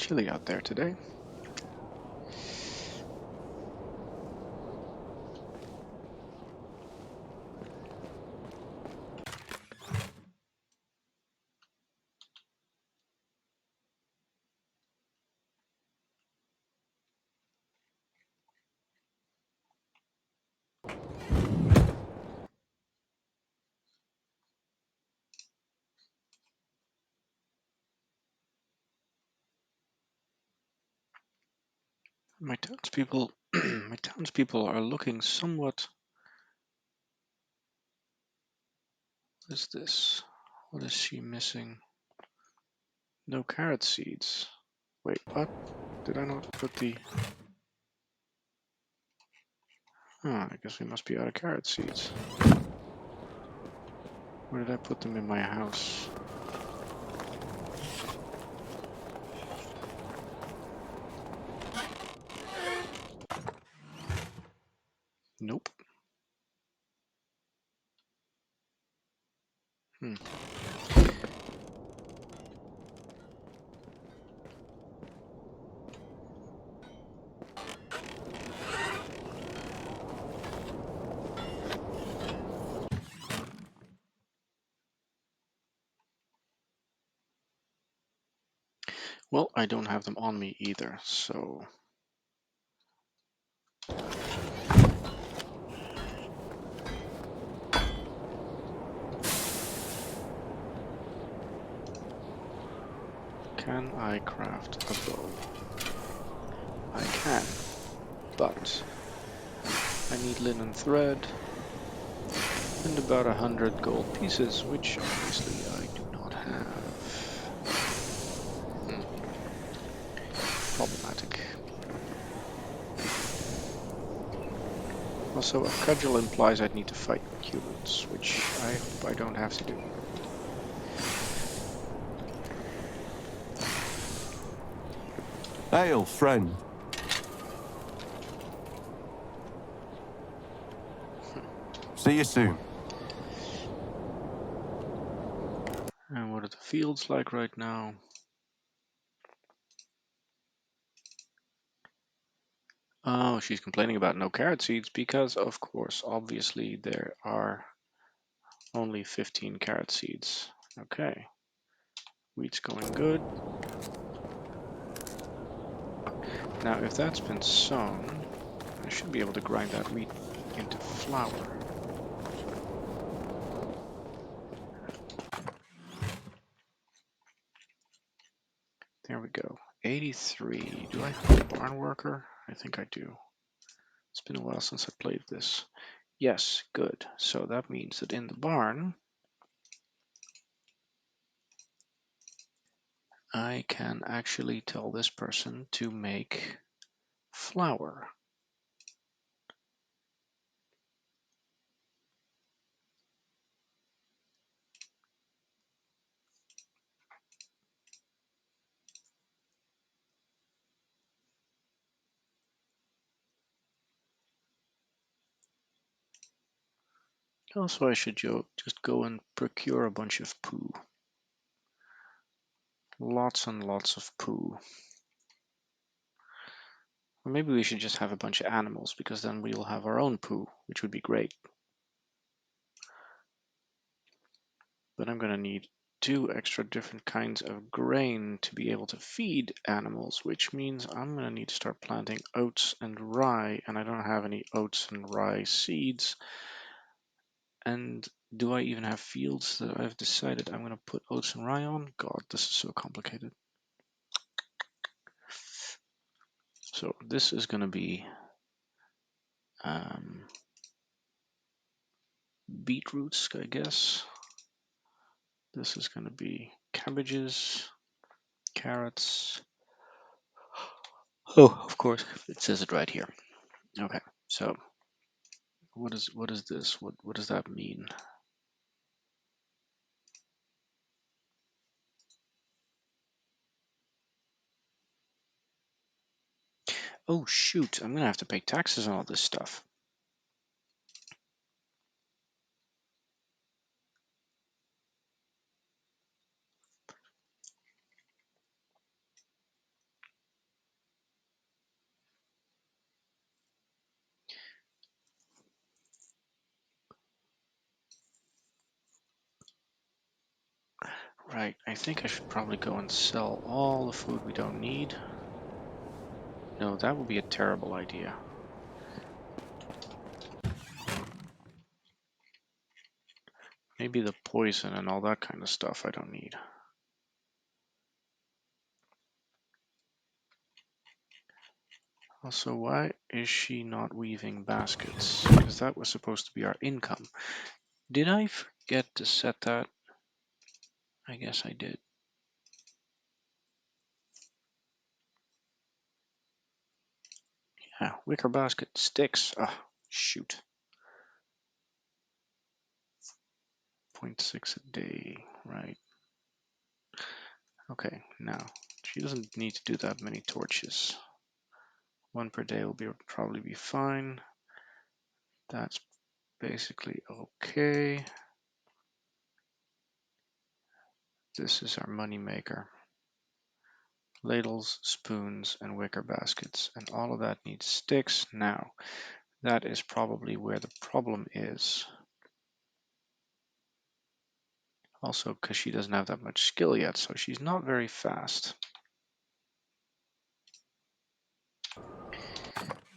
chilly out there today. My townspeople, my townspeople are looking somewhat. What is this? What is she missing? No carrot seeds. Wait, what? Did I not put the? Oh, I guess we must be out of carrot seeds. Where did I put them in my house? Nope. Hmm. Well, I don't have them on me either, so. Can I craft a bow? I can, but I need linen thread and about 100 gold pieces, which obviously I do not have. Problematic. Also, a cudgel implies I'd need to fight humans, which I hope I don't have to do. Hail, friend. See you soon. And what are the fields like right now? Oh, she's complaining about no carrot seeds because, of course, obviously there are only 15 carrot seeds. Okay. Wheat's going good. Now, if that's been sown, I should be able to grind that wheat into flour. There we go. 83. Do I have a barn worker? I think I do. It's been a while since I played this. Yes, good. So that means that in the barn, I can actually tell this person to make flour. Also, I should just go and procure a bunch of poo. Lots and lots of poo. Or maybe we should just have a bunch of animals, because then we'll have our own poo, which would be great. But I'm going to need 2 extra different kinds of grain to be able to feed animals, which means I'm going to need to start planting oats and rye, and I don't have any oats and rye seeds. And do I even have fields that I've decided I'm going to put oats and rye on? God, this is so complicated. So this is going to be beetroots, I guess. This is going to be cabbages, carrots. Oh, of course, it says it right here. Okay, so what is this? What does that mean? Oh shoot, I'm gonna have to pay taxes on all this stuff. Right, I think I should probably go and sell all the food we don't need. No, that would be a terrible idea. Maybe the poison and all that kind of stuff I don't need. Also, why is she not weaving baskets? Because that was supposed to be our income. Did I forget to set that? I guess I did. Yeah, wicker basket, sticks. Ah, shoot. 0.6 a day, right. Okay, now, she doesn't need to do that many torches. 1 per day will probably be fine. That's basically okay. This is our money maker. Ladles, spoons, and wicker baskets, and all of that needs sticks. Now, that is probably where the problem is. Also, because she doesn't have that much skill yet, so she's not very fast.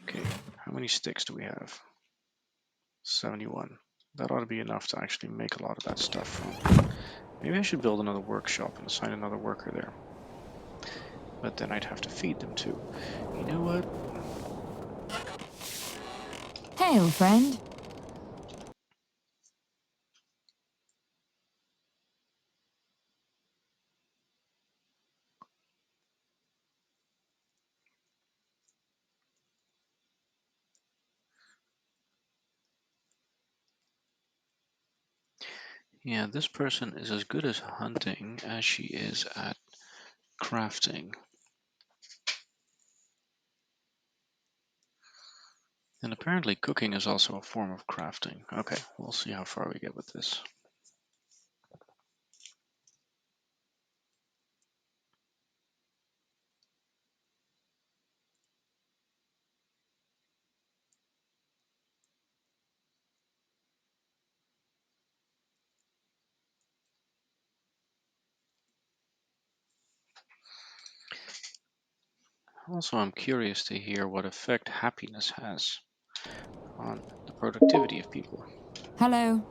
Okay, how many sticks do we have? 71. That ought to be enough to actually make a lot of that stuff from. Maybe I should build another workshop and assign another worker there. But then I'd have to feed them too. You know what? Hey, old friend. Yeah, this person is as good as hunting as she is at crafting. And apparently cooking is also a form of crafting. Okay, we'll see how far we get with this. Also, I'm curious to hear what effect happiness has on the productivity of people. Hello.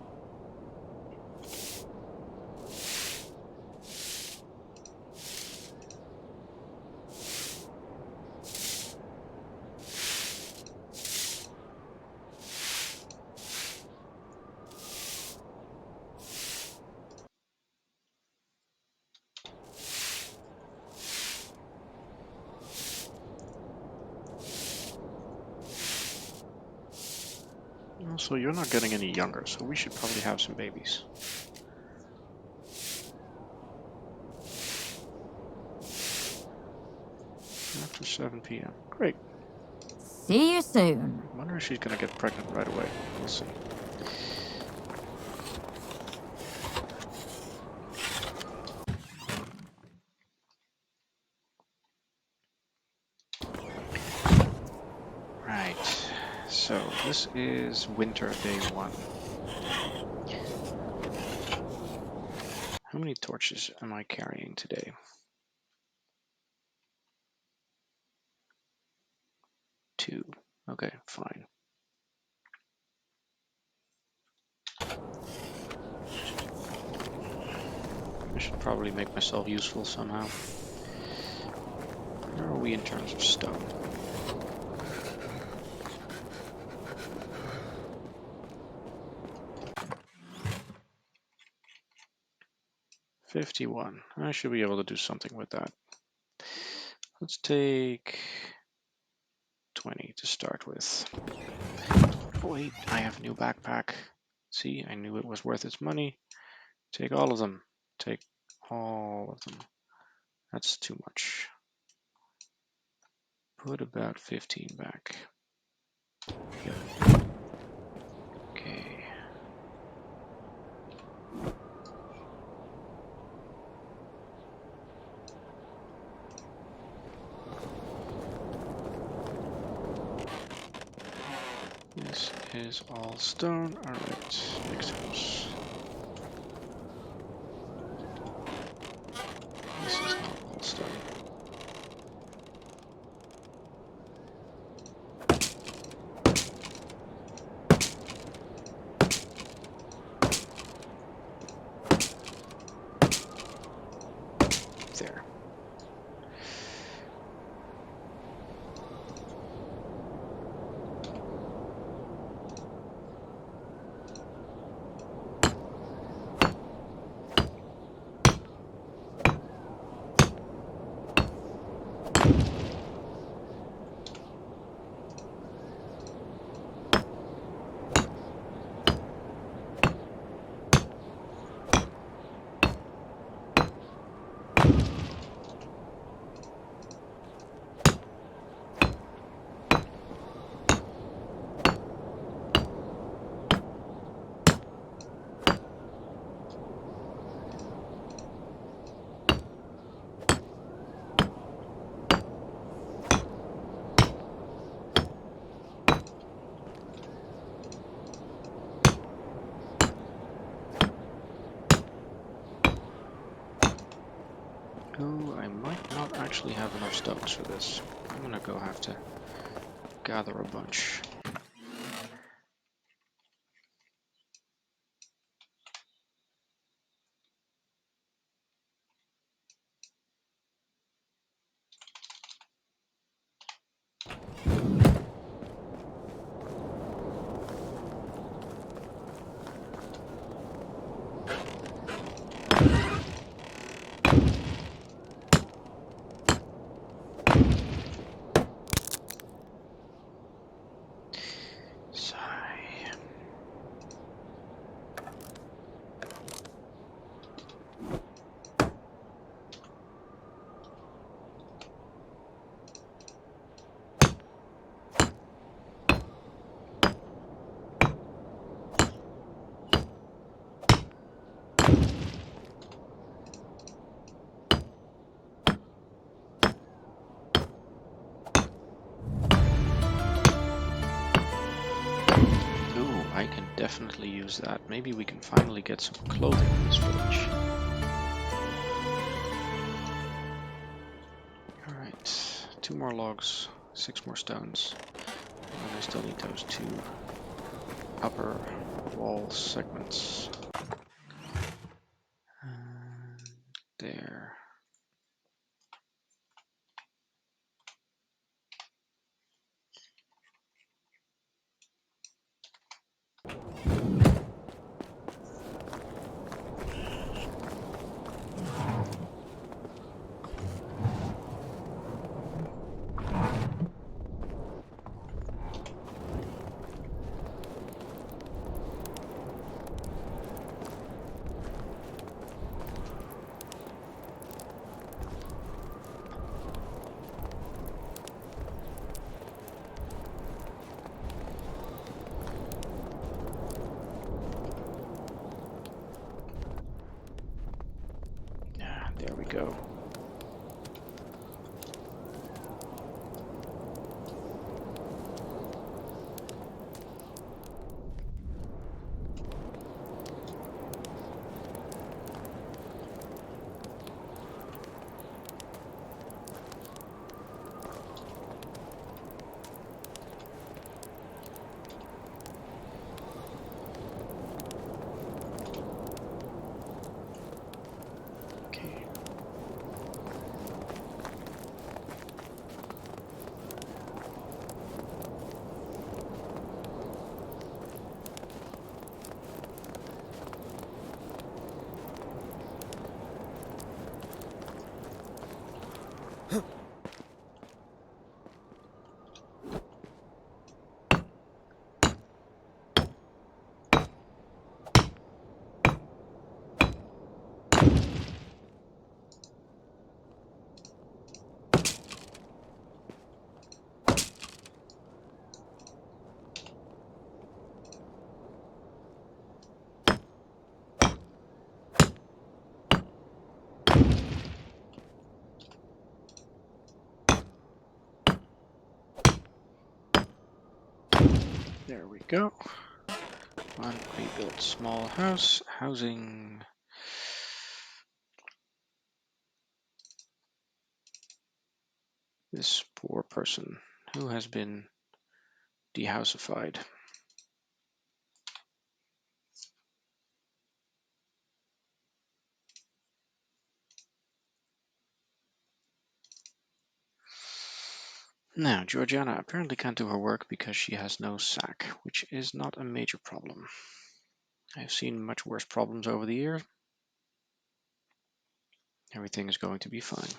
Also, you're not getting any younger, so we should probably have some babies. After 7 p.m. Great. See you soon. I wonder if she's going to get pregnant right away. We'll see. Right. So this is winter day 1. How many torches am I carrying today? 2. Okay, fine. I should probably make myself useful somehow. Where are we in terms of stone? $51. I should be able to do something with that. Let's take 20 to start with. Oh wait, I have a new backpack. See, I knew it was worth its money. Take all of them. Take all of them. That's too much. Put about 15 back. Yep. Okay. This is all stone. Alright, next house. actually have enough stones for this. I'm gonna go have to gather a bunch. Sigh. Ooh, I can definitely use that. Maybe we can finally get some clothing in this village. Alright, 2 more logs, 6 more stones. And I still need those 2 upper wall segments. And there. Yeah, there we go. Okay. There we go. One pre-built small house, housing this poor person who has been dehouseified. Now, Georgiana apparently can't do her work because she has no sack, which is not a major problem. I've seen much worse problems over the years. Everything is going to be fine.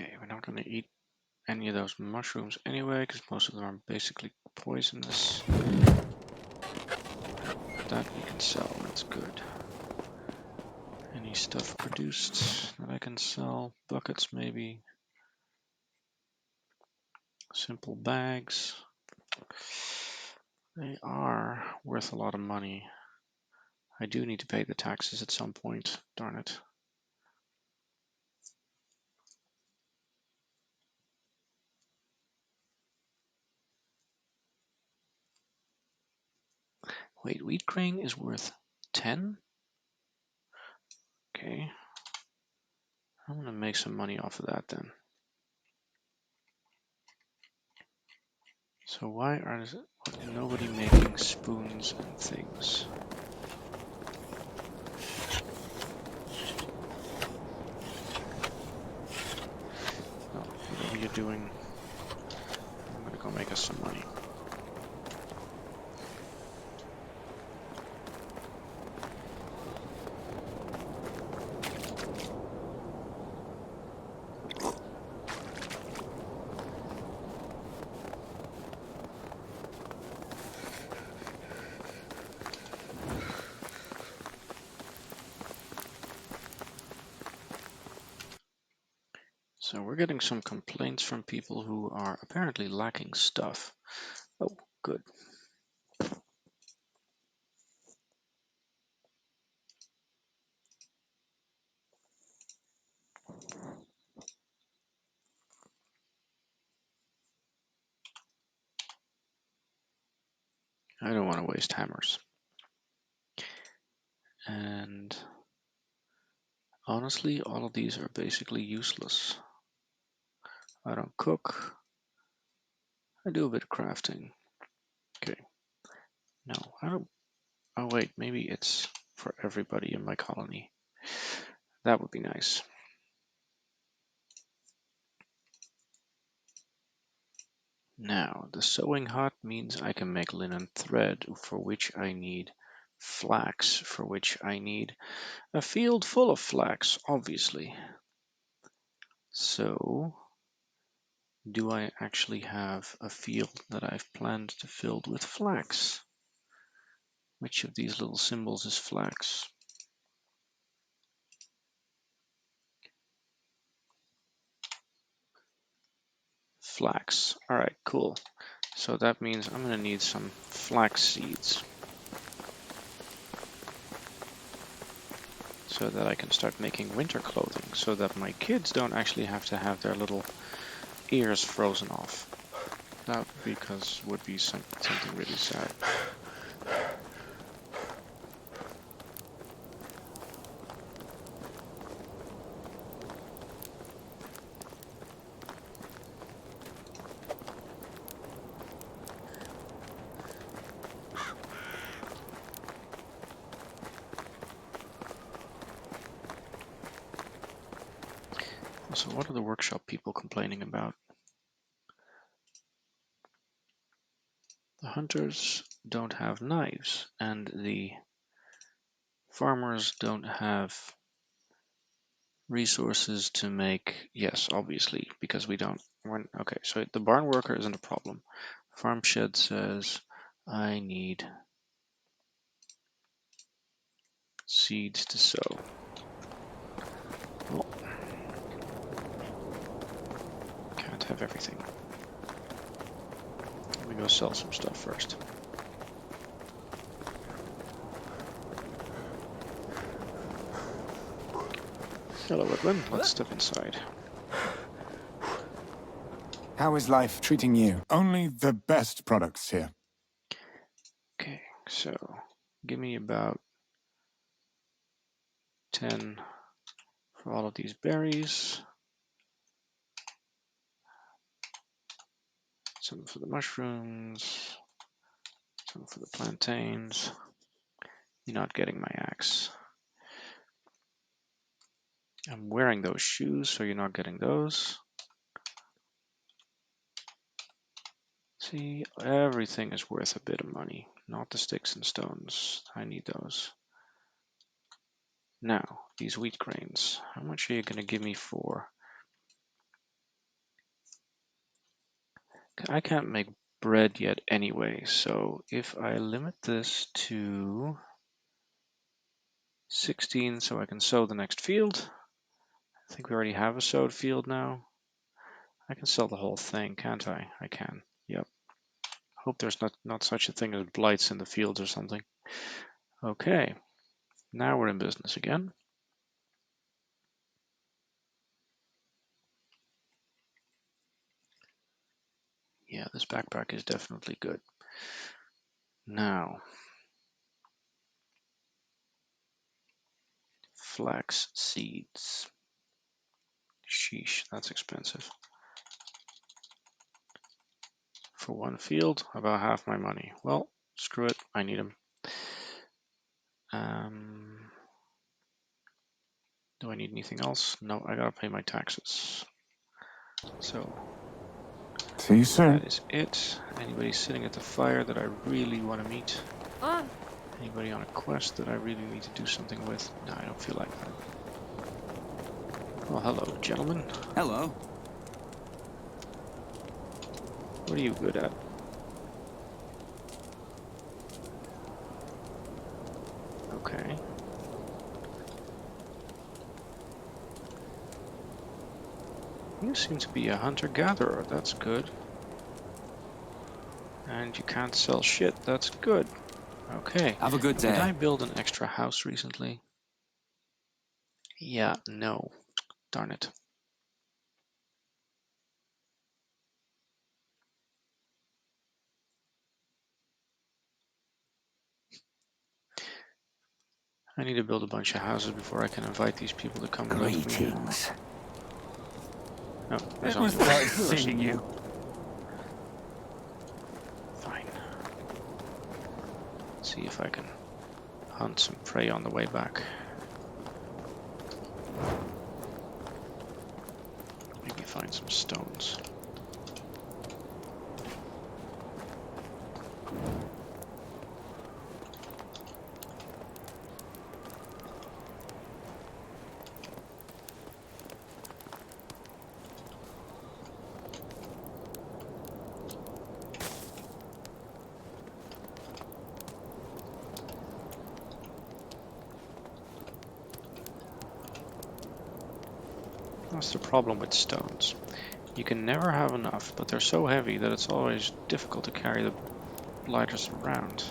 Okay, we're not going to eat any of those mushrooms anyway, because most of them are basically poisonous. That we can sell, that's good. Any stuff produced that I can sell? Buckets maybe. Simple bags. They are worth a lot of money. I do need to pay the taxes at some point, darn it. Wait, wheat grain is worth 10? Okay. I'm gonna make some money off of that then. So why are nobody making spoons and things? Oh, whatever you're doing, I'm gonna go make us some money. So we're getting some complaints from people who are apparently lacking stuff. Oh, good. I don't want to waste hammers. And honestly, all of these are basically useless. I don't cook. I do a bit of crafting. Okay. No, I don't. Oh, wait, maybe it's for everybody in my colony. That would be nice. Now, the sewing hut means I can make linen thread, for which I need flax, for which I need a field full of flax, obviously. So, do I actually have a field that I've planned to fill with flax? Which of these little symbols is flax? Flax. Alright, cool. So that means I'm going to need some flax seeds so that I can start making winter clothing so that my kids don't actually have to have their little ears frozen off. That would be something really sad. So what are the workshop people complaining about? The hunters don't have knives, and the farmers don't have resources to make. Yes, obviously, because we don't. Okay, so the barn worker isn't a problem. Farm shed says, I need seeds to sow. Well, can't have everything. Let me go sell some stuff first. Hello, Edwin. Let's step inside. How is life treating you? Only the best products here. Okay, so give me about 10 for all of these berries. Some for the mushrooms. Some for the plantains. You're not getting my axe. I'm wearing those shoes, so you're not getting those. See, everything is worth a bit of money. Not the sticks and stones. I need those. Now, these wheat grains. How much are you going to give me for I can't make bread yet anyway, so if I limit this to 16 so I can sow the next field. I think we already have a sowed field now. I can sell the whole thing, can't I? I can. Yep. Hope there's not such a thing as blights in the fields or something. Okay. Now we're in business again. Yeah, this backpack is definitely good. Now, flax seeds. Sheesh, that's expensive. For one field, about half my money. Well, screw it, I need them. Do I need anything else? No, I gotta pay my taxes. So, See you soon. that is it. Anybody sitting at the fire that I really want to meet? Anybody on a quest that I really need to do something with? No, I don't feel like that. Well, hello, gentlemen. Hello. What are you good at? Okay. You seem to be a hunter-gatherer. That's good. And you can't sell shit. That's good. Okay. Have a good Did I day. build an extra house recently? Yeah, no. Darn it. I need to build a bunch of houses before I can invite these people to come live with me. Greetings. No, there's It only was one nice person. seeing you. Fine. Let's see if I can hunt some prey on the way back. Maybe find some stones. That's the problem with stones. You can never have enough, but they're so heavy that it's always difficult to carry the lighters around.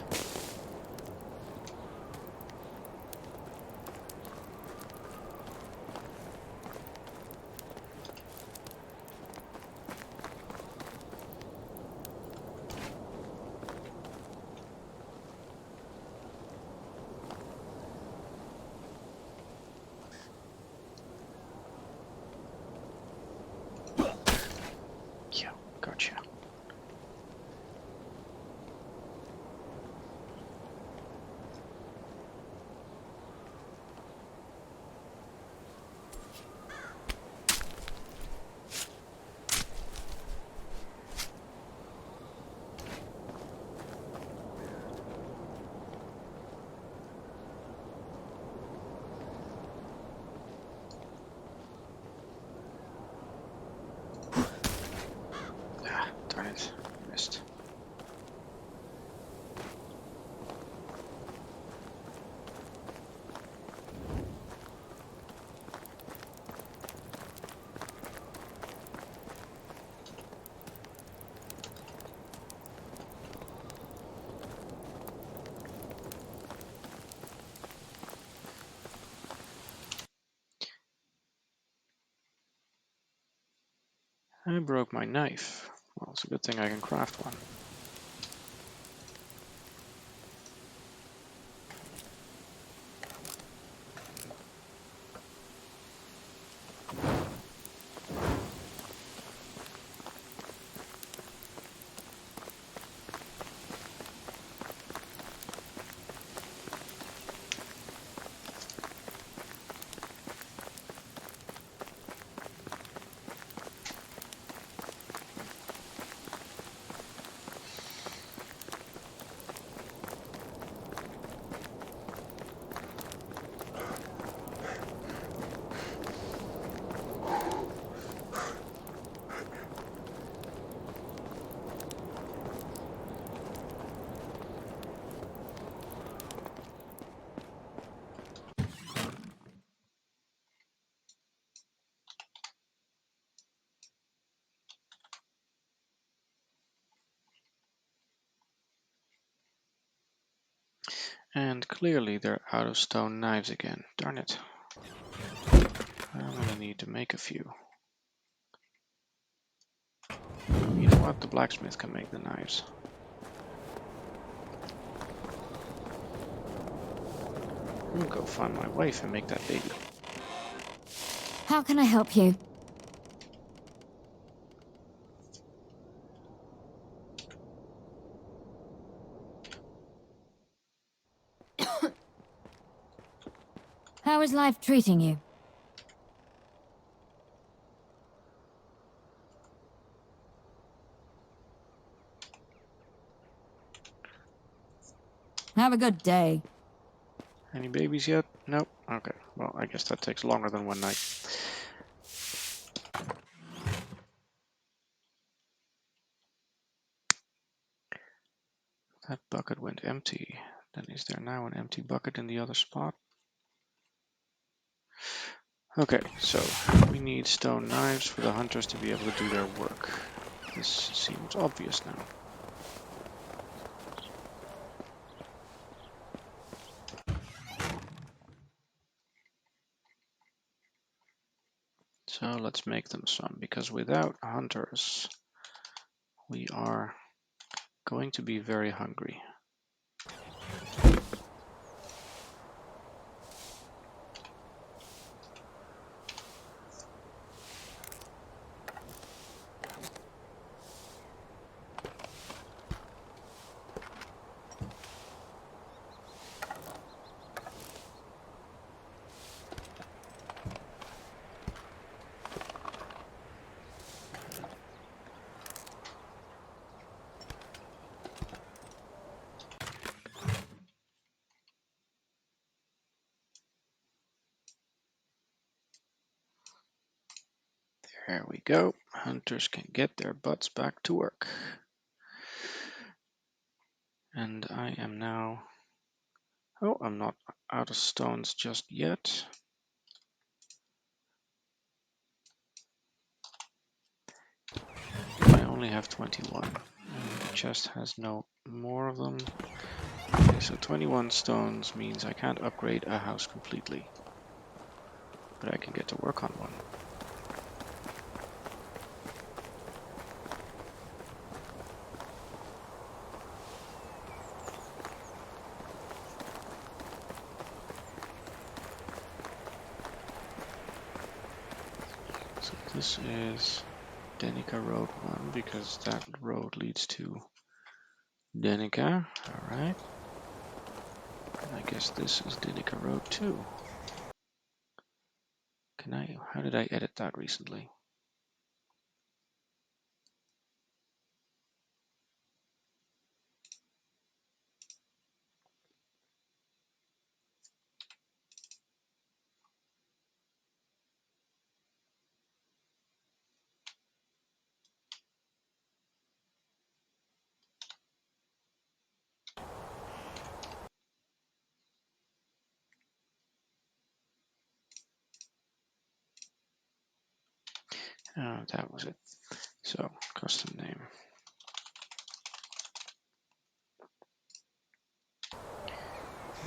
Yeah, gotcha. Ah, darn it. Missed. I broke my knife. Well, it's a good thing I can craft one. And clearly they're out of stone knives again. Darn it. I'm gonna need to make a few. You know what? The blacksmith can make the knives. I'm gonna go find my wife and make that baby. How can I help you? How is life treating you? Have a good day. Any babies yet? Nope. Okay. Well, I guess that takes longer than one night. That bucket went empty. Then is there now an empty bucket in the other spot? Okay, so we need stone knives for the hunters to be able to do their work. This seems obvious now. So let's make them some, because without hunters, we are going to be very hungry. There we go. Hunters can get their butts back to work. And I am now... Oh, I'm not out of stones just yet. I only have 21. And the chest has no more of them. Okay, so 21 stones means I can't upgrade a house completely. But I can get to work on one. So this is Denica Road 1 because that road leads to Denica. Alright. And I guess this is Denica Road 2. How did I edit that recently? Oh, that was it. So, custom name.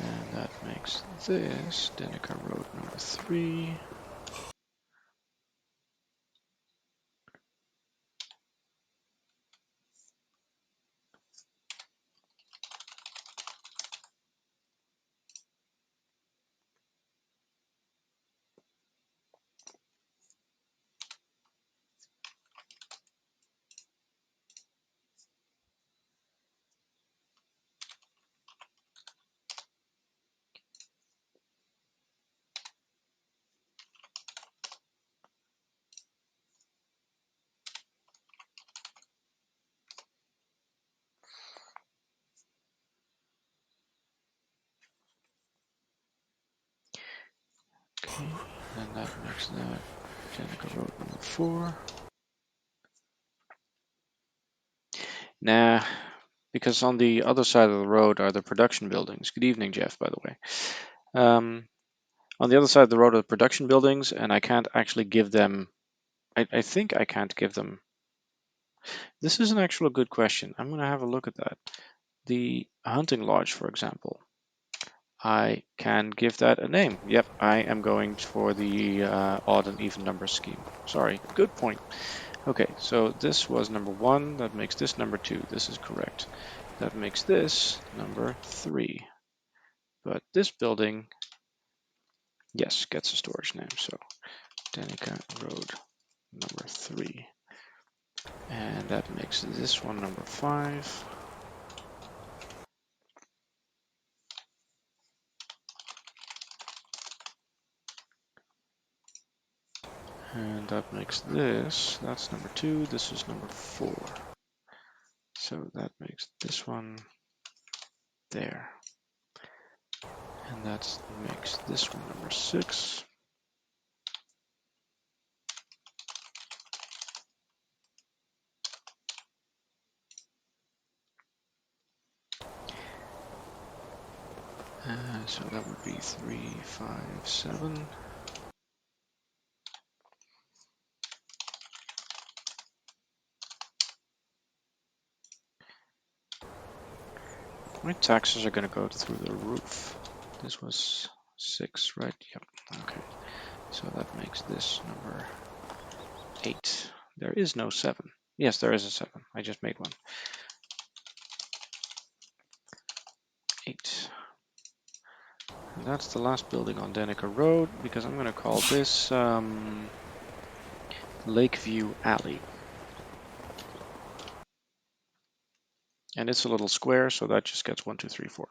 And that makes this Denica Road number 3. Okay, and that makes that Denica Road number 4. Nah, because on the other side of the road are the production buildings. Good evening, Jeff, by the way. On the other side of the road are the production buildings, and I can't actually give them... I think I can't give them... This is an actual good question. I'm going to have a look at that. The hunting lodge, for example. I can give that a name. Yep, I am going for the odd and even number scheme. Sorry, good point. Okay, so this was number 1. That makes this number 2. This is correct. That makes this number 3. But this building, yes, gets a storage name. So Danica Road number 3. And that makes this one number 5. And that makes this, that's number 2. This is number 4. So that makes this one there. And that makes this one number 6. So that would be 3, 5, 7. My taxes are going to go through the roof. This was 6, right? Yep. Okay. So that makes this number 8. There is no 7. Yes, there is a 7. I just made one. 8. And that's the last building on Danica Road, because I'm going to call this Lakeview Alley. And it's a little square, so that just gets 1, 2, 3, 4.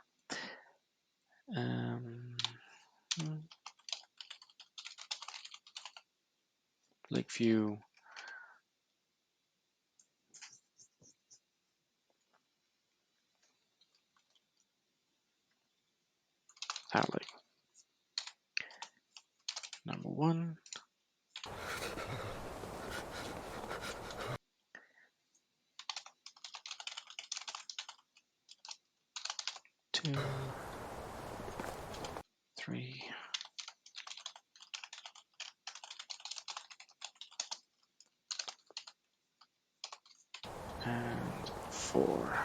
Lakeview Alley. Number 1. 2, 3, and 4.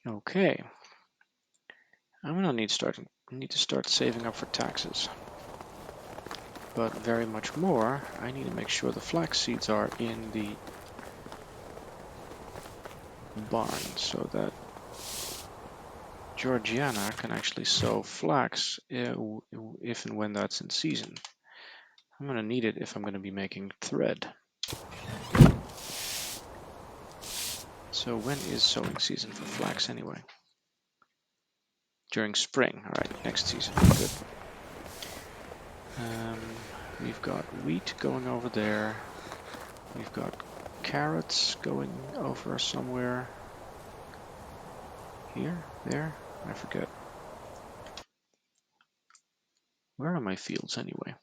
Okay. I'm gonna need to start saving up for taxes. But very much more, I need to make sure the flax seeds are in the barn so that Georgiana can actually sow flax if and when that's in season. I'm gonna need it if I'm gonna be making thread. So when is sowing season for flax anyway? During spring. All right, next season. Good. We've got wheat going over there. We've got carrots going over somewhere. Here? There? I forget. Where are my fields anyway?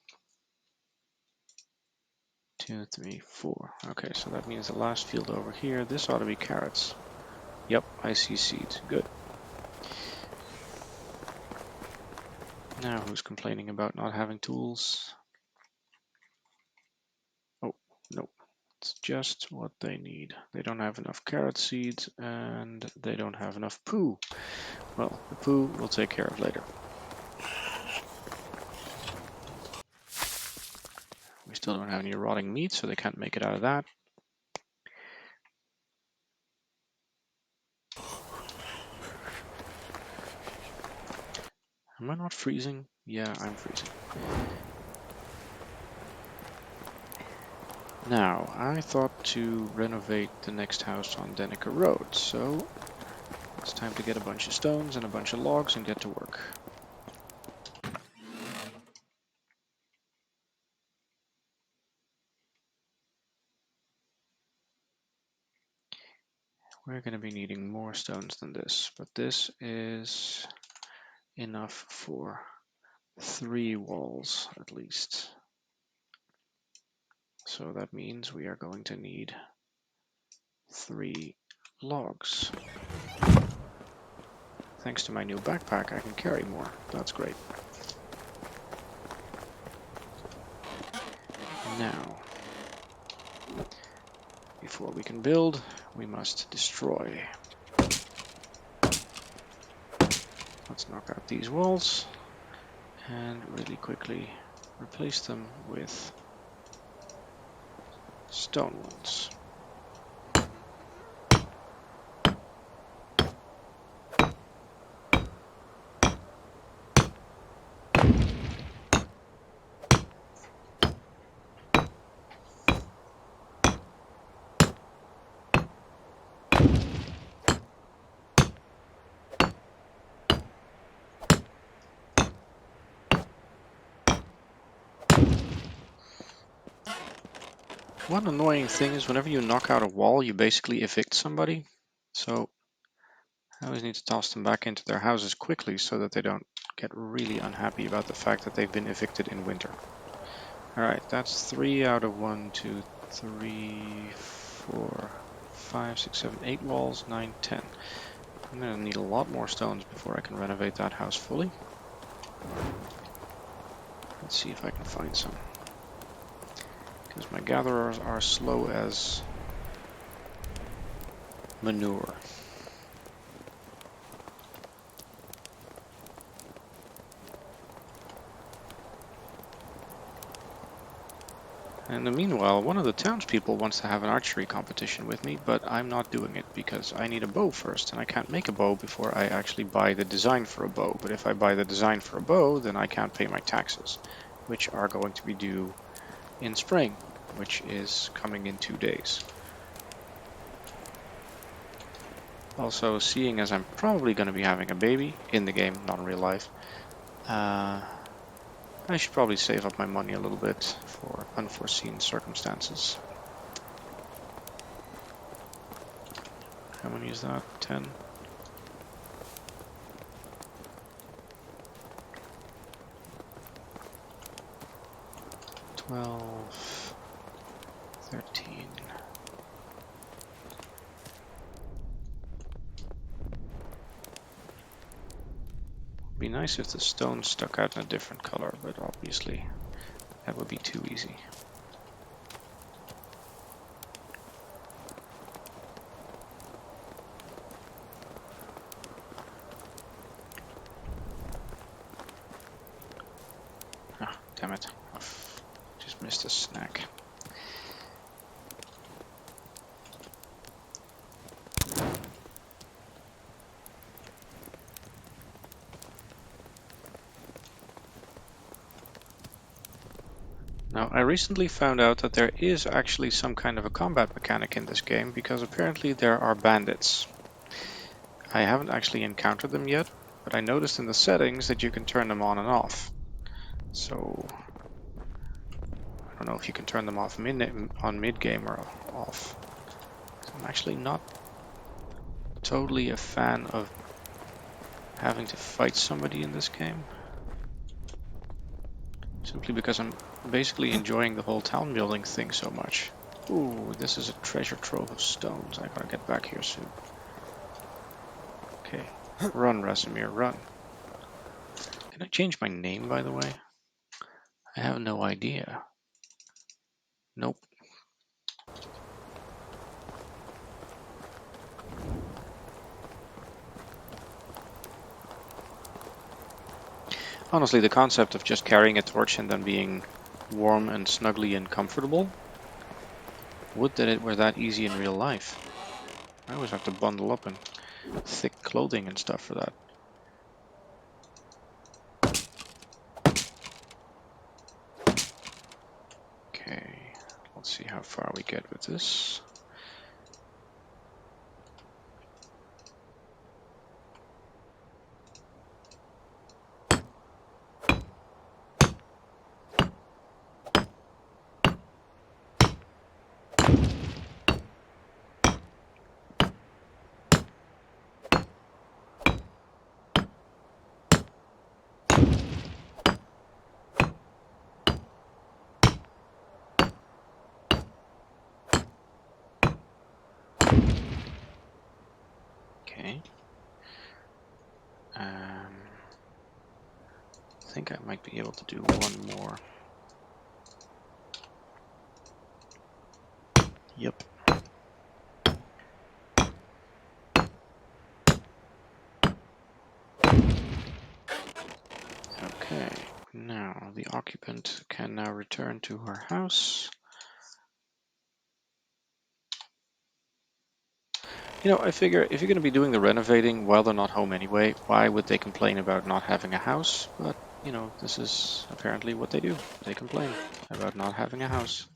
2, 3, 4. Okay, so that means the last field over here. This ought to be carrots. Yep, I see seeds. Good. Now who's complaining about not having tools? Oh, no. It's just what they need. They don't have enough carrot seeds and they don't have enough poo. Well, the poo we'll take care of later. We still don't have any rotting meat, so they can't make it out of that. Am I not freezing? Yeah, I'm freezing. Now, I thought to renovate the next house on Danica Road, so it's time to get a bunch of stones and a bunch of logs and get to work. We're going to be needing more stones than this, but this is enough for 3 walls at least. So that means we are going to need 3 logs. Thanks to my new backpack, I can carry more. That's great. Now, before we can build, we must destroy. Let's knock out these walls and really quickly replace them with stone ones. One annoying thing is whenever you knock out a wall, you basically evict somebody. So I always need to toss them back into their houses quickly so that they don't get really unhappy about the fact that they've been evicted in winter. Alright, that's 3 out of 1, 2, 3, 4, 5, 6, 7, 8 walls, 9, 10. I'm going to need a lot more stones before I can renovate that house fully. Let's see if I can find some. Because my gatherers are slow as manure. And in the meanwhile, one of the townspeople wants to have an archery competition with me, but I'm not doing it because I need a bow first, and I can't make a bow before I actually buy the design for a bow. But if I buy the design for a bow, then I can't pay my taxes, which are going to be due in spring, which is coming in 2 days. Also, seeing as I'm probably going to be having a baby in the game, not in real life, I should probably save up my money a little bit for unforeseen circumstances. How many is that? 10? 12, 13. Be nice if the stone stuck out in a different color, but obviously that would be too easy. Ah, damn it. I've just missed a snack. Now, I recently found out that there is actually some kind of a combat mechanic in this game, because apparently there are bandits. I haven't actually encountered them yet, but I noticed in the settings that you can turn them on and off. So, I don't know if you can turn them off mid-game or off. I'm actually not totally a fan of having to fight somebody in this game. Simply because I'm basically enjoying the whole town building thing so much. Ooh, this is a treasure trove of stones. I gotta get back here soon. Okay, run, Rasimir, run. Can I change my name, by the way? I have no idea. Nope. Honestly, the concept of just carrying a torch and then being warm and snuggly and comfortable, would that it were that easy in real life. I always have to bundle up in thick clothing and stuff for that. Okay, let's see how far we get with this. Okay. I think I might be able to do one more. Yep. the occupant can now return to her house. You know, I figure if you're going to be doing the renovating while they're not home anyway, why would they complain about not having a house? But, you know, this is apparently what they do. They complain about not having a house.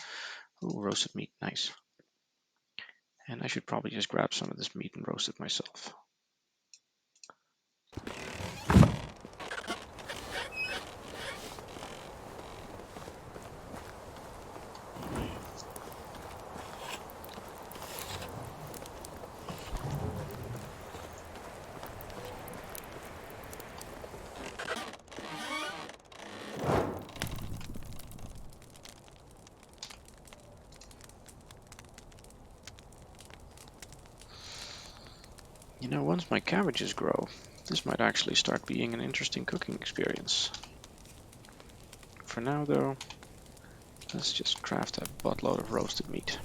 Ooh, roasted meat, nice. And I should probably just grab some of this meat and roast it myself. You know, once my cabbages grow, this might actually start being an interesting cooking experience. For now, though, let's just craft a buttload of roasted meat.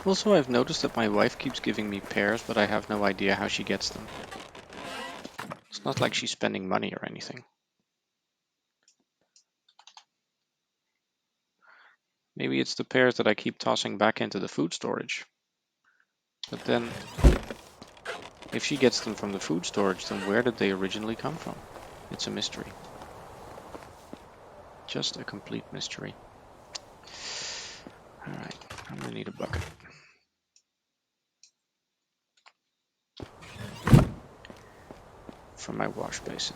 Also, I've noticed that my wife keeps giving me pears, but I have no idea how she gets them. It's not like she's spending money or anything. Maybe it's the pears that I keep tossing back into the food storage. But then, if she gets them from the food storage, then where did they originally come from? It's a mystery. Just a complete mystery. Alright, I'm gonna need a bucket. For my wash basin.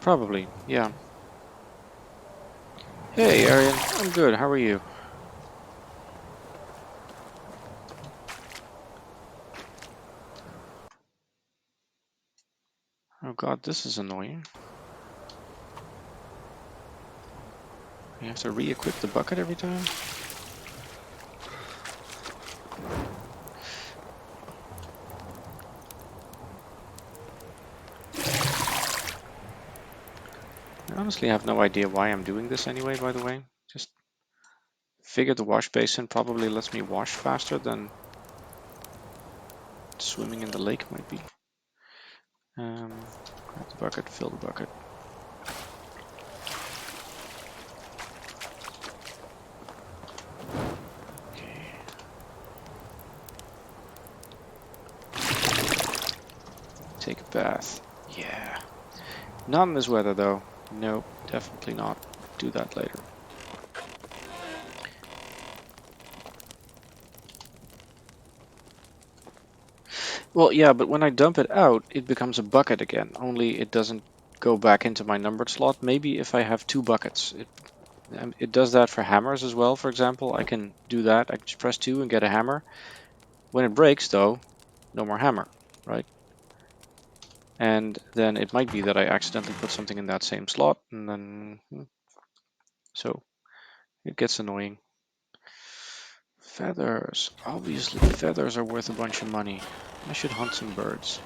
Probably, yeah. Hey, Arian. I'm good. How are you? Oh god, this is annoying. You have to re-equip the bucket every time? I honestly have no idea why I'm doing this anyway, by the way. Just figured the wash basin probably lets me wash faster than swimming in the lake might be. Grab the bucket, fill the bucket. Okay. Take a bath. Yeah. Not in this weather though. Nope, definitely not. Do that later. Well, yeah, but when I dump it out, it becomes a bucket again, only it doesn't go back into my numbered slot. Maybe if I have two buckets. It does that for hammers as well, for example. I can do that. I can just press 2 and get a hammer. When it breaks, though, no more hammer, right? And then it might be that I accidentally put something in that same slot, and then... So, it gets annoying. Feathers. Obviously, feathers are worth a bunch of money. I should hunt some birds.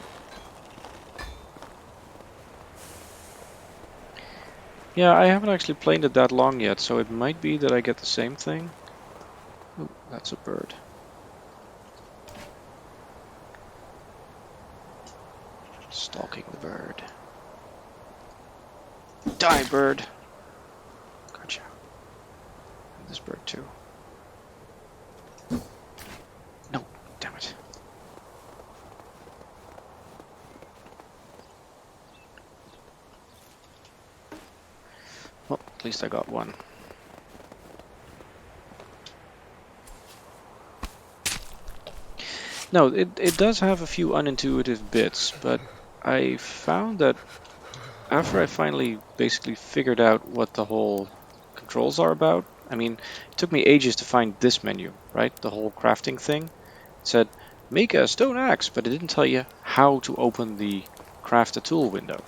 Yeah, I haven't actually played it that long yet, so it might be that I get the same thing. Oh, that's a bird. Stalking the bird. Die, bird! Gotcha. And this bird too. No, damn it. Well, at least I got one. No, it does have a few unintuitive bits, but I found that after I finally basically figured out what the whole controls are about, I mean, it took me ages to find this menu, right? The whole crafting thing. It said, make a stone axe, but it didn't tell you how to open the craft a tool window.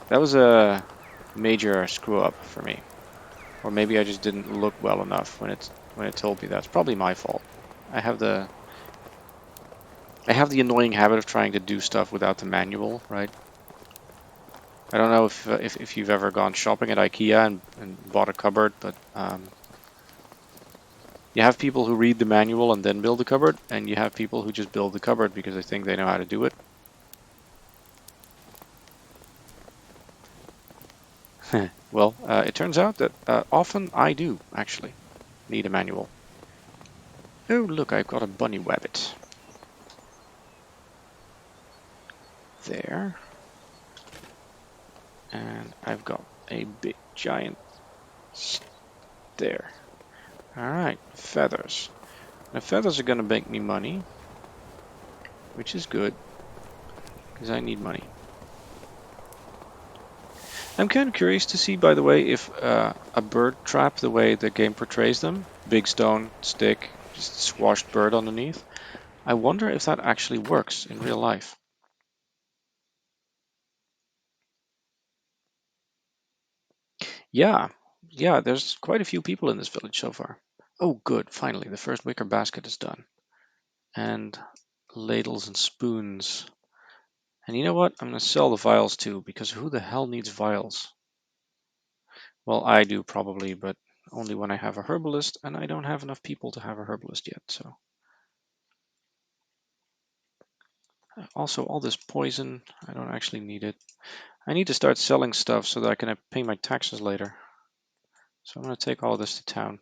That was a major screw up for me. Or maybe I just didn't look well enough when it told me that. It's probably my fault. I have the annoying habit of trying to do stuff without the manual, right? I don't know if you've ever gone shopping at IKEA and bought a cupboard, but you have people who read the manual and then build the cupboard, and you have people who just build the cupboard because they think they know how to do it. Well, it turns out that often I do, actually, need a manual. Oh, look, I've got a bunny rabbit. There. And I've got a big giant there. Alright, feathers. Now feathers are gonna make me money, which is good, because I need money. I'm kind of curious to see, by the way, if a bird trap, the way the game portrays them, big stone, stick, just squashed bird underneath, I wonder if that actually works in real life. Yeah, yeah, there's quite a few people in this village so far. Oh, good, finally, the first wicker basket is done. And ladles and spoons. And you know what? I'm going to sell the vials too, because who the hell needs vials? Well, I do probably, but only when I have a herbalist, and I don't have enough people to have a herbalist yet, so. Also, all this poison, I don't actually need it. I need to start selling stuff so that I can pay my taxes later. So I'm going to take all this to town.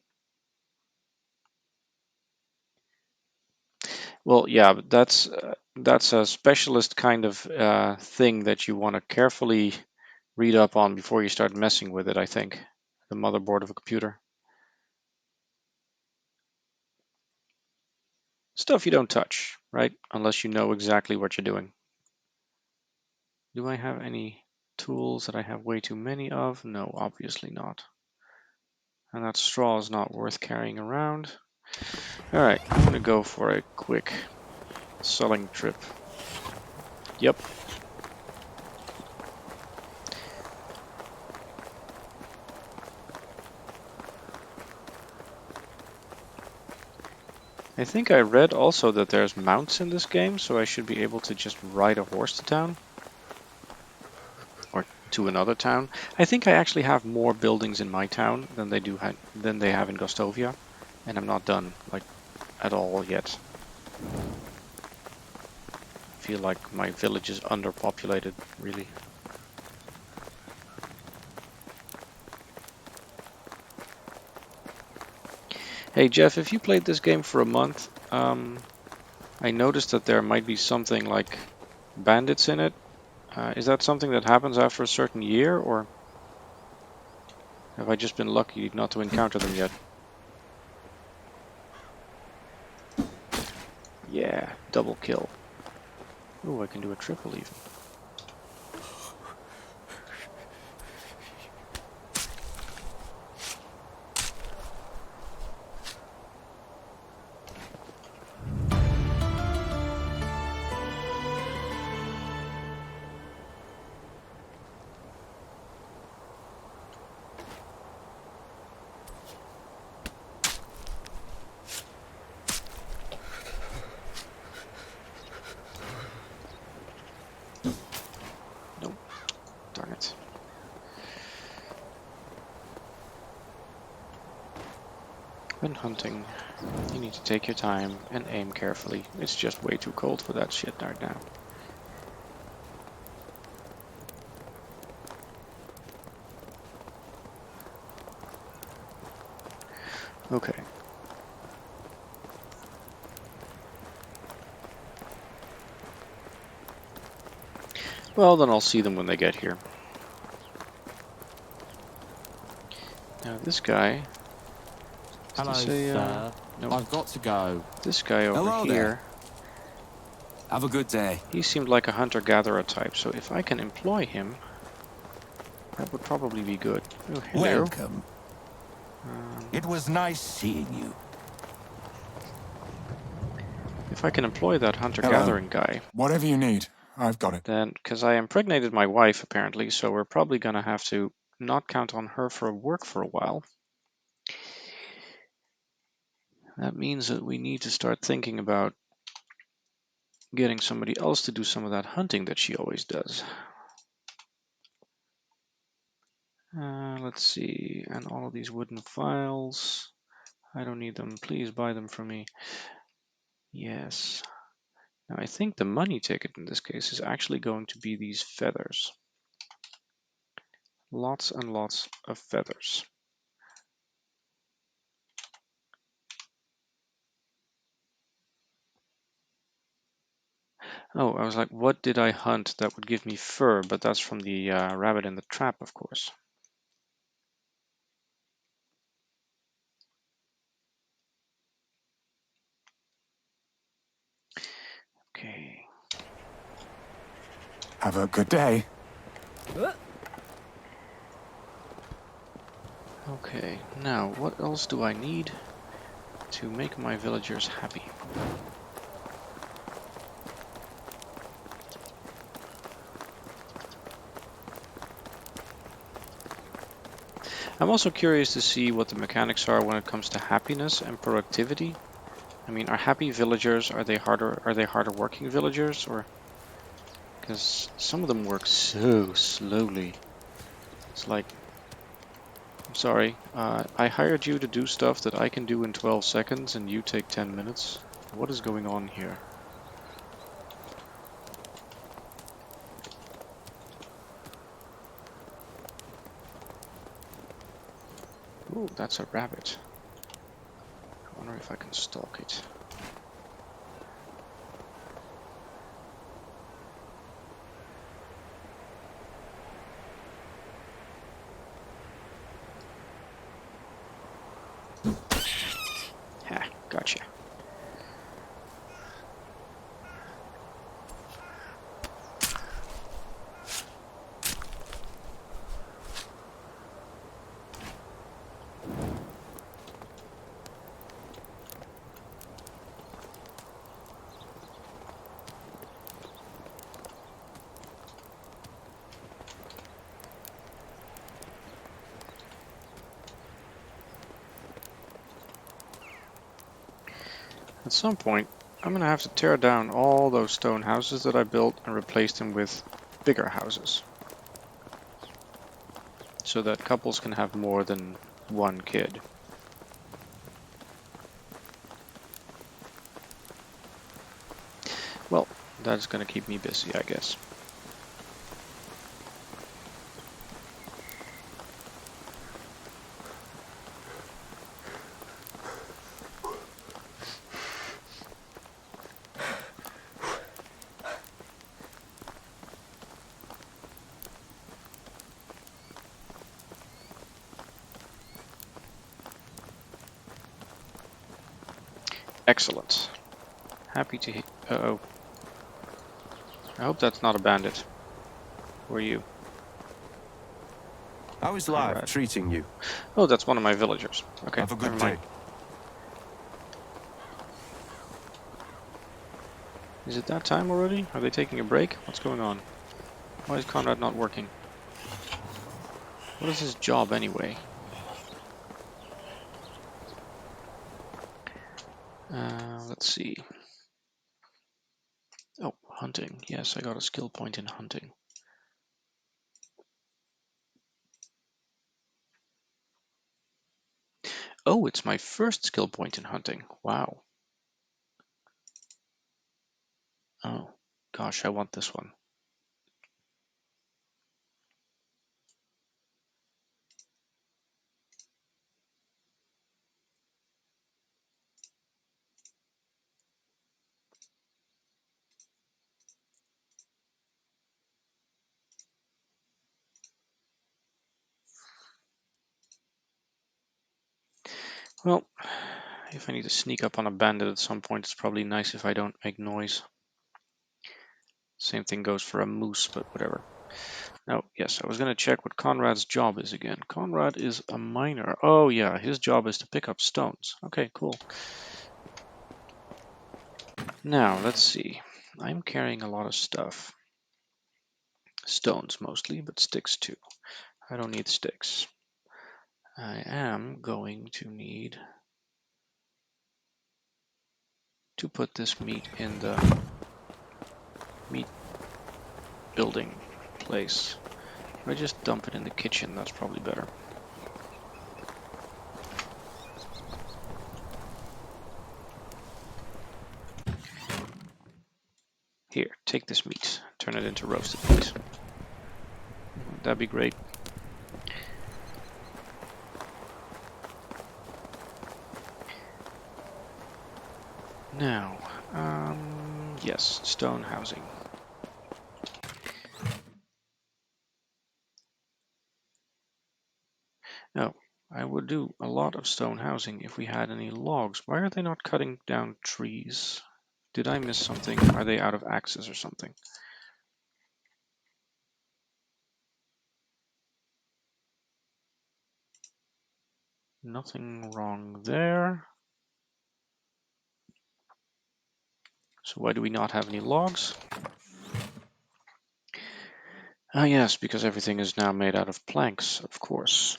Well, yeah, but that's a specialist kind of thing that you want to carefully read up on before you start messing with it, I think. The motherboard of a computer. Stuff you don't touch, right? Unless you know exactly what you're doing. Do I have any tools that I have way too many of? No, obviously not. And that straw is not worth carrying around. Alright, I'm going to go for a quick selling trip. Yep. I think I read also that there's mounts in this game, so I should be able to just ride a horse to town. Or to another town. I think I actually have more buildings in my town than they have in Gostovia. And I'm not done, like, at all yet. I feel like my village is underpopulated, really. Hey Jeff, if you played this game for a month, I noticed that there might be something like bandits in it. Is that something that happens after a certain year, or have I just been lucky not to encounter them yet? Yeah, double kill. Ooh, I can do a triple even. When hunting, you need to take your time and aim carefully. It's just way too cold for that shit right now. Okay. Well, then I'll see them when they get here. Now this guy... Hello, say, sir. no. I've got to go. This guy over Hello here... there. Have a good day. He seemed like a hunter-gatherer type, so if I can employ him, that would probably be good. Oh, hello. Welcome. It was nice seeing you. If I can employ that hunter-gathering guy, Whatever you need, I've got it. then, because I impregnated my wife apparently, so we're probably gonna have to not count on her for work for a while. That means that we need to start thinking about getting somebody else to do some of that hunting that she always does. Let's see, and all of these wooden files, I don't need them. Please buy them for me. Yes. Now I think the money ticket in this case is actually going to be these feathers. Lots and lots of feathers. Oh, I was like, what did I hunt that would give me fur? But that's from the rabbit in the trap, of course. Okay. Have a good day. Okay, now what else do I need to make my villagers happy? I'm also curious to see what the mechanics are when it comes to happiness and productivity. I mean, are happy villagers, are they harder working villagers, or because some of them work so slowly. It's like, I'm sorry, I hired you to do stuff that I can do in 12 seconds and you take 10 minutes. What is going on here? Ooh, that's a rabbit. I wonder if I can stalk it. Ha, gotcha. At some point, I'm gonna have to tear down all those stone houses that I built and replace them with bigger houses, so that couples can have more than one kid. Well, that's gonna keep me busy, I guess. Excellent. Happy to hit. Uh-oh. I hope that's not a bandit. Or you. How is life Alright. treating you? Oh, that's one of my villagers. Okay, Have a good never day. mind. Is it that time already? Are they taking a break? What's going on? Why is Conrad not working? What is his job anyway? Let's see. Oh, hunting. Yes, I got a skill point in hunting. Oh, it's my first skill point in hunting. Wow. Oh, gosh, I want this one. Well, if I need to sneak up on a bandit at some point, it's probably nice if I don't make noise. Same thing goes for a moose, but whatever. Now, yes, I was going to check what Conrad's job is again. Conrad is a miner. Oh, yeah, his job is to pick up stones. Okay, cool. Now, let's see. I'm carrying a lot of stuff. Stones mostly, but sticks too. I don't need sticks. I am going to need to put this meat in the meat building place. If I just dump it in the kitchen, that's probably better. Here, take this meat. Turn it into roasted meat. That'd be great. Now, yes, stone housing. Now, I would do a lot of stone housing if we had any logs. Why are they not cutting down trees? Did I miss something? Are they out of axes or something? Nothing wrong there. So why do we not have any logs? Ah, yes, because everything is now made out of planks, of course.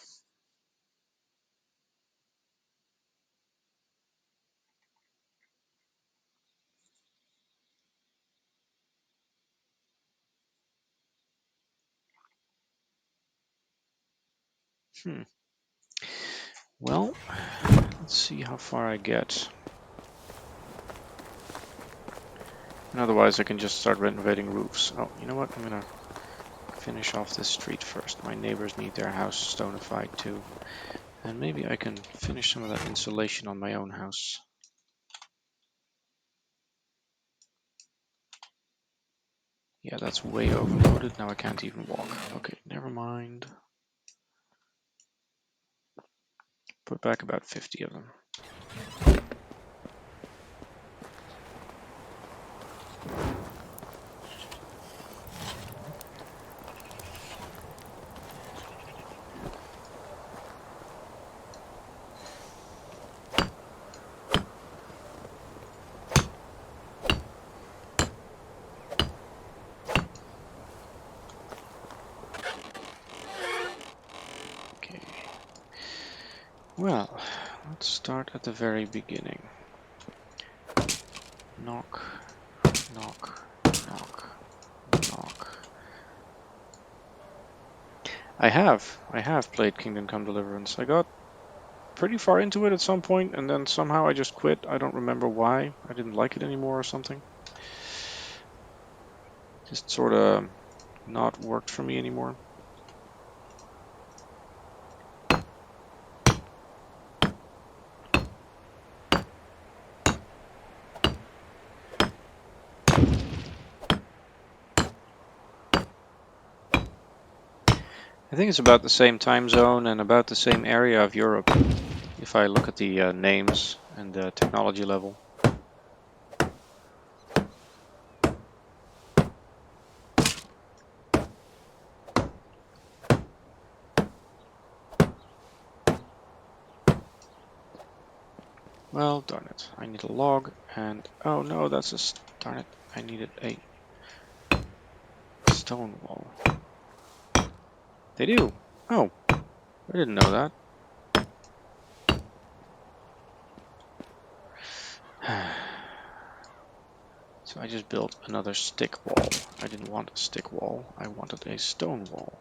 Well, let's see how far I get. And otherwise I can just start renovating roofs. Oh, you know what? I'm gonna finish off this street first. My neighbors need their house stonified too. And maybe I can finish some of that insulation on my own house. Yeah, that's way overloaded. Now I can't even walk. Okay, never mind. Put back about 50 of them. Okay. Well, let's start at the very beginning. Knock, knock, knock, knock. I have played Kingdom Come Deliverance. I got pretty far into it at some point, and then somehow I just quit. I don't remember why. I didn't like it anymore or something. Just sort of not worked for me anymore. I think it's about the same time zone and about the same area of Europe, if I look at the names and the technology level. Well, darn it. I need a log and... Oh no, that's a... Darn it. I needed a stone wall. They do. Oh, I didn't know that. So I just built another stick wall. I didn't want a stick wall. I wanted a stone wall.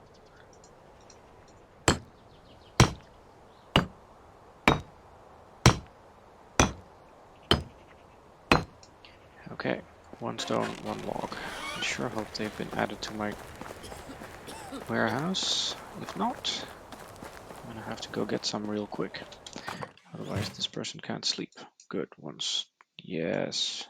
Okay, one stone, one log. I sure hope they've been added to my warehouse. If not, I'm gonna have to go get some real quick. Otherwise, this person can't sleep. Good ones. Yes.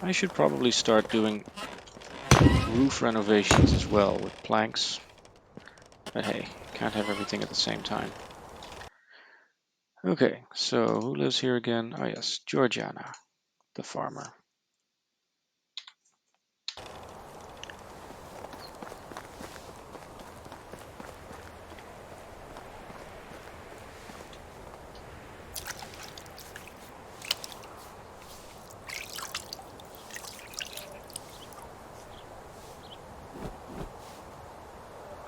I should probably start doing roof renovations as well with planks. But hey, can't have everything at the same time. Okay, so who lives here again? Oh yes, Georgiana, the farmer.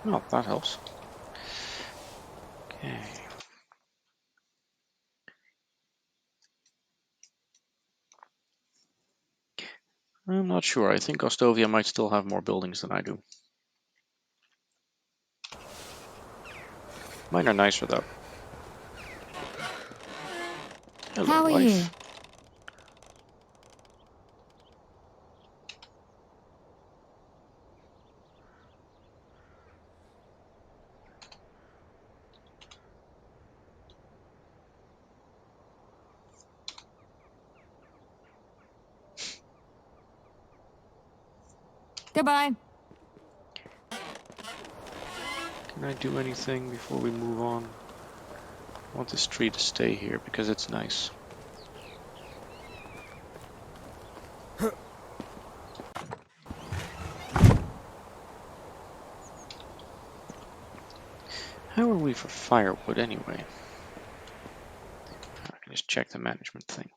Oh, that helps. Okay. I'm not sure. I think Ostovia might still have more buildings than I do. Mine are nicer though. Hello, How are you? wife. Goodbye. Can I do anything before we move on? I want this tree to stay here because it's nice. How are we for firewood anyway? I can just check the management thing.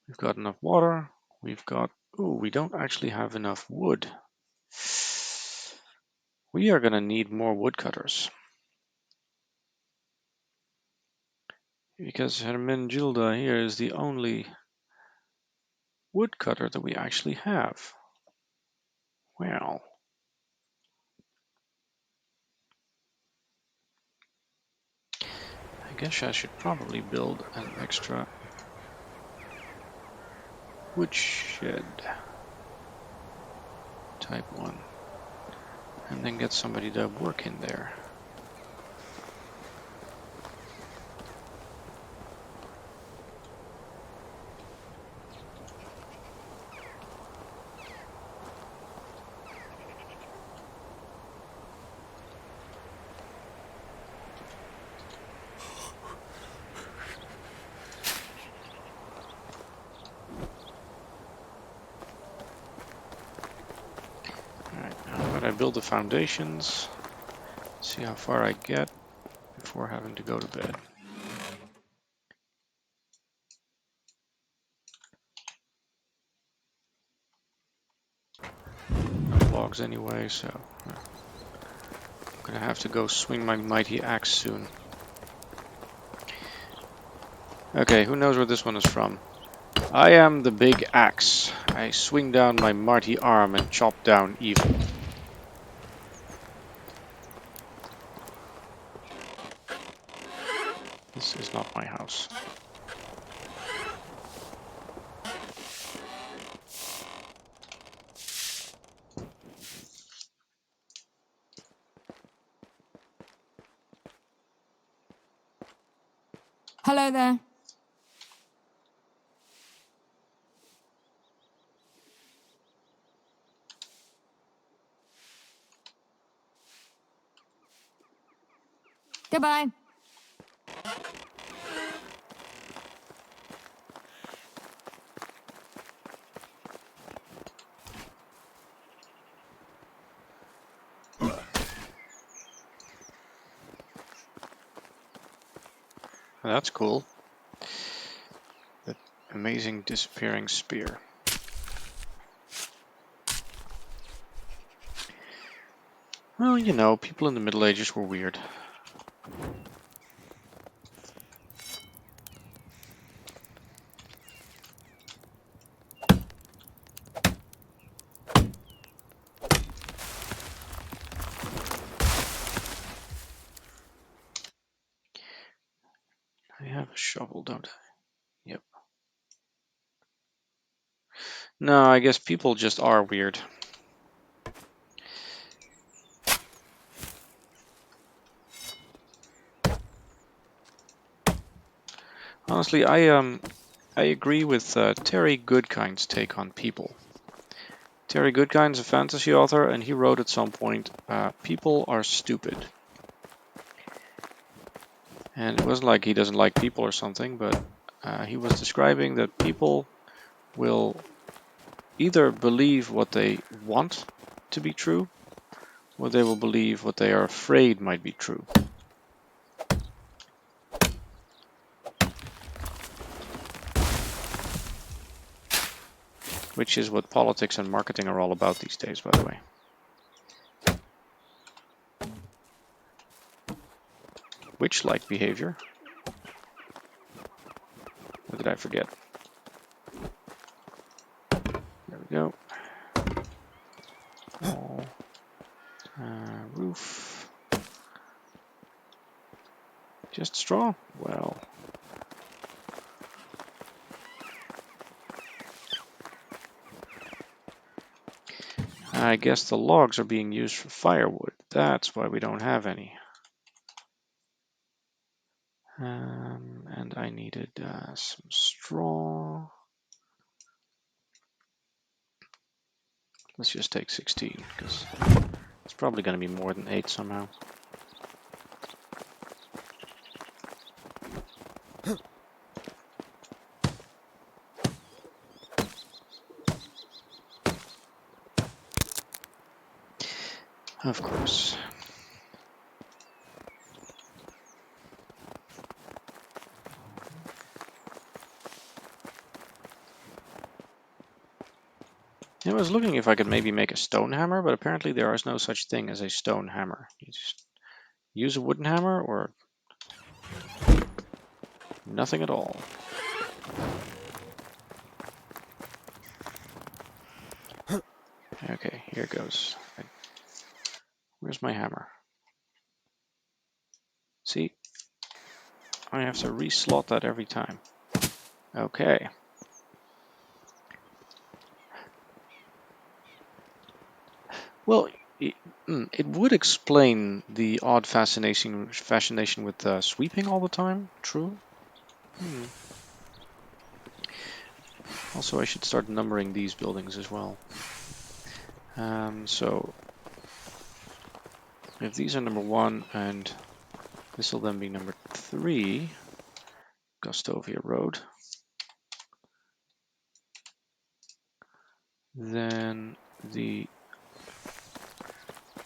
We've got enough water. We've got... Ooh, we don't actually have enough wood. We are going to need more woodcutters. Because Hermenegilda here is the only woodcutter that we actually have. Well, I guess I should probably build an extra woodshed type one. And then get somebody to work in there. Alright, now I'm gonna build the foundations. See how far I get before having to go to bed. No logs anyway, so I'm gonna have to go swing my mighty axe soon. Okay, who knows where this one is from? I am the big axe. I swing down my mighty arm and chop down evil. This is not my house. Hello there. Goodbye. That's cool. That amazing disappearing spear. Well, you know, people in the Middle Ages were weird. have a shovel, don't I? Yep. No, I guess people just are weird. Honestly, I agree with Terry Goodkind's take on people. Terry Goodkind's a fantasy author, and he wrote at some point, people are stupid. And it wasn't like he doesn't like people or something, but he was describing that people will either believe what they want to be true, or they will believe what they are afraid might be true. Which is what politics and marketing are all about these days, by the way. Witch-like behavior. What did I forget? There we go. Wall. Roof. Just straw? Well. I guess the logs are being used for firewood. That's why we don't have any. And I needed some straw. Let's just take 16, because it's probably going to be more than 8 somehow. Of course. I was looking if I could maybe make a stone hammer, but apparently there is no such thing as a stone hammer. You just use a wooden hammer or nothing at all. Okay, here goes. Where's my hammer? See? I have to reslot that every time. Okay. Well, it would explain the odd fascination with sweeping all the time. True. Also, I should start numbering these buildings as well. So, if these are number 1 and this will then be number 3, Gustovia Road, then the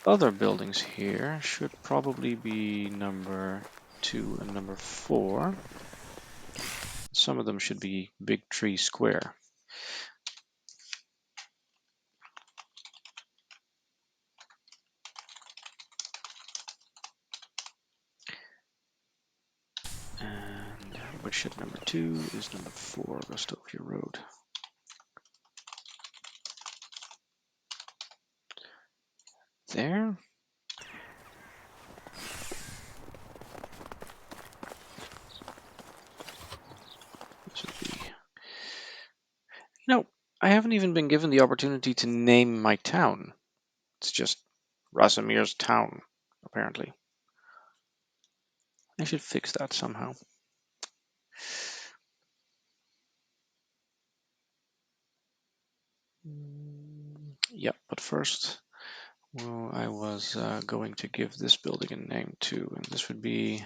other buildings here should probably be number 2 and number 4. Some of them should be Big Tree Square. And which should number 2 is number 4, Gustovia Road. There. This would be... I haven't even been given the opportunity to name my town. It's just Razumir's town, apparently. I should fix that somehow. Yeah, but first, well, I was going to give this building a name too, and this would be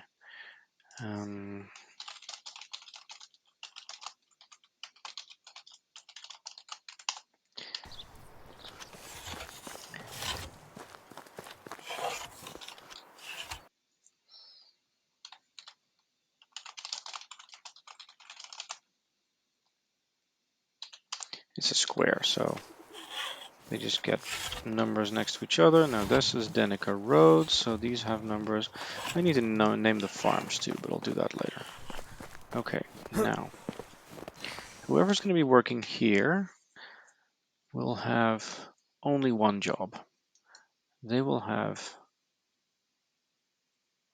it's a square, so they just get numbers next to each other. Now this is Denica Road, so these have numbers. I need to name the farms too, but I'll do that later. Okay, now whoever's going to be working here will have only one job. They will have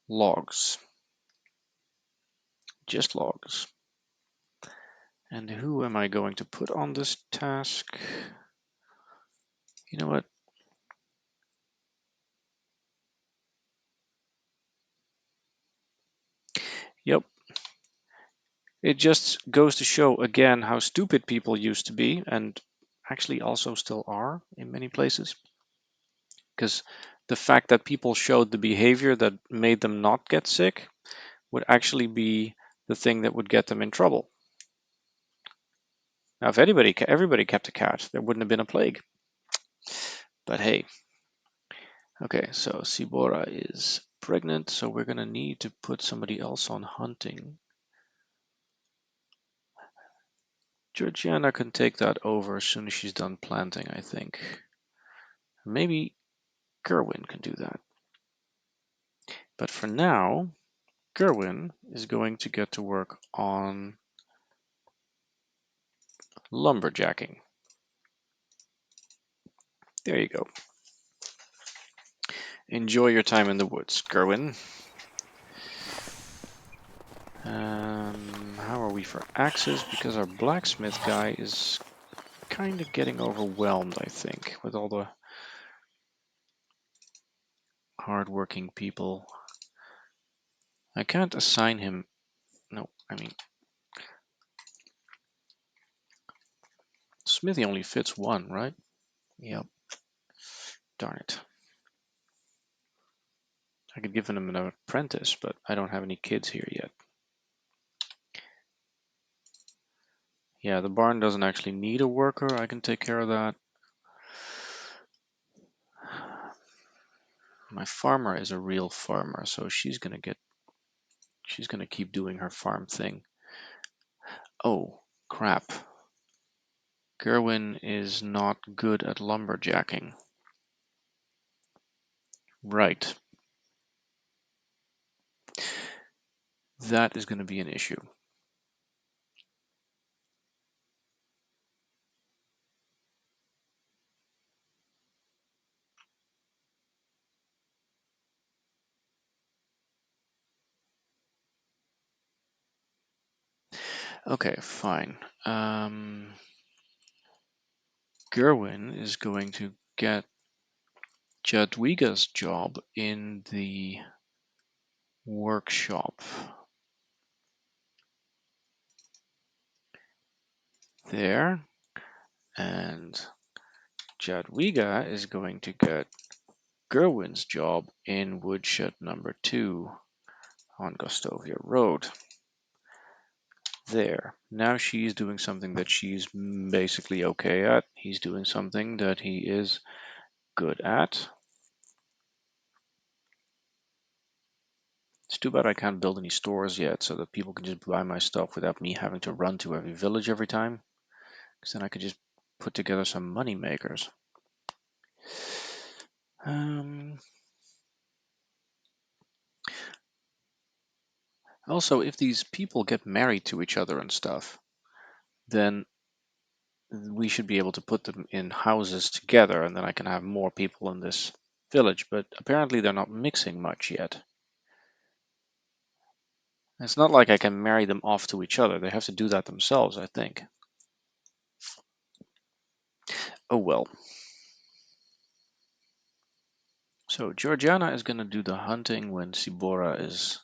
logs. just logs. And who am I going to put on this task? You know what? Yep. It just goes to show again how stupid people used to be, and actually also still are in many places. Because the fact that people showed the behavior that made them not get sick would actually be the thing that would get them in trouble. Now, if everybody kept a cat, there wouldn't have been a plague. But hey. Okay, so Sibora is pregnant, so we're gonna need to put somebody else on hunting. Georgiana can take that over as soon as she's done planting, I think. Maybe Gerwin can do that. But for now, Gerwin is going to get to work on lumberjacking. There you go. Enjoy your time in the woods, Gerwin. How are we for axes? Because our blacksmith guy is kind of getting overwhelmed, I think, with all the hard-working people. I can't assign him. No, I mean, Smithy only fits one, right? Yep. Darn it. I could give him an apprentice, but I don't have any kids here yet. Yeah, the barn doesn't actually need a worker. I can take care of that. My farmer is a real farmer, so she's gonna keep doing her farm thing. Oh, crap. Gerwin is not good at lumberjacking. Right. That is going to be an issue. Okay, fine. Gerwin is going to get Jadwiga's job in the workshop. There. And Jadwiga is going to get Gerwin's job in woodshed number 2 on Gostovia Road. There. Now she's doing something that she's basically okay at. He's doing something that he is good at. It's too bad I can't build any stores yet so that people can just buy my stuff without me having to run to every village every time. Because then I could just put together some money makers. Also, if these people get married to each other and stuff, then we should be able to put them in houses together, and then I can have more people in this village. But apparently they're not mixing much yet. It's not like I can marry them off to each other. They have to do that themselves, I think. Oh well. So Georgiana is going to do the hunting when Sibora is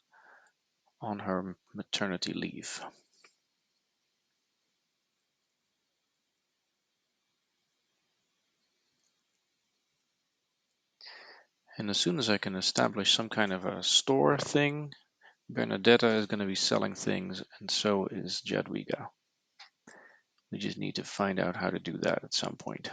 on her maternity leave. And as soon as I can establish some kind of a store thing, Bernadetta is going to be selling things, and so is Jadwiga. We just need to find out how to do that at some point.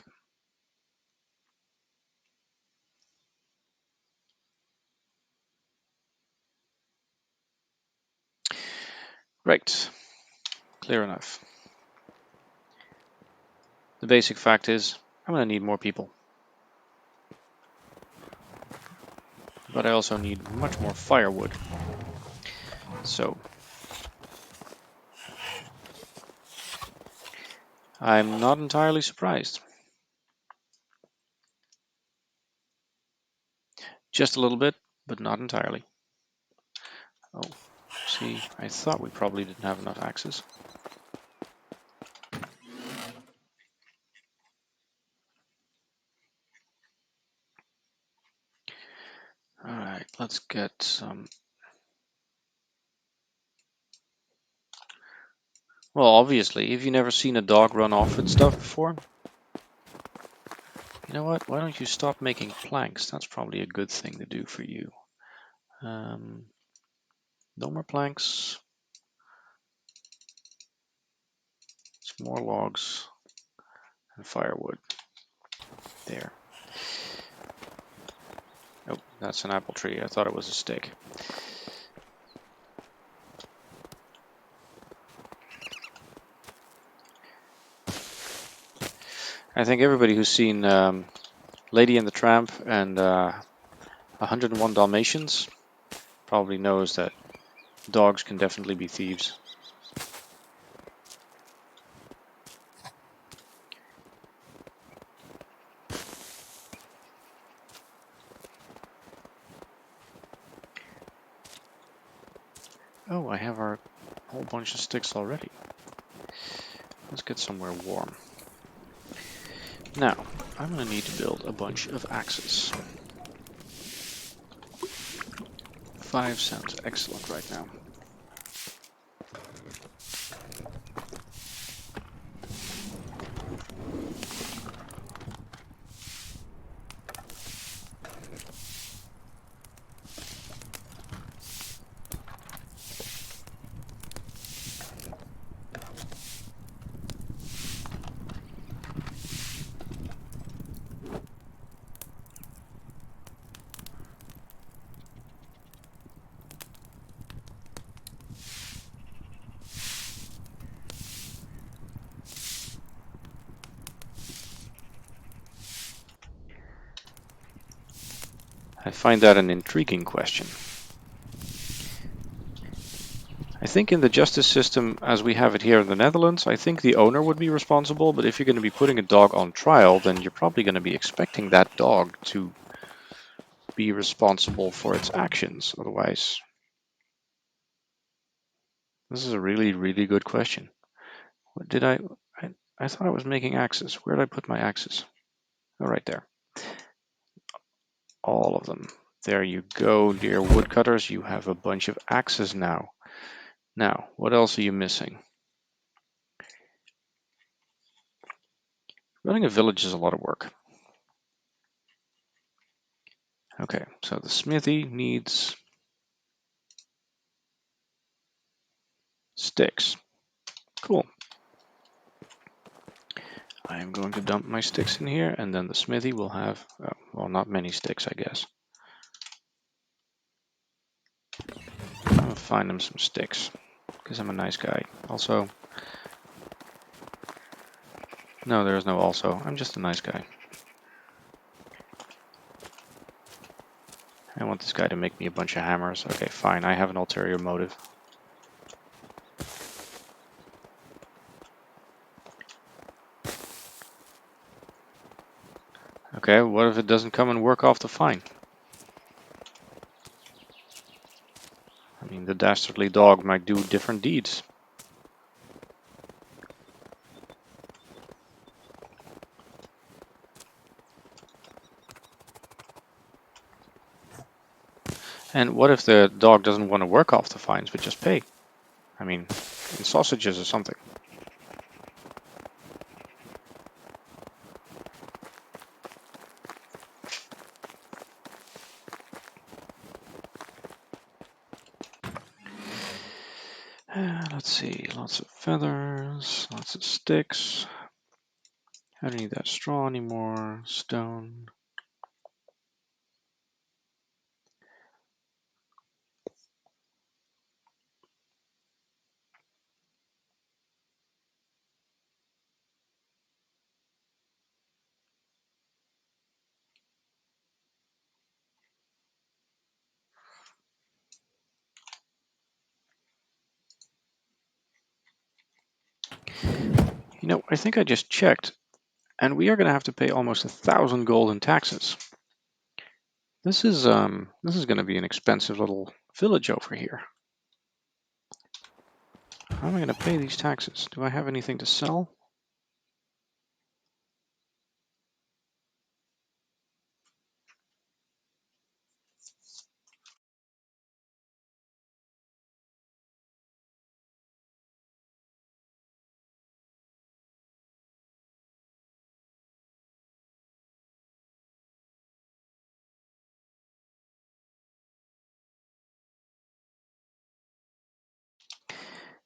Right, clear enough. The basic fact is, I'm going to need more people. But I also need much more firewood. So, I'm not entirely surprised. Just a little bit, but not entirely. Oh, See, I thought we probably didn't have enough axes. Alright, let's get some. Well, obviously, have you never seen a dog run off with stuff before? You know what? Why don't you stop making planks? That's probably a good thing to do for you. No more planks. Some more logs and firewood. There. Oh, that's an apple tree. I thought it was a stick. I think everybody who's seen Lady and the Tramp and 101 Dalmatians probably knows that dogs can definitely be thieves. Oh, I have our whole bunch of sticks already. Let's get somewhere warm. Now, I'm going to need to build a bunch of axes. 5 sounds excellent right now. I find that an intriguing question. I think in the justice system as we have it here in the Netherlands, I think the owner would be responsible, but if you're going to be putting a dog on trial, then you're probably going to be expecting that dog to be responsible for its actions. Otherwise, this is a really, really good question. What did I thought I was making axes. Where did I put my axes? Oh, right there. All of them. There you go, dear woodcutters. You have a bunch of axes now. Now, what else are you missing? Running a village is a lot of work. Okay, so the smithy needs sticks. Cool. I am going to dump my sticks in here, and then the smithy will have, well, not many sticks, I guess. I'll find him some sticks, because I'm a nice guy. Also, no, there is no also. I'm just a nice guy. I want this guy to make me a bunch of hammers. Okay, fine, I have an ulterior motive. Okay, what if it doesn't come and work off the fine? I mean, the dastardly dog might do different deeds. And what if the dog doesn't want to work off the fines, but just pay? I mean, in sausages or something. Let's see, lots of feathers, lots of sticks. I don't need that straw anymore. Stone. You know, I think I just checked, and we are going to have to pay almost 1,000 gold in taxes. This is going to be an expensive little village over here. How am I going to pay these taxes? Do I have anything to sell?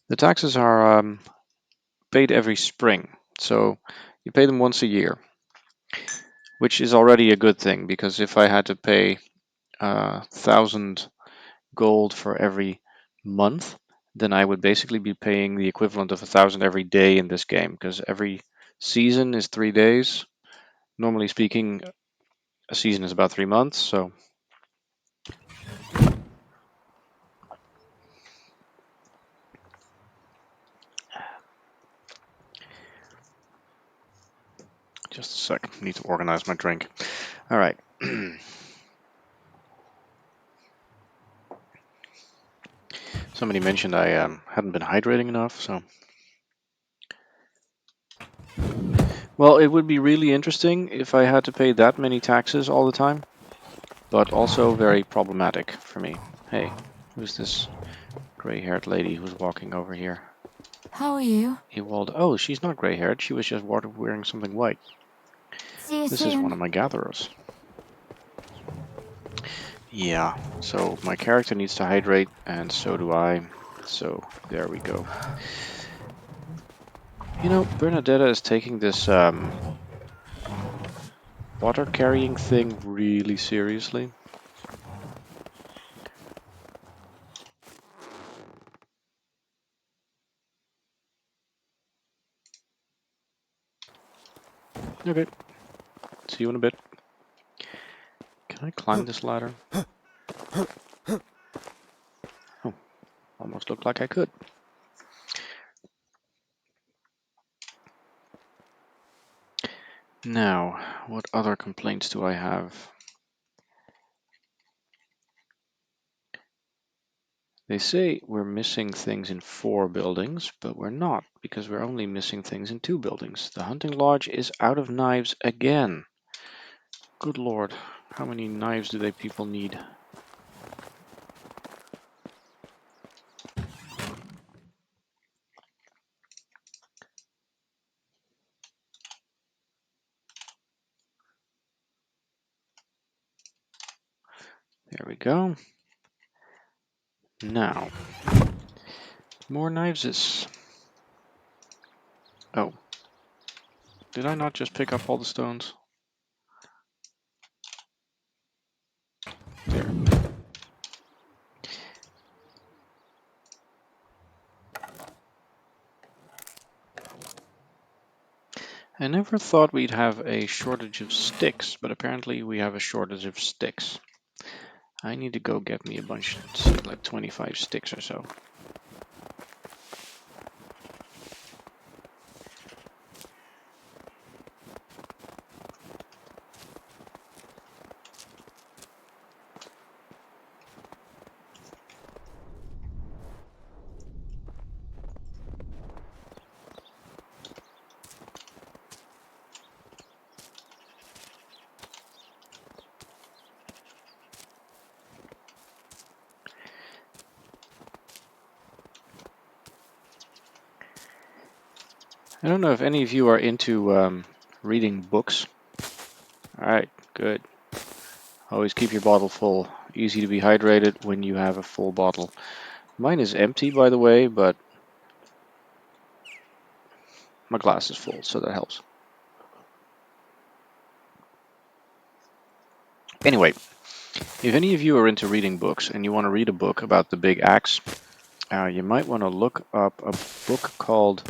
The taxes are paid every spring, so you pay them once a year, which is already a good thing, because if I had to pay 1,000 gold for every month, then I would basically be paying the equivalent of 1,000 every day in this game, because every season is 3 days. Normally speaking, a season is about 3 months, so just a sec. I need to organize my drink. All right. Somebody mentioned I hadn't been hydrating enough, so. Well, it would be really interesting if I had to pay that many taxes all the time, but also very problematic for me. Hey, who's this gray-haired lady who's walking over here? How are you? Ewald. Oh, she's not gray-haired. She was just wearing something white. See you This is one soon. of my gatherers. Yeah, so my character needs to hydrate, and so do I. So there we go. You know, Bernadetta is taking this water carrying thing really seriously. Okay, see you in a bit. Can I climb this ladder? Oh, almost looked like I could. Now, what other complaints do I have? They say we're missing things in 4 buildings, but we're not, because we're only missing things in 2 buildings. The hunting lodge is out of knives again. Good lord, how many knives do they people need? There we go. Now, more knives is... Oh, did I not just pick up all the stones? There. I never thought we'd have a shortage of sticks, but apparently we have a shortage of sticks. I need to go get me a bunch, like 25 sticks or so. I don't know if any of you are into reading books. Alright, good. Always keep your bottle full. Easy to be hydrated when you have a full bottle. Mine is empty, by the way, but my glass is full, so that helps. Anyway, if any of you are into reading books and you want to read a book about the big axe, you might want to look up a book called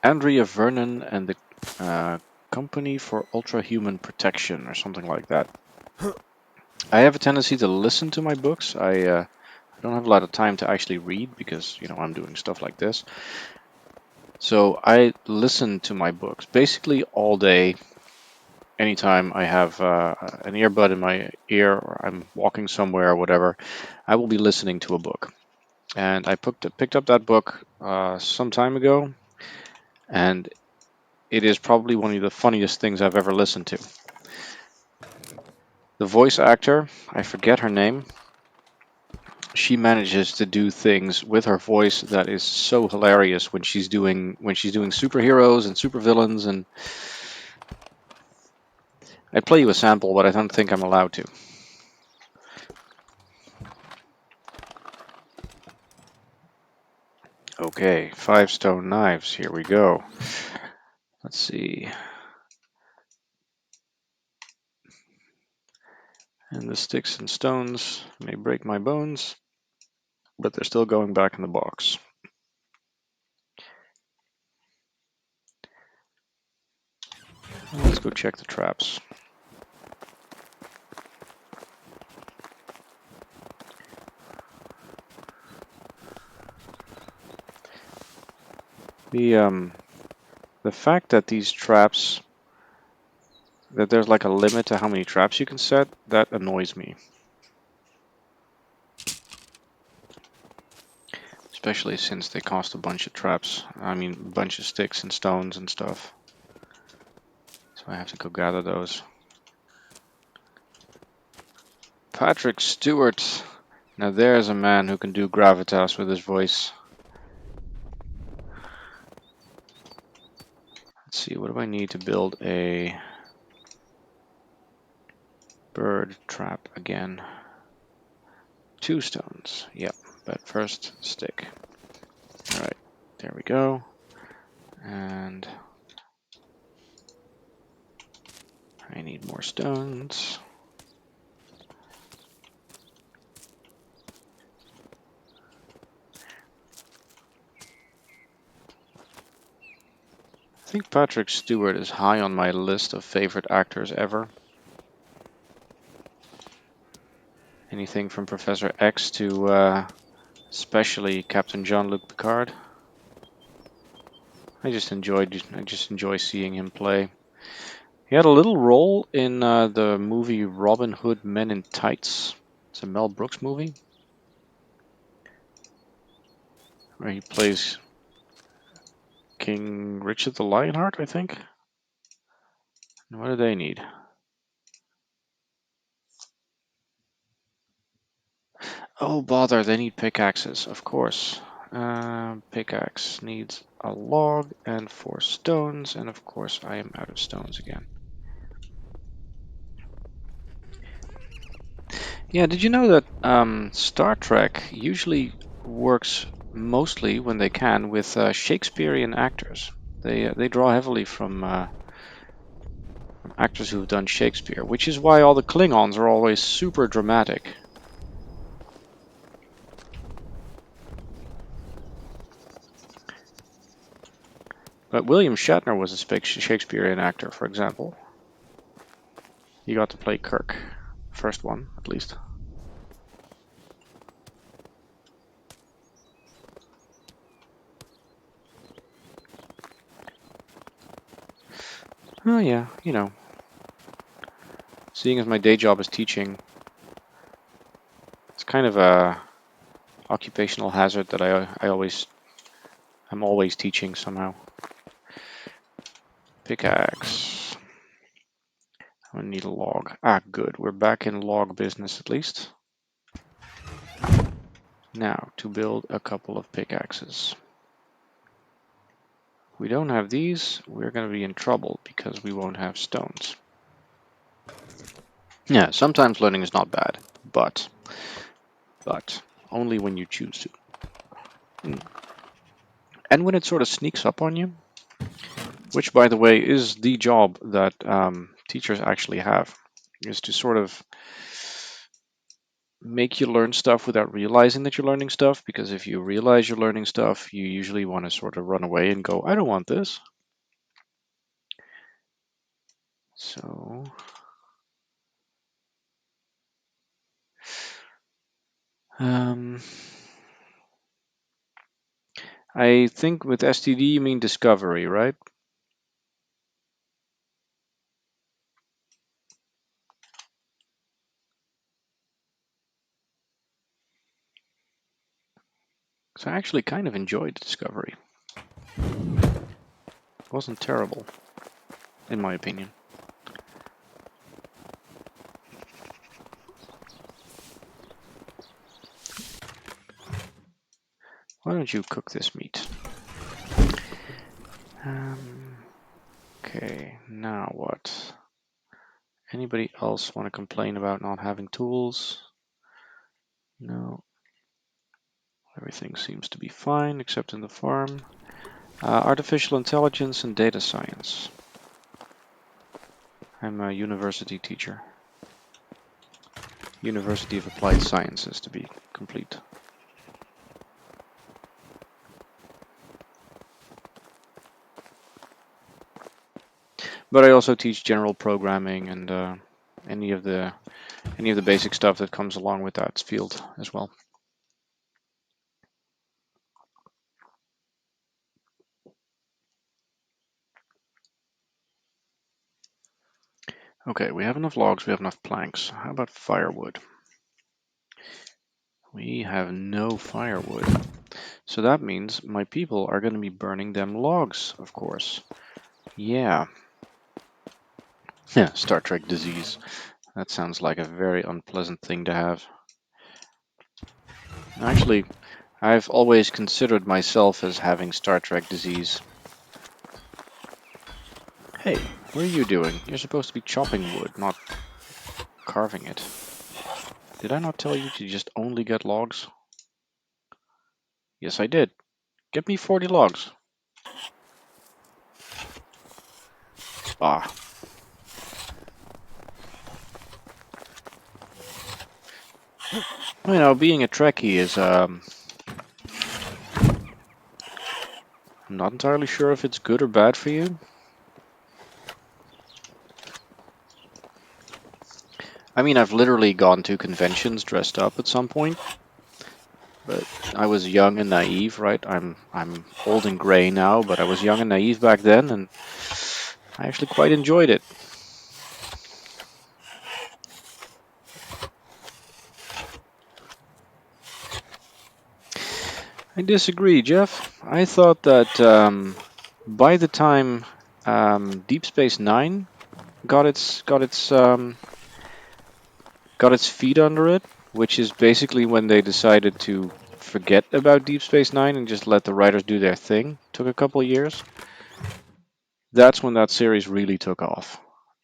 Andrea Vernon and the Company for Ultra-Human Protection, or something like that. I have a tendency to listen to my books. I don't have a lot of time to actually read because, you know, I'm doing stuff like this. So I listen to my books basically all day. Anytime I have an earbud in my ear or I'm walking somewhere or whatever, I will be listening to a book. And I picked up that book some time ago, and it is probably one of the funniest things I've ever listened to. The voice actor, I forget her name, she manages to do things with her voice that is so hilarious when she's doing superheroes and supervillains. And I'd play you a sample, but I don't think I'm allowed to. Okay, 5 stone knives. Here we go. Let's see. And the sticks and stones may break my bones, but they're still going back in the box. Let's go check the traps. The fact that these traps, that there's like a limit to how many traps you can set, that annoys me. Especially since they cost a bunch of traps. I mean, a bunch of sticks and stones and stuff. So I have to go gather those. Patrick Stewart. Now there's a man who can do gravitas with his voice. Let's see, what do I need to build a bird trap again? 2 stones. Yep, but first stick. Alright, there we go. And I need more stones. I think Patrick Stewart is high on my list of favorite actors ever. Anything from Professor X to especially Captain Jean-Luc Picard. I just enjoy seeing him play. He had a little role in the movie Robin Hood Men in Tights. It's a Mel Brooks movie where he plays King Richard the Lionheart, I think. And what do they need? Oh bother, they need pickaxes, of course. Pickaxe needs a log and 4 stones, and of course I am out of stones again. Yeah, did you know that Star Trek usually works mostly when they can with Shakespearean actors? They draw heavily from actors who've done Shakespeare, which is why all the Klingons are always super dramatic. But William Shatner was a Shakespearean actor, for example. He got to play Kirk, first one at least. Oh yeah, you know, seeing as my day job is teaching, it's kind of a occupational hazard that I'm always teaching somehow. Pickaxe. I need a log. Ah, good. We're back in log business at least. Now, to build a couple of pickaxes. If we don't have these, we're going to be in trouble because we won't have stones. Yeah, sometimes learning is not bad, but only when you choose to. And when it sort of sneaks up on you, which, by the way, is the job that teachers actually have, is to sort of make you learn stuff without realizing that you're learning stuff, because if you realize you're learning stuff, you usually want to sort of run away and go, I don't want this. So I think with STD you mean discovery, right? So I actually kind of enjoyed Discovery. It wasn't terrible, in my opinion. Why don't you cook this meat? Okay, now what? Anybody else want to complain about not having tools? No. Everything seems to be fine, except in the farm. Artificial intelligence and data science. I'm a university teacher. University of Applied Sciences, to be complete. But I also teach general programming and any of the basic stuff that comes along with that field as well. Okay, we have enough logs, we have enough planks. How about firewood? We have no firewood. So that means my people are going to be burning them logs, of course. Yeah. Yeah, Star Trek disease. That sounds like a very unpleasant thing to have. Actually, I've always considered myself as having Star Trek disease. Hey, what are you doing? You're supposed to be chopping wood, not carving it. Did I not tell you to just only get logs? Yes, I did. Get me 40 logs. Ah. You know, being a Trekkie is, I'm not entirely sure if it's good or bad for you. I mean, I've literally gone to conventions dressed up at some point. But I was young and naive, right? I'm old and gray now, but I was young and naive back then, and I actually quite enjoyed it. I disagree, Jeff. I thought that by the time Deep Space Nine got its feet under it, which is basically when they decided to forget about Deep Space Nine and just let the writers do their thing. Took a couple of years. That's when that series really took off,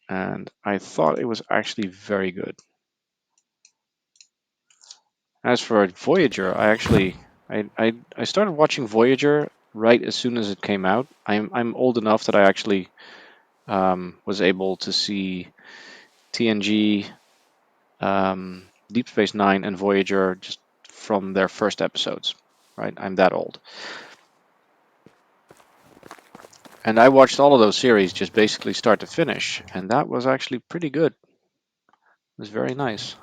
and I thought it was actually very good. As for Voyager, I started watching Voyager right as soon as it came out. I'm old enough that I actually was able to see TNG, Deep Space Nine, and Voyager just from their first episodes. Right, I'm that old, and I watched all of those series just basically start to finish, and that was actually pretty good. It was very nice.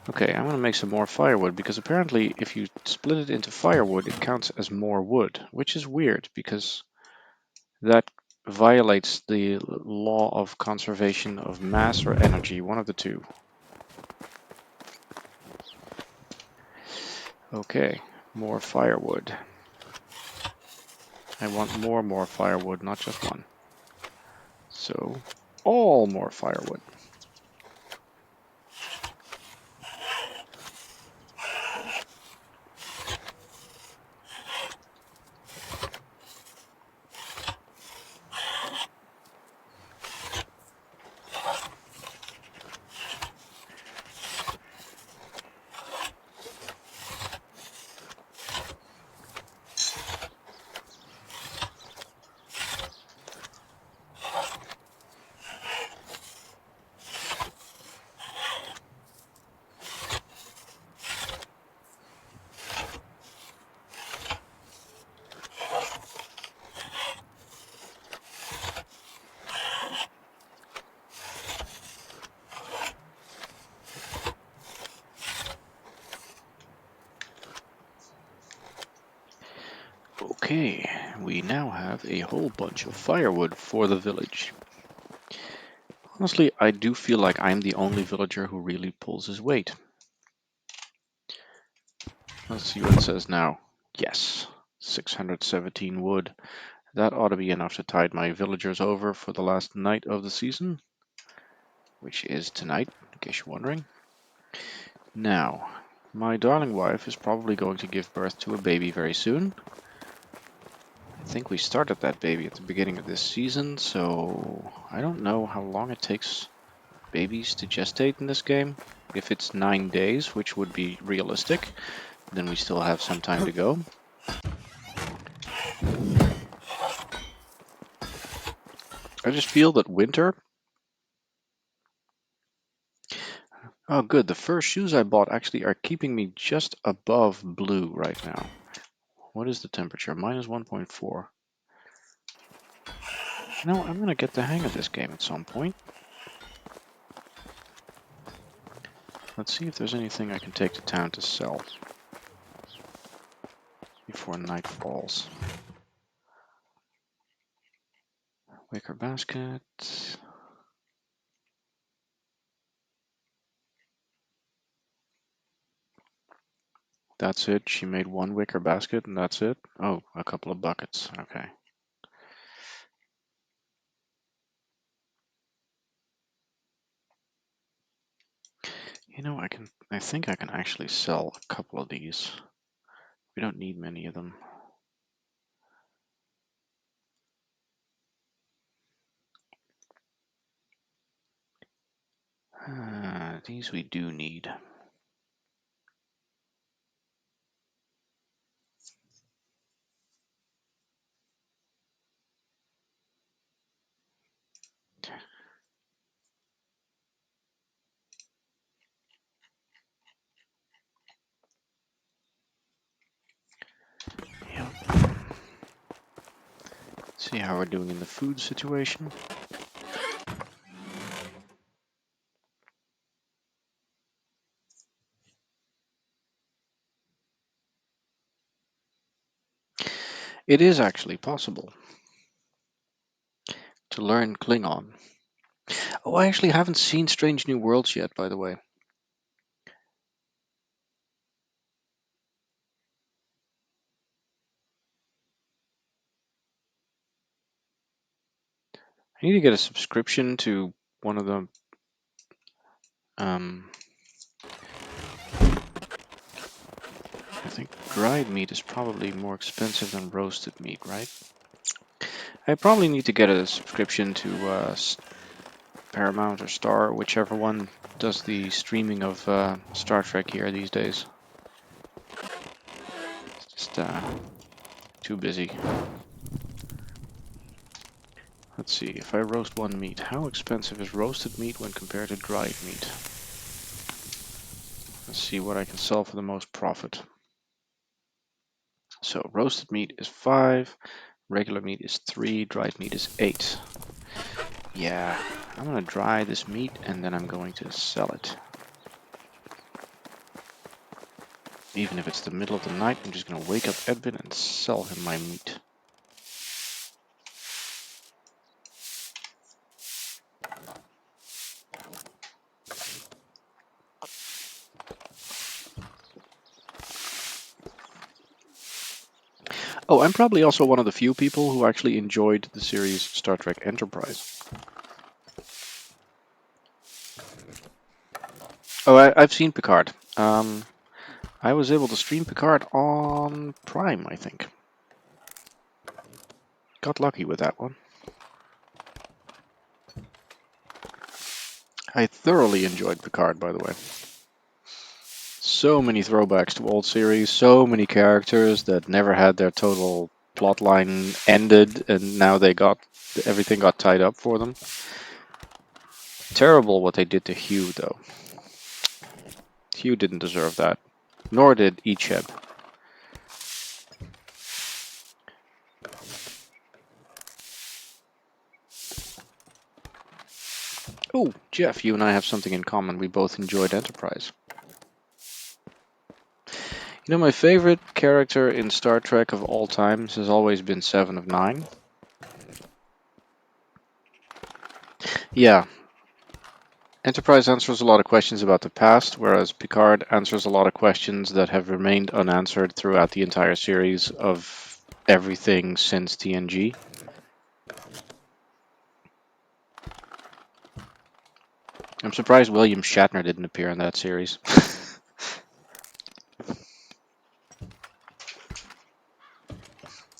Okay, I'm gonna make some more firewood because apparently if you split it into firewood, it counts as more wood, which is weird because that violates the law of conservation of mass or energy, one of the two. Okay, more firewood. I want more firewood, not just one. So, all more firewood. Okay, we now have a whole bunch of firewood for the village. Honestly, I do feel like I'm the only villager who really pulls his weight. Let's see what it says now. Yes, 617 wood. That ought to be enough to tide my villagers over for the last night of the season, which is tonight, in case you're wondering. Now, my darling wife is probably going to give birth to a baby very soon. I think we started that baby at the beginning of this season, so I don't know how long it takes babies to gestate in this game. If it's 9 days, which would be realistic, then we still have some time to go. I just feel that winter... Oh good, the first shoes I bought actually are keeping me just above blue right now. What is the temperature? Minus 1.4. You know, I'm gonna get the hang of this game at some point. Let's see if there's anything I can take to town to sell before night falls. Wicker basket. That's it. She made one wicker basket and that's it. Oh, a couple of buckets. Okay. You know, I think I can actually sell a couple of these. We don't need many of them. These we do need. Yep. See how we're doing in the food situation. It is actually possible to learn Klingon. Oh, I actually haven't seen Strange New Worlds yet, by the way. I need to get a subscription to one of the I think dried meat is probably more expensive than roasted meat, right? I probably need to get a subscription to Paramount or Star, whichever one does the streaming of Star Trek here these days. It's just too busy. Let's see, if I roast one meat, how expensive is roasted meat when compared to dried meat? Let's see what I can sell for the most profit. So roasted meat is 5, regular meat is 3, dried meat is 8. Yeah, I'm gonna dry this meat and then I'm going to sell it. Even if it's the middle of the night, I'm just gonna wake up Edwin and sell him my meat. Oh, I'm probably also one of the few people who actually enjoyed the series Star Trek Enterprise. Oh, I've seen Picard. I was able to stream Picard on Prime, I think. Got lucky with that one. I thoroughly enjoyed Picard, by the way. So many throwbacks to old series, so many characters that never had their total plotline ended, and now everything got tied up for them. Terrible what they did to Hugh, though. Hugh didn't deserve that, nor did Icheb. Oh, Jeff, you and I have something in common. We both enjoyed Enterprise. You know, my favorite character in Star Trek of all times has always been Seven of Nine. Yeah. Enterprise answers a lot of questions about the past, whereas Picard answers a lot of questions that have remained unanswered throughout the entire series of everything since TNG. I'm surprised William Shatner didn't appear in that series.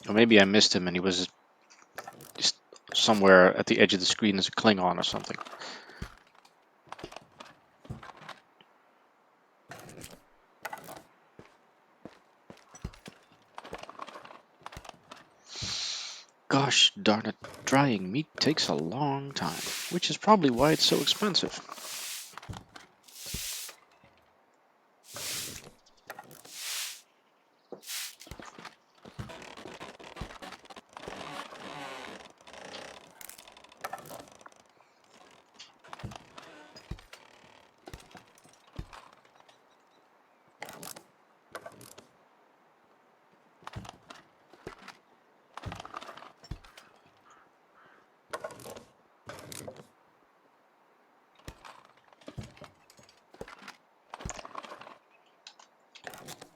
Or maybe I missed him and he was just somewhere at the edge of the screen as a Klingon or something. Gosh darn it, drying meat takes a long time, which is probably why it's so expensive.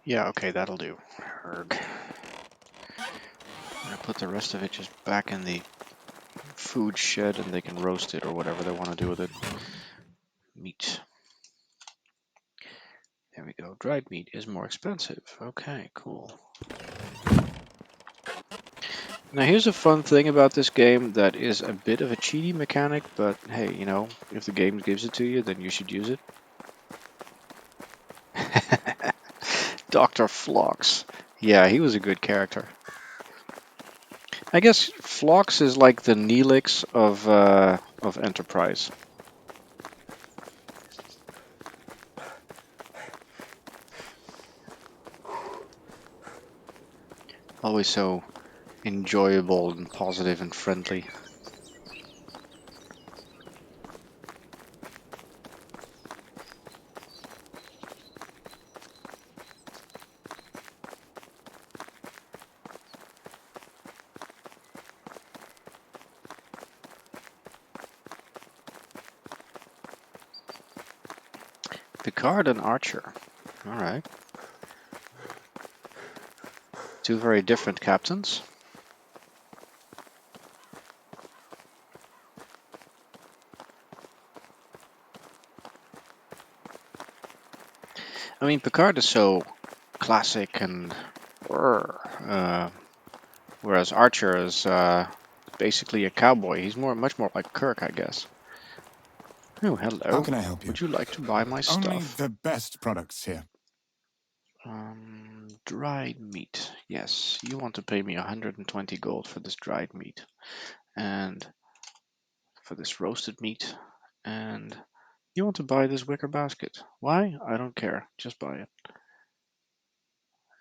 Yeah, okay, that'll do. Erg. I'm gonna put the rest of it just back in the food shed and they can roast it or whatever they want to do with it. Meat. There we go. Dried meat is more expensive. Okay, cool. Now here's a fun thing about this game that is a bit of a cheaty mechanic, but hey, you know, if the game gives it to you, then you should use it. Dr. Phlox. Yeah, he was a good character. I guess Phlox is like the Neelix of Enterprise. Always so enjoyable and positive and friendly. Picard and Archer. Alright. Two very different captains. I mean, Picard is so classic and whereas Archer is basically a cowboy. He's much more like Kirk, I guess. Oh, How hello. can I help you? Would you like to buy my Only stuff? the best products here. Dried meat. Yes, you want to pay me 120 gold for this dried meat. And for this roasted meat. And you want to buy this wicker basket. Why? I don't care. Just buy it.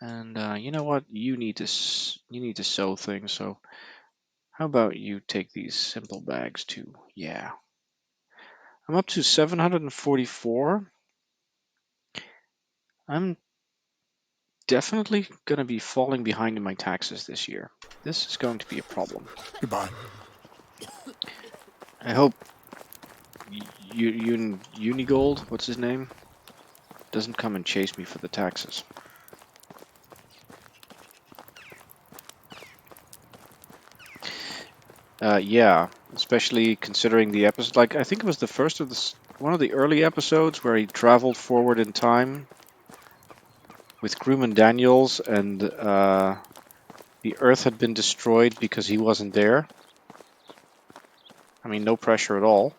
And you know what? You need to sew things. So how about you take these simple bags too? Yeah. I'm up to 744. I'm definitely gonna be falling behind in my taxes this year. This is going to be a problem. Goodbye. I hope Unigold, what's his name, doesn't come and chase me for the taxes. Yeah, especially considering the episode. Like, I think it was the first of one of the early episodes where he traveled forward in time with crewman Daniels, and the Earth had been destroyed because he wasn't there. I mean, no pressure at all.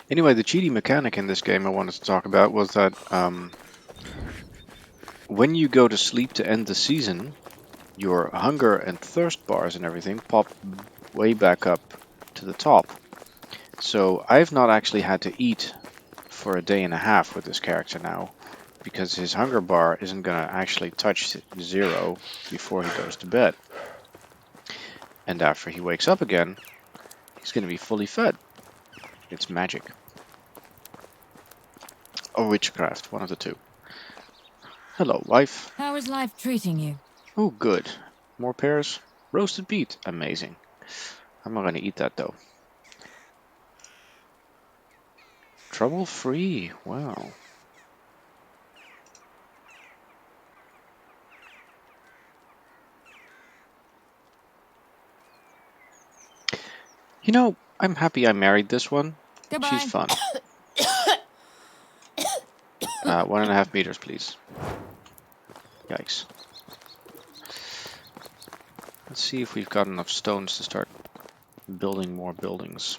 Anyway, the cheaty mechanic in this game I wanted to talk about was that when you go to sleep to end the season, your hunger and thirst bars and everything pop way back up to the top. So I've not actually had to eat for a day and a half with this character now, because his hunger bar isn't going to actually touch 0 before he goes to bed. And after he wakes up again, he's going to be fully fed. It's magic. Or witchcraft, one of the two. Hello, wife. How is life treating you? Oh, good. More pears? Roasted beet. Amazing. I'm not gonna eat that though. Trouble-free. Wow. You know, I'm happy I married this one. She's Goodbye. fun. 1.5 meters, please. Yikes. Let's see if we've got enough stones to start building more buildings.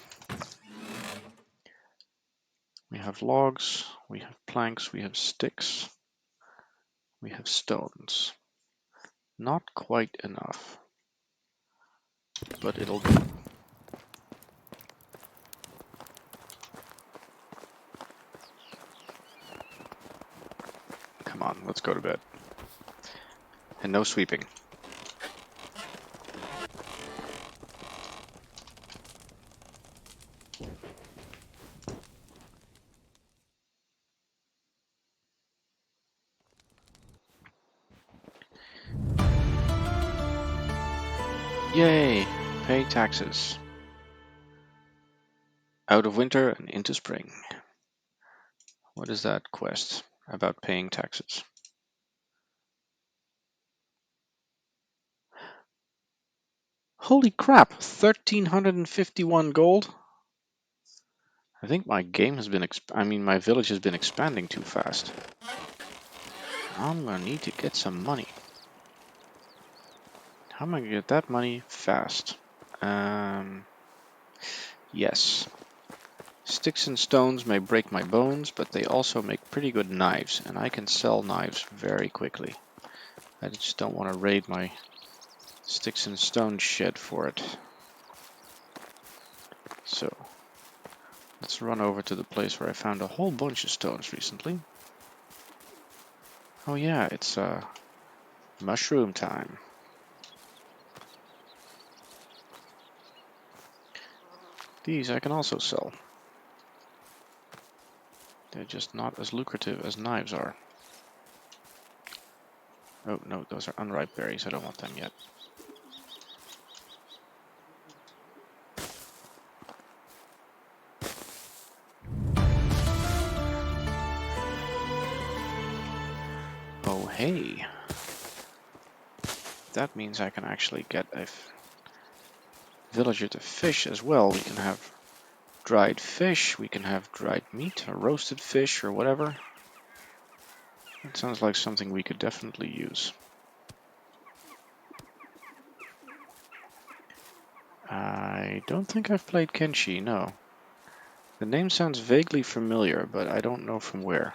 We have logs, we have planks, we have sticks, we have stones. Not quite enough, but it'll do. Come on, let's go to bed. And no sweeping. Yay! Pay taxes. Out of winter and into spring. What is that quest about paying taxes? Holy crap! 1,351 gold? I think my game has been my village has been expanding too fast. I'm gonna need to get some money. How am I gonna get that money fast? Yes. Sticks and stones may break my bones, but they also make pretty good knives, and I can sell knives very quickly. I just don't want to raid my sticks and stone shed for it. So, let's run over to the place where I found a whole bunch of stones recently. Oh yeah, it's mushroom time. These I can also sell. They're just not as lucrative as knives are. Oh no, those are unripe berries. I don't want them yet. Oh hey. That means I can actually get a villager to fish as well. We can have dried fish, we can have dried meat, or roasted fish, or whatever. That sounds like something we could definitely use. I don't think I've played Kenshi, no. The name sounds vaguely familiar, but I don't know from where.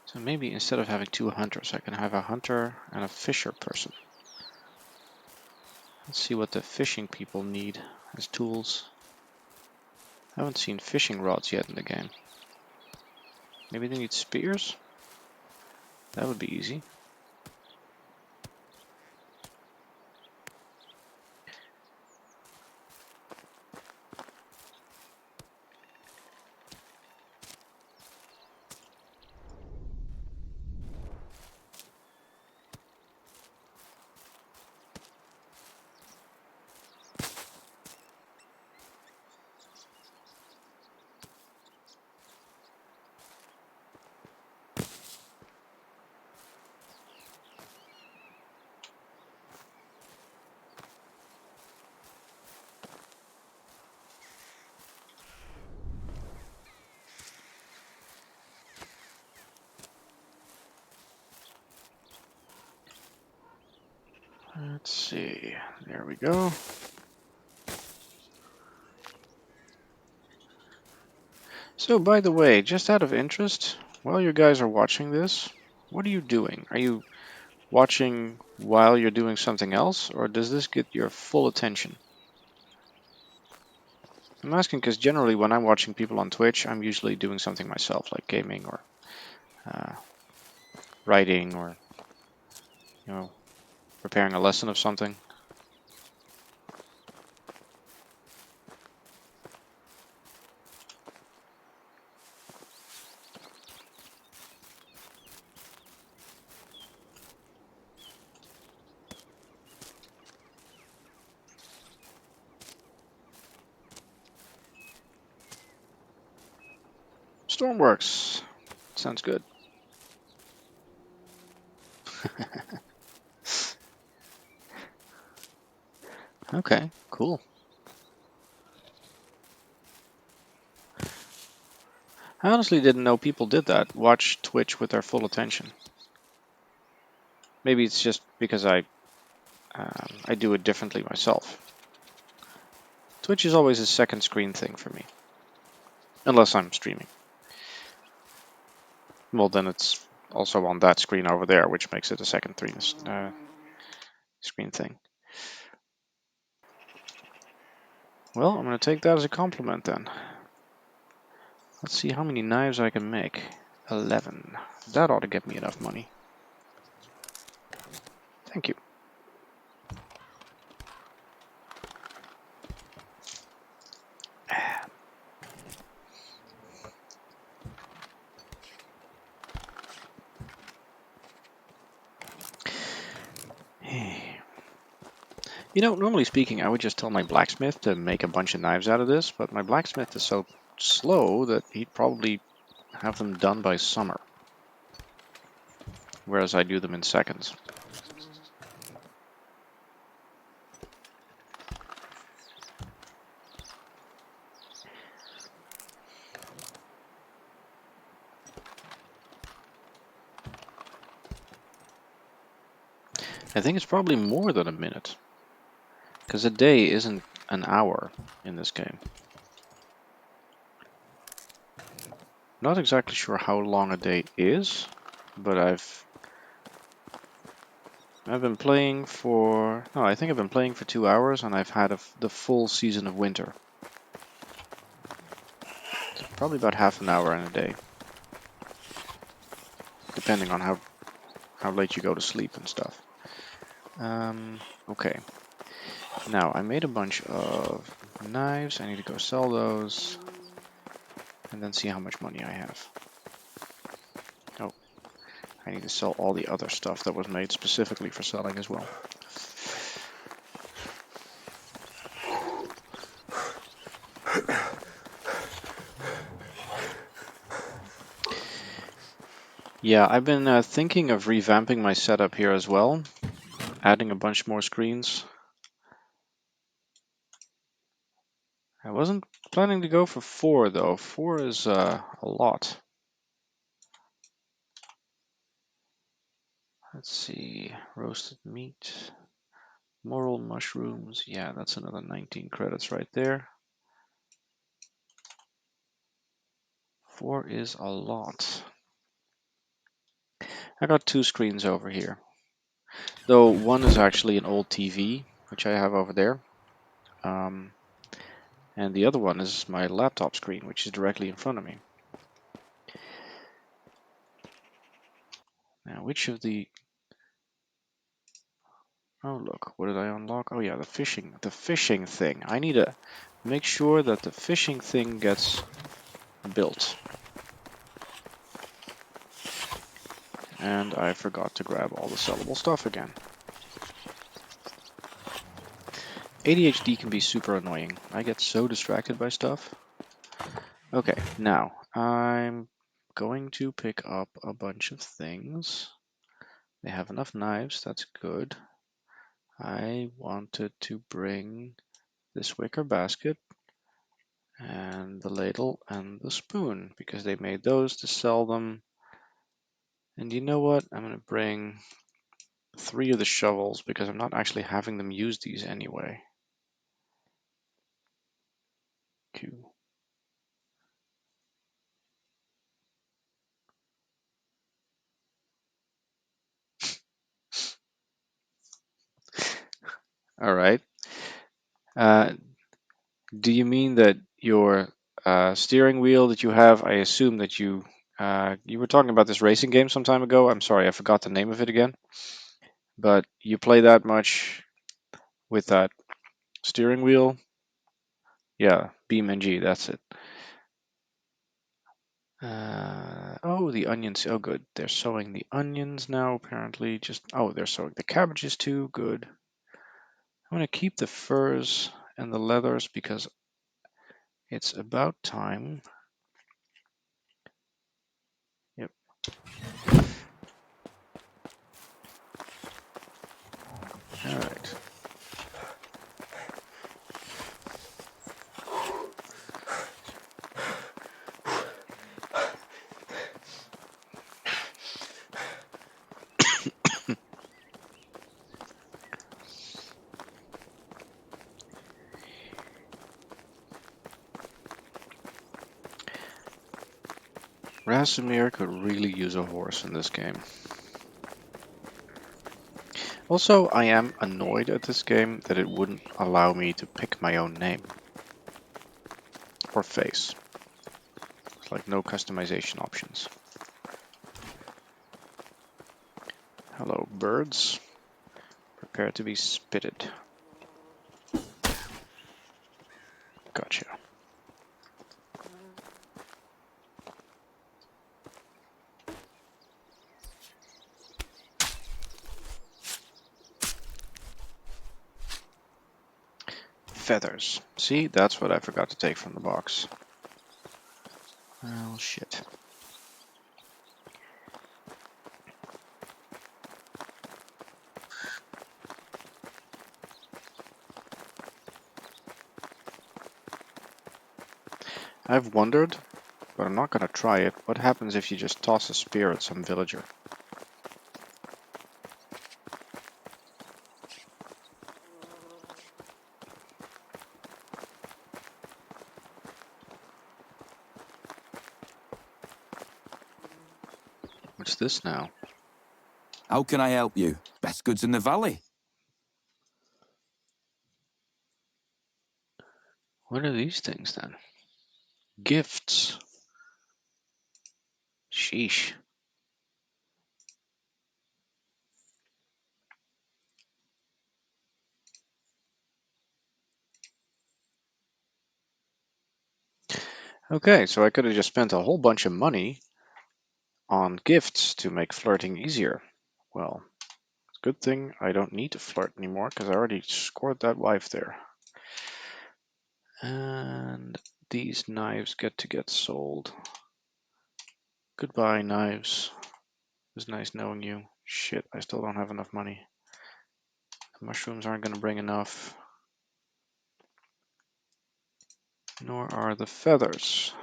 So maybe instead of having two hunters, I can have a hunter and a fisher person. Let's see what the fishing people need as tools. I haven't seen fishing rods yet in the game. Maybe they need spears? That would be easy. Let's see. There we go. So, by the way, just out of interest, while you guys are watching this, what are you doing? Are you watching while you're doing something else, or does this get your full attention? I'm asking because generally when I'm watching people on Twitch, I'm usually doing something myself, like gaming or writing or, preparing a lesson of something. Stormworks. Sounds good. Okay, cool. I honestly didn't know people did that. Watch Twitch with their full attention. Maybe it's just because I do it differently myself. Twitch is always a second screen thing for me. Unless I'm streaming. Well, then it's also on that screen over there, which makes it a second screen thing. Well, I'm going to take that as a compliment then. Let's see how many knives I can make. 11. That ought to get me enough money. Thank you. You know, normally speaking, I would just tell my blacksmith to make a bunch of knives out of this, but my blacksmith is so slow that he'd probably have them done by summer. Whereas I do them in seconds. I think it's probably more than a minute. Because a day isn't an hour in this game. Not exactly sure how long a day is, but I've been playing for... No, I think I've been playing for 2 hours and I've had the full season of winter. So probably about half an hour in a day. Depending on how late you go to sleep and stuff. Okay. Now, I made a bunch of knives. I need to go sell those. And then see how much money I have. Oh, I need to sell all the other stuff that was made specifically for selling as well. Yeah, I've been thinking of revamping my setup here as well. Adding a bunch more screens. I wasn't planning to go for 4 though. 4 is a lot. Let's see. Roasted meat. Moral mushrooms. Yeah, that's another 19 credits right there. 4 is a lot. I got 2 screens over here. Though one is actually an old TV, which I have over there. And the other one is my laptop screen, which is directly in front of me. Now, which of the... Oh, look, what did I unlock? Oh yeah, the fishing thing. I need to make sure that the fishing thing gets built. And I forgot to grab all the sellable stuff again. ADHD can be super annoying. I get so distracted by stuff. Okay, now I'm going to pick up a bunch of things. They have enough knives, that's good. I wanted to bring this wicker basket and the ladle and the spoon because they made those to sell them. And you know what? I'm going to bring 3 of the shovels because I'm not actually having them use these anyway. Q. All right. Uh, do you mean that your steering wheel that you have? I assume that you were talking about this racing game some time ago. I'm sorry, I forgot the name of it again. But you play that much with that steering wheel? Yeah, BeamNG, that's it. Oh, the onions. Oh, good. They're sowing the onions now, apparently. Oh, they're sowing the cabbages too. Good. I'm going to keep the furs and the leathers because it's about time. Yep. All right. Rasimir could really use a horse in this game. Also, I am annoyed at this game that it wouldn't allow me to pick my own name or face. It's like no customization options. Hello, birds. Prepare to be spitted. Gotcha. Feathers. See, that's what I forgot to take from the box. Well, shit. I've wondered, but I'm not gonna try it. What happens if you just toss a spear at some villager? What's this now? How can I help you? Best goods in the valley. What are these things then? Gifts. Sheesh. Okay, so I could have just spent a whole bunch of money on gifts to make flirting easier. Well, it's a good thing I don't need to flirt anymore because I already scored that wife there. And these knives get sold. Goodbye, knives. It was nice knowing you. Shit, I still don't have enough money. The mushrooms aren't going to bring enough. Nor are the feathers.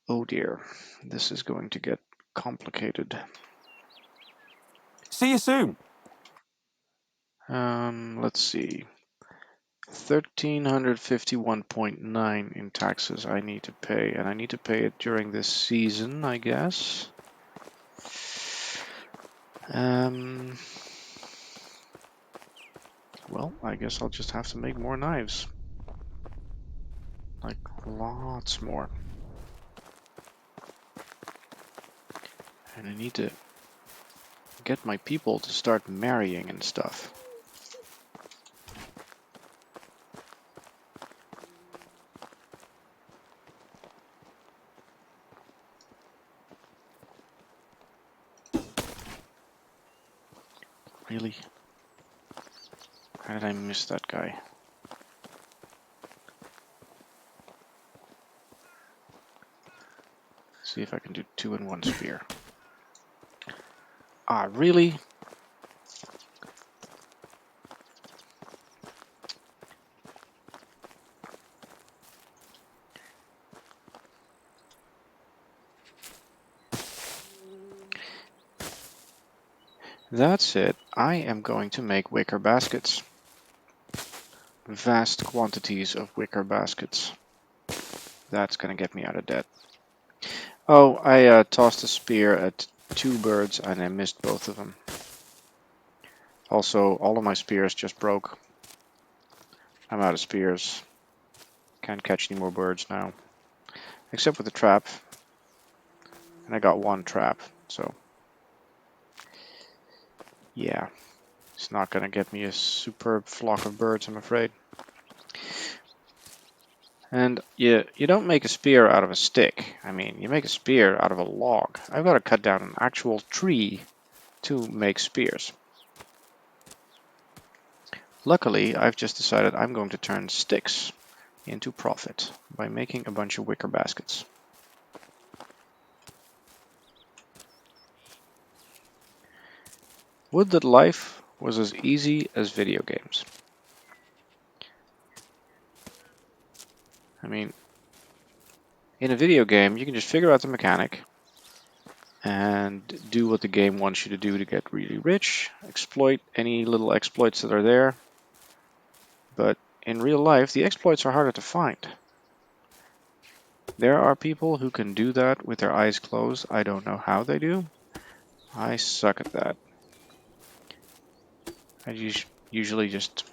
Oh dear, this is going to get complicated. See you soon. Let's see. 1351.9 in taxes I need to pay, and I need to pay it during this season, I guess. Well, I guess I'll just have to make more knives. Like, lots more. And I need to get my people to start marrying and stuff. Really? How did I miss that guy? See if I can do 2 in 1 spear. Ah, really? That's it. I am going to make wicker baskets. Vast quantities of wicker baskets. That's gonna get me out of debt. Oh, I tossed a spear at 2 birds and I missed both of them. Also, all of my spears just broke. I'm out of spears. Can't catch any more birds now. Except with the trap. And I got one trap, so... yeah. It's not gonna get me a superb flock of birds, I'm afraid. And you don't make a spear out of a stick. I mean, you make a spear out of a log. I've got to cut down an actual tree to make spears. Luckily, I've just decided I'm going to turn sticks into profit by making a bunch of wicker baskets. Would that life was as easy as video games. I mean, in a video game, you can just figure out the mechanic and do what the game wants you to do to get really rich, exploit any little exploits that are there. But in real life, the exploits are harder to find. There are people who can do that with their eyes closed. I don't know how they do. I suck at that. I usually just,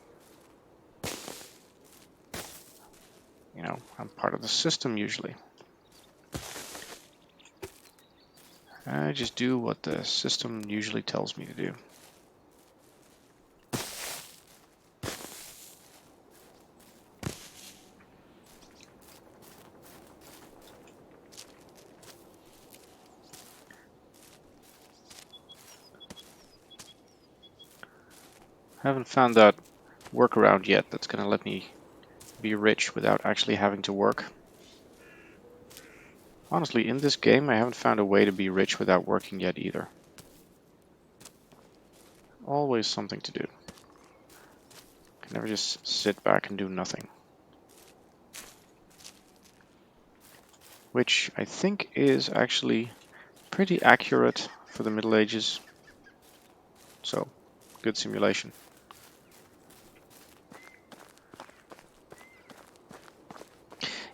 I'm part of the system usually. I just do what the system usually tells me to do. I haven't found that workaround yet that's going to let me be rich without actually having to work. Honestly, in this game, I haven't found a way to be rich without working yet either. Always something to do. Can never just sit back and do nothing. Which I think is actually pretty accurate for the Middle Ages. So, good simulation.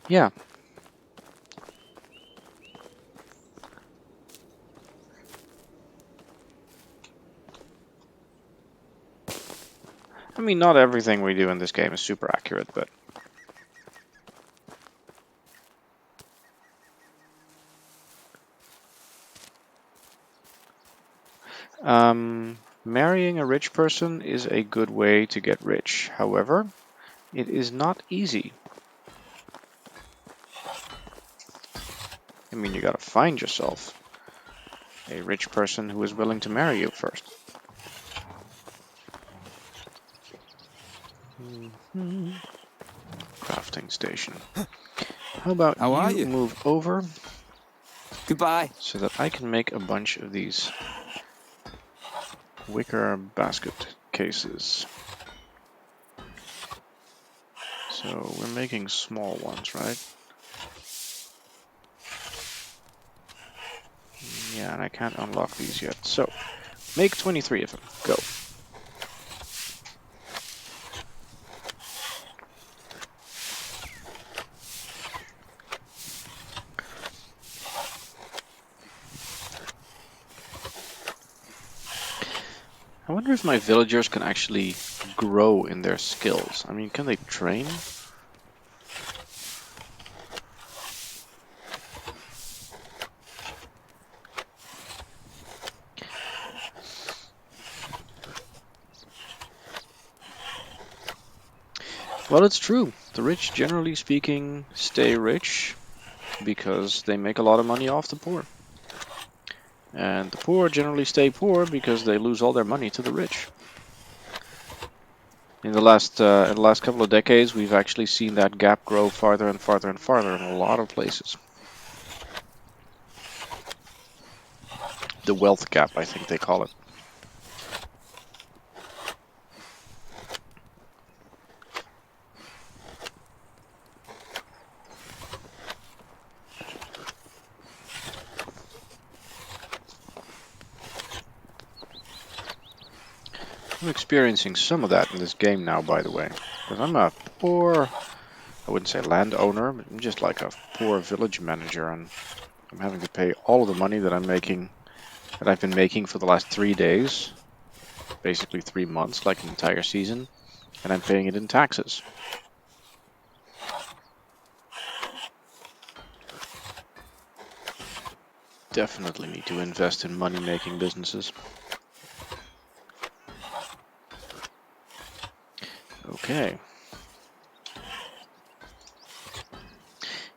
Yeah. I mean, not everything we do in this game is super accurate, but... marrying a rich person is a good way to get rich. However, it is not easy. I mean, you gotta find yourself a rich person who is willing to marry you first. Crafting station. How about How are you? move over Goodbye. so that I can make a bunch of these wicker basket cases. So we're making small ones, right? Yeah, and I can't unlock these yet. So, make 23 of them. Go. I wonder if my villagers can actually grow in their skills. I mean, can they train? Well, it's true. The rich, generally speaking, stay rich because they make a lot of money off the poor. And the poor generally stay poor because they lose all their money to the rich. In the last couple of decades, we've actually seen that gap grow farther and farther and farther in a lot of places. The wealth gap, I think they call it. I'm experiencing some of that in this game now, by the way. Because I'm a poor, I wouldn't say landowner, but I'm just like a poor village manager, and I'm having to pay all of the money that I've been making for the last 3 days basically 3 months, like an entire season, and I'm paying it in taxes. Definitely need to invest in money-making businesses. Okay.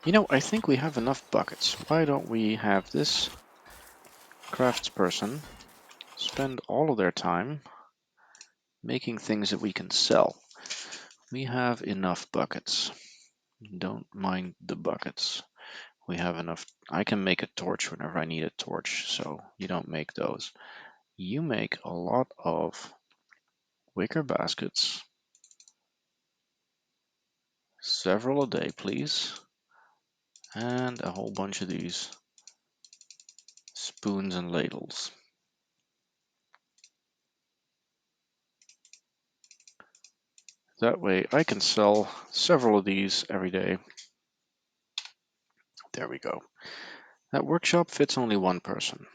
You know, I think we have enough buckets. Why don't we have this craftsperson spend all of their time making things that we can sell? We have enough buckets. Don't mind the buckets. We have enough. I can make a torch whenever I need a torch, so you don't make those. You make a lot of wicker baskets. Several a day, please. And a whole bunch of these spoons and ladles. That way I can sell several of these every day. There we go. That workshop fits only one person.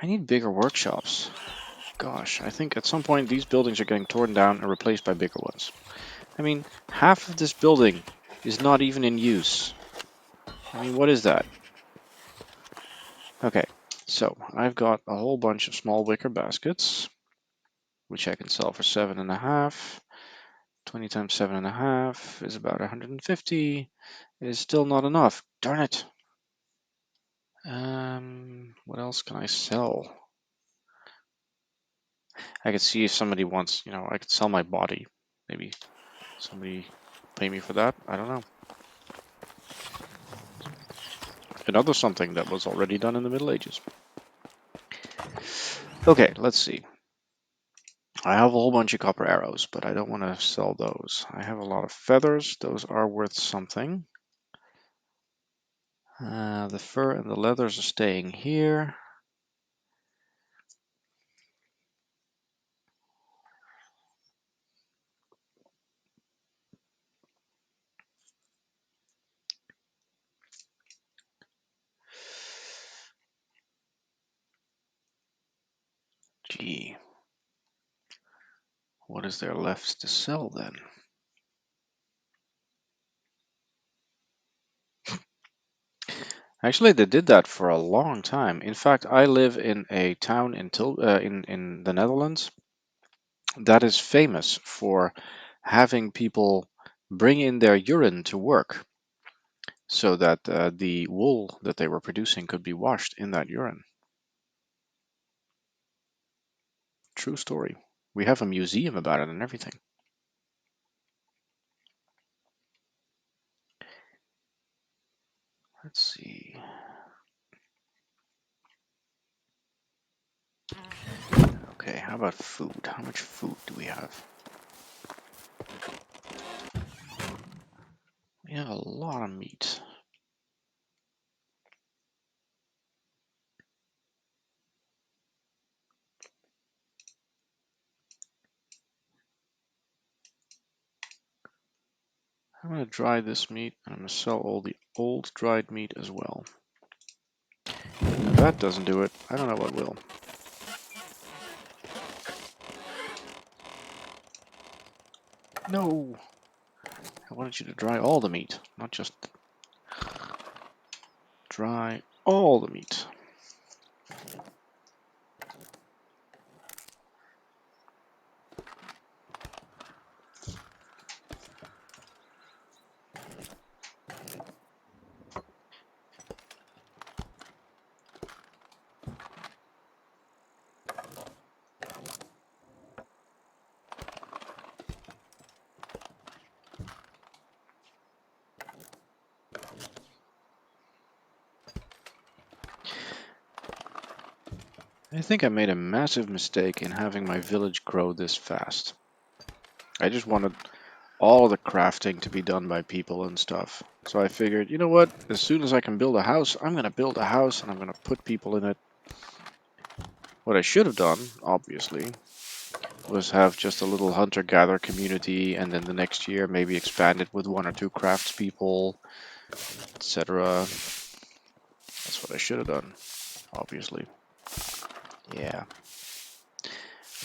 I need bigger workshops. Gosh, I think at some point these buildings are getting torn down and replaced by bigger ones. I mean, half of this building is not even in use. I mean, what is that? Okay, so I've got a whole bunch of small wicker baskets, which I can sell for 7.5. 20 times 7.5 is about 150. It is still not enough. Darn it. What else can I sell? I could see if somebody wants, I could sell my body. Maybe somebody pay me for that. I don't know. Another something that was already done in the Middle Ages. Okay, let's see. I have a whole bunch of copper arrows, but I don't want to sell those. I have a lot of feathers. Those are worth something. The fur and the leathers are staying here. Gee, what is there left to sell then? Actually, they did that for a long time. In fact, I live in a town in the Netherlands that is famous for having people bring in their urine to work so that the wool that they were producing could be washed in that urine. True story. We have a museum about it and everything. Let's see. Okay, how about food? How much food do we have? We have a lot of meat. I'm going to dry this meat and I'm going to sell all the old dried meat as well. If that doesn't do it, I don't know what will. No! I wanted you to dry all the meat, not just dry all the meat. I think I made a massive mistake in having my village grow this fast. I just wanted all of the crafting to be done by people and stuff. So I figured, you know what? As soon as I can build a house, I'm going to build a house and I'm going to put people in it. What I should have done, obviously, was have just a little hunter-gatherer community and then the next year maybe expand it with 1 or 2 craftspeople, etc. That's what I should have done, obviously. Yeah.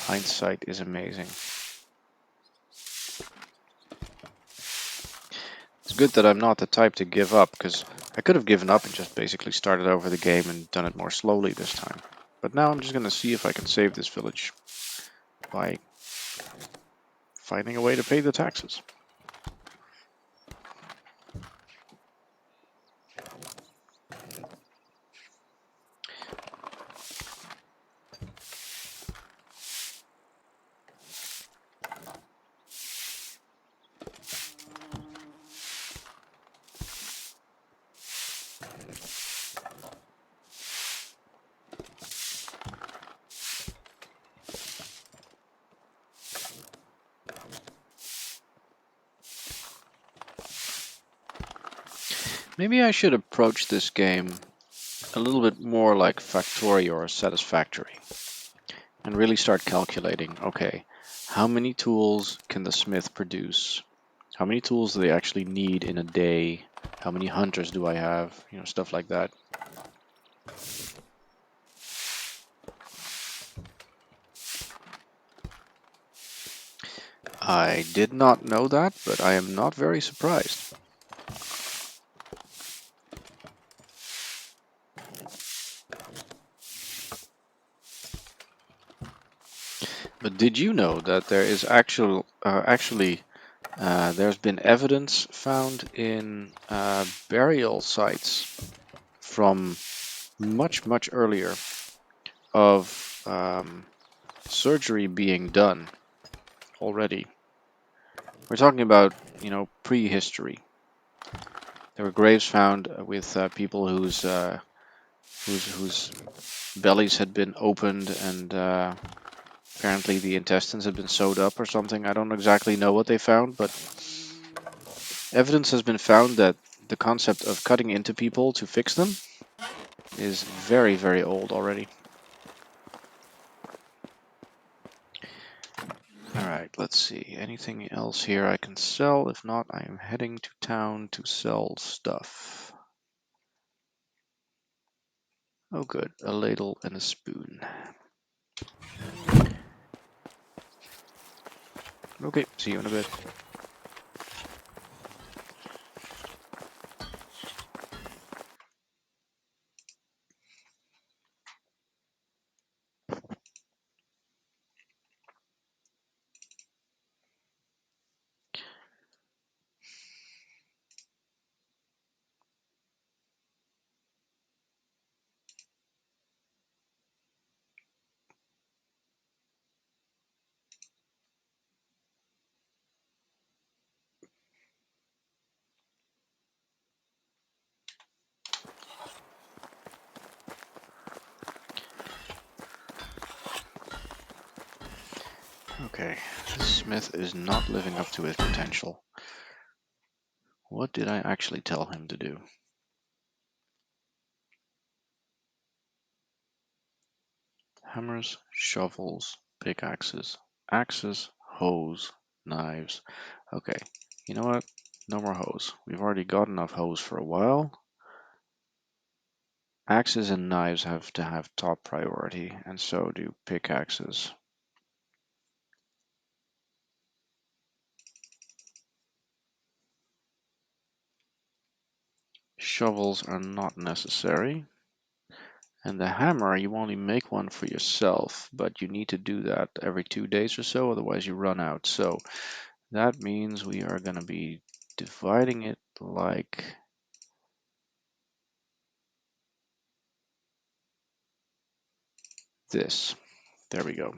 Hindsight is amazing. It's good that I'm not the type to give up, because I could have given up and just basically started over the game and done it more slowly this time. But now I'm just going to see if I can save this village by finding a way to pay the taxes. Maybe I should approach this game a little bit more like Factorio or Satisfactory and really start calculating, okay, how many tools can the smith produce? How many tools do they actually need in a day? How many hunters do I have? You know, stuff like that. I did not know that, but I am not very surprised. But did you know that there is actually there's been evidence found in burial sites from much earlier of surgery being done already. We're talking about, you know, prehistory. There were graves found with people whose bellies had been opened and apparently the intestines had been sewed up or something. I don't exactly know what they found, but evidence has been found that the concept of cutting into people to fix them is very old already. Alright, let's see. Anything else here I can sell? If not, I am heading to town to sell stuff. Oh good, a ladle and a spoon. Okay, see you in a bit. Okay, this smith is not living up to his potential. What did I actually tell him to do? Hammers, shovels, pickaxes, axes, hoes, knives. Okay, you know what? No more hoes. We've already got enough hoes for a while. Axes and knives have to have top priority, and so do pickaxes. Shovels are not necessary. And the hammer, you only make one for yourself, but you need to do that every 2 days or so, otherwise you run out. So that means we are going to be dividing it like this. There we go.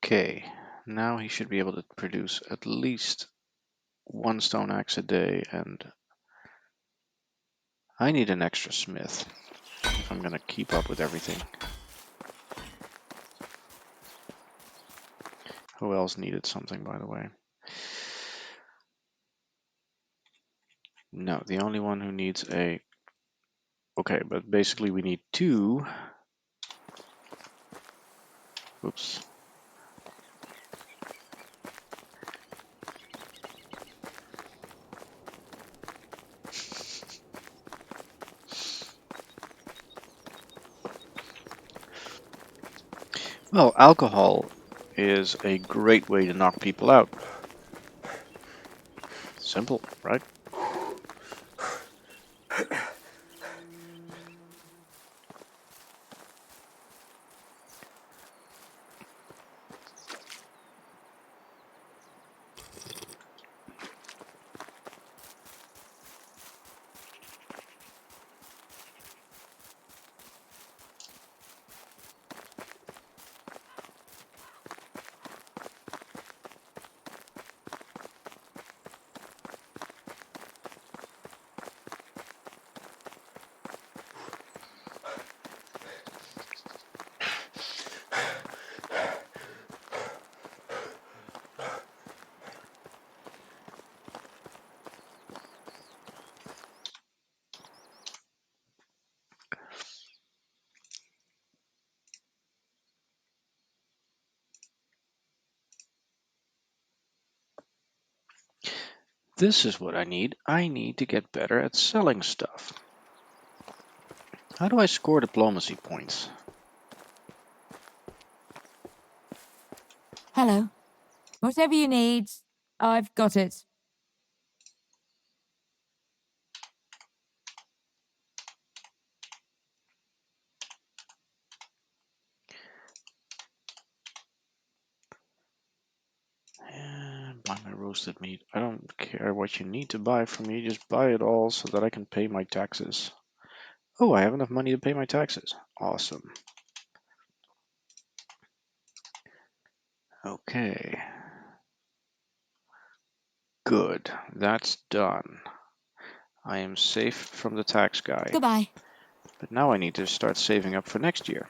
Okay, now he should be able to produce at least 1 stone axe a day, and I need an extra smith if I'm going to keep up with everything. Who else needed something, by the way? No, the only one who needs a... Okay, but basically we need 2. Oops. Well, alcohol is a great way to knock people out. Simple, right? This is what I need. I need to get better at selling stuff. How do I score diplomacy points? Hello. Whatever you need, I've got it. Buy my roasted meat. I don't care what you need to buy from me. Just buy it all so that I can pay my taxes. Oh, I have enough money to pay my taxes. Awesome. Okay. Good. That's done. I am safe from the tax guy. Goodbye. But now I need to start saving up for next year.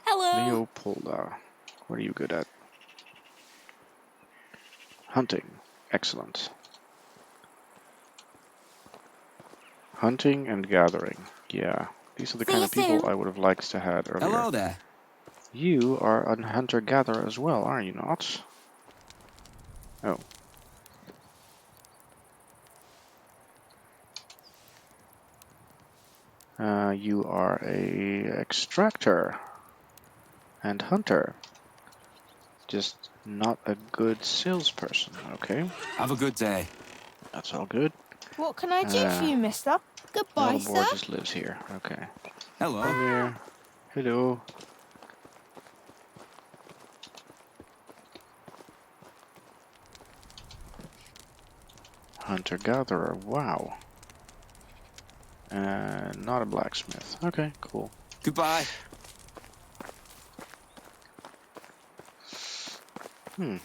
Hello. Leopolda. What are you good at? Hunting. Excellent. Hunting and gathering. Yeah. These are the See kind you of people soon. I would have liked to have earlier. Hello there. You are a hunter-gatherer as well, are you not? Oh. You are a extractor and hunter. Just not a good salesperson, okay? Have a good day. That's all good. What can I do for you, mister? Goodbye, sir. Yellowboard just lives here, okay. Hello. Come here. Hello. Hunter-gatherer, wow. Not a blacksmith. Okay, cool. Goodbye. Hmm.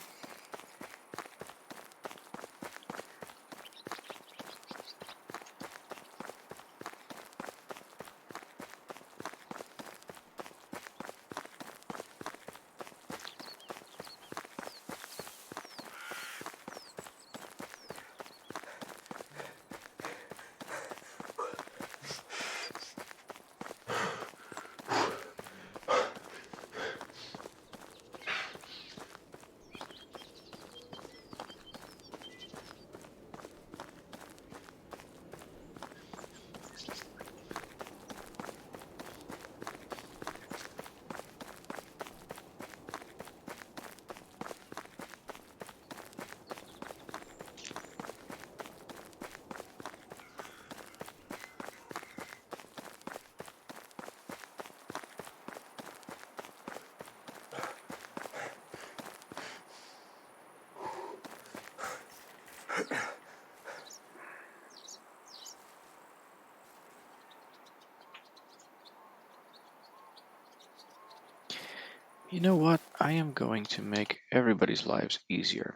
You know what? I am going to make everybody's lives easier.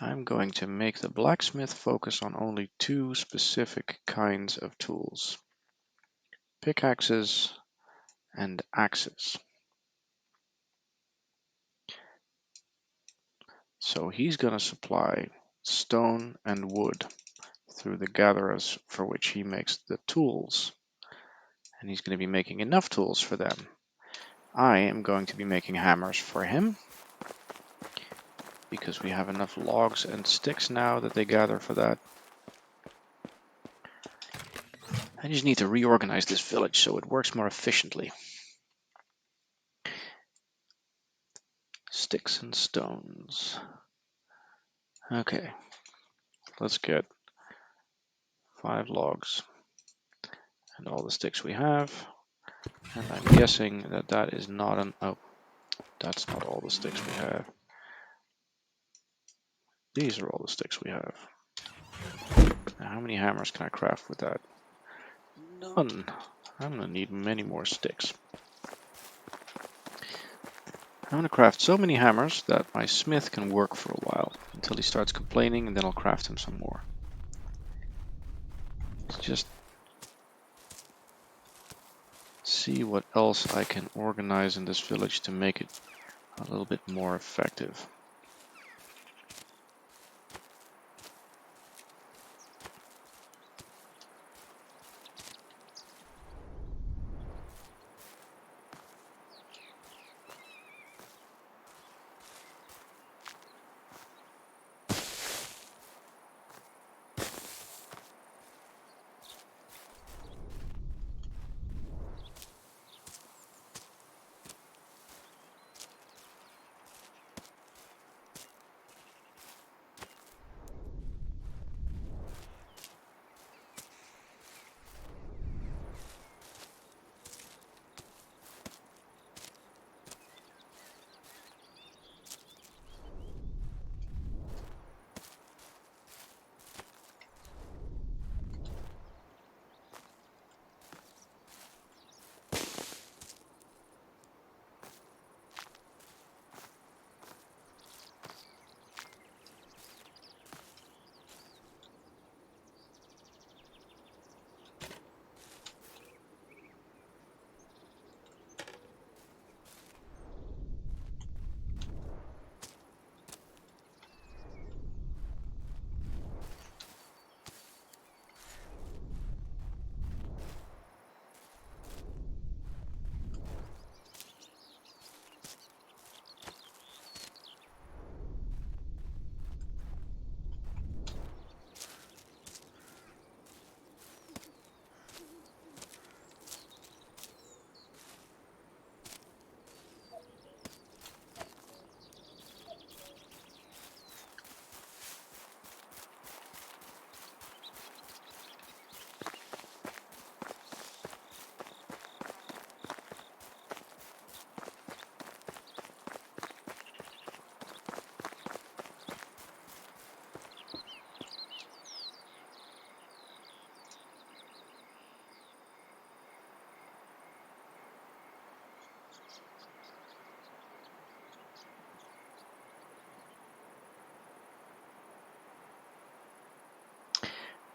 I'm going to make the blacksmith focus on only two specific kinds of tools. Pickaxes and axes. So he's going to supply stone and wood through the gatherers for which he makes the tools. And he's going to be making enough tools for them. I am going to be making hammers for him because we have enough logs and sticks now that they gather for that. I just need to reorganize this village so it works more efficiently. sticks and stones. Okay, let's get 5 logs and all the sticks we have. And I'm guessing that that is not an... Oh, that's not all the sticks we have. These are all the sticks we have. Now, how many hammers can I craft with that? None. I'm gonna need many more sticks. I'm gonna craft so many hammers that my smith can work for a while until he starts complaining, and then I'll craft him some more. Let's just see what else I can organize in this village to make it a little bit more effective.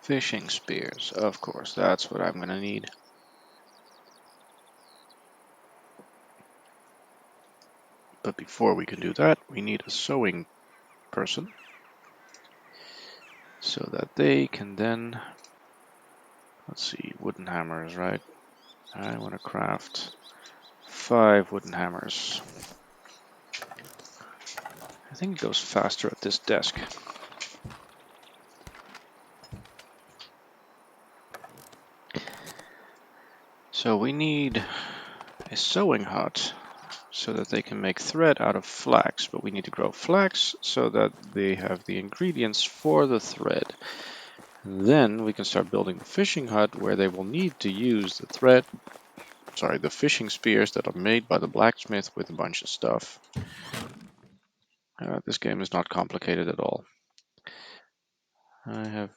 Fishing spears, of course, that's what I'm gonna need. But before we can do that, we need a sewing person so that they can then, let's see, wooden hammers, right? I want to craft 5 wooden hammers. I think it goes faster at this desk. So we need a sewing hut so that they can make thread out of flax, but we need to grow flax so that they have the ingredients for the thread. Then we can start building the fishing hut where they will need to use the fishing spears that are made by the blacksmith with a bunch of stuff. This game is not complicated at all. I have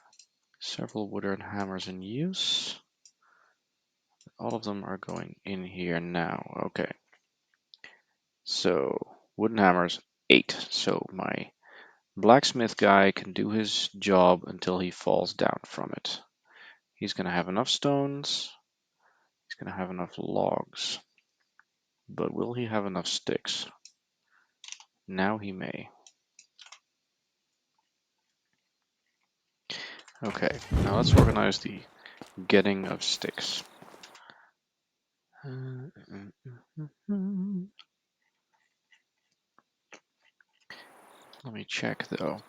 several wooden hammers in use. All of them are going in here now. Okay. So, wooden hammers, 8. So my blacksmith guy can do his job until he falls down from it. He's going to have enough stones. He's going to have enough logs. But will he have enough sticks? Now he may. Okay, now let's organize the getting of sticks. Let me check though.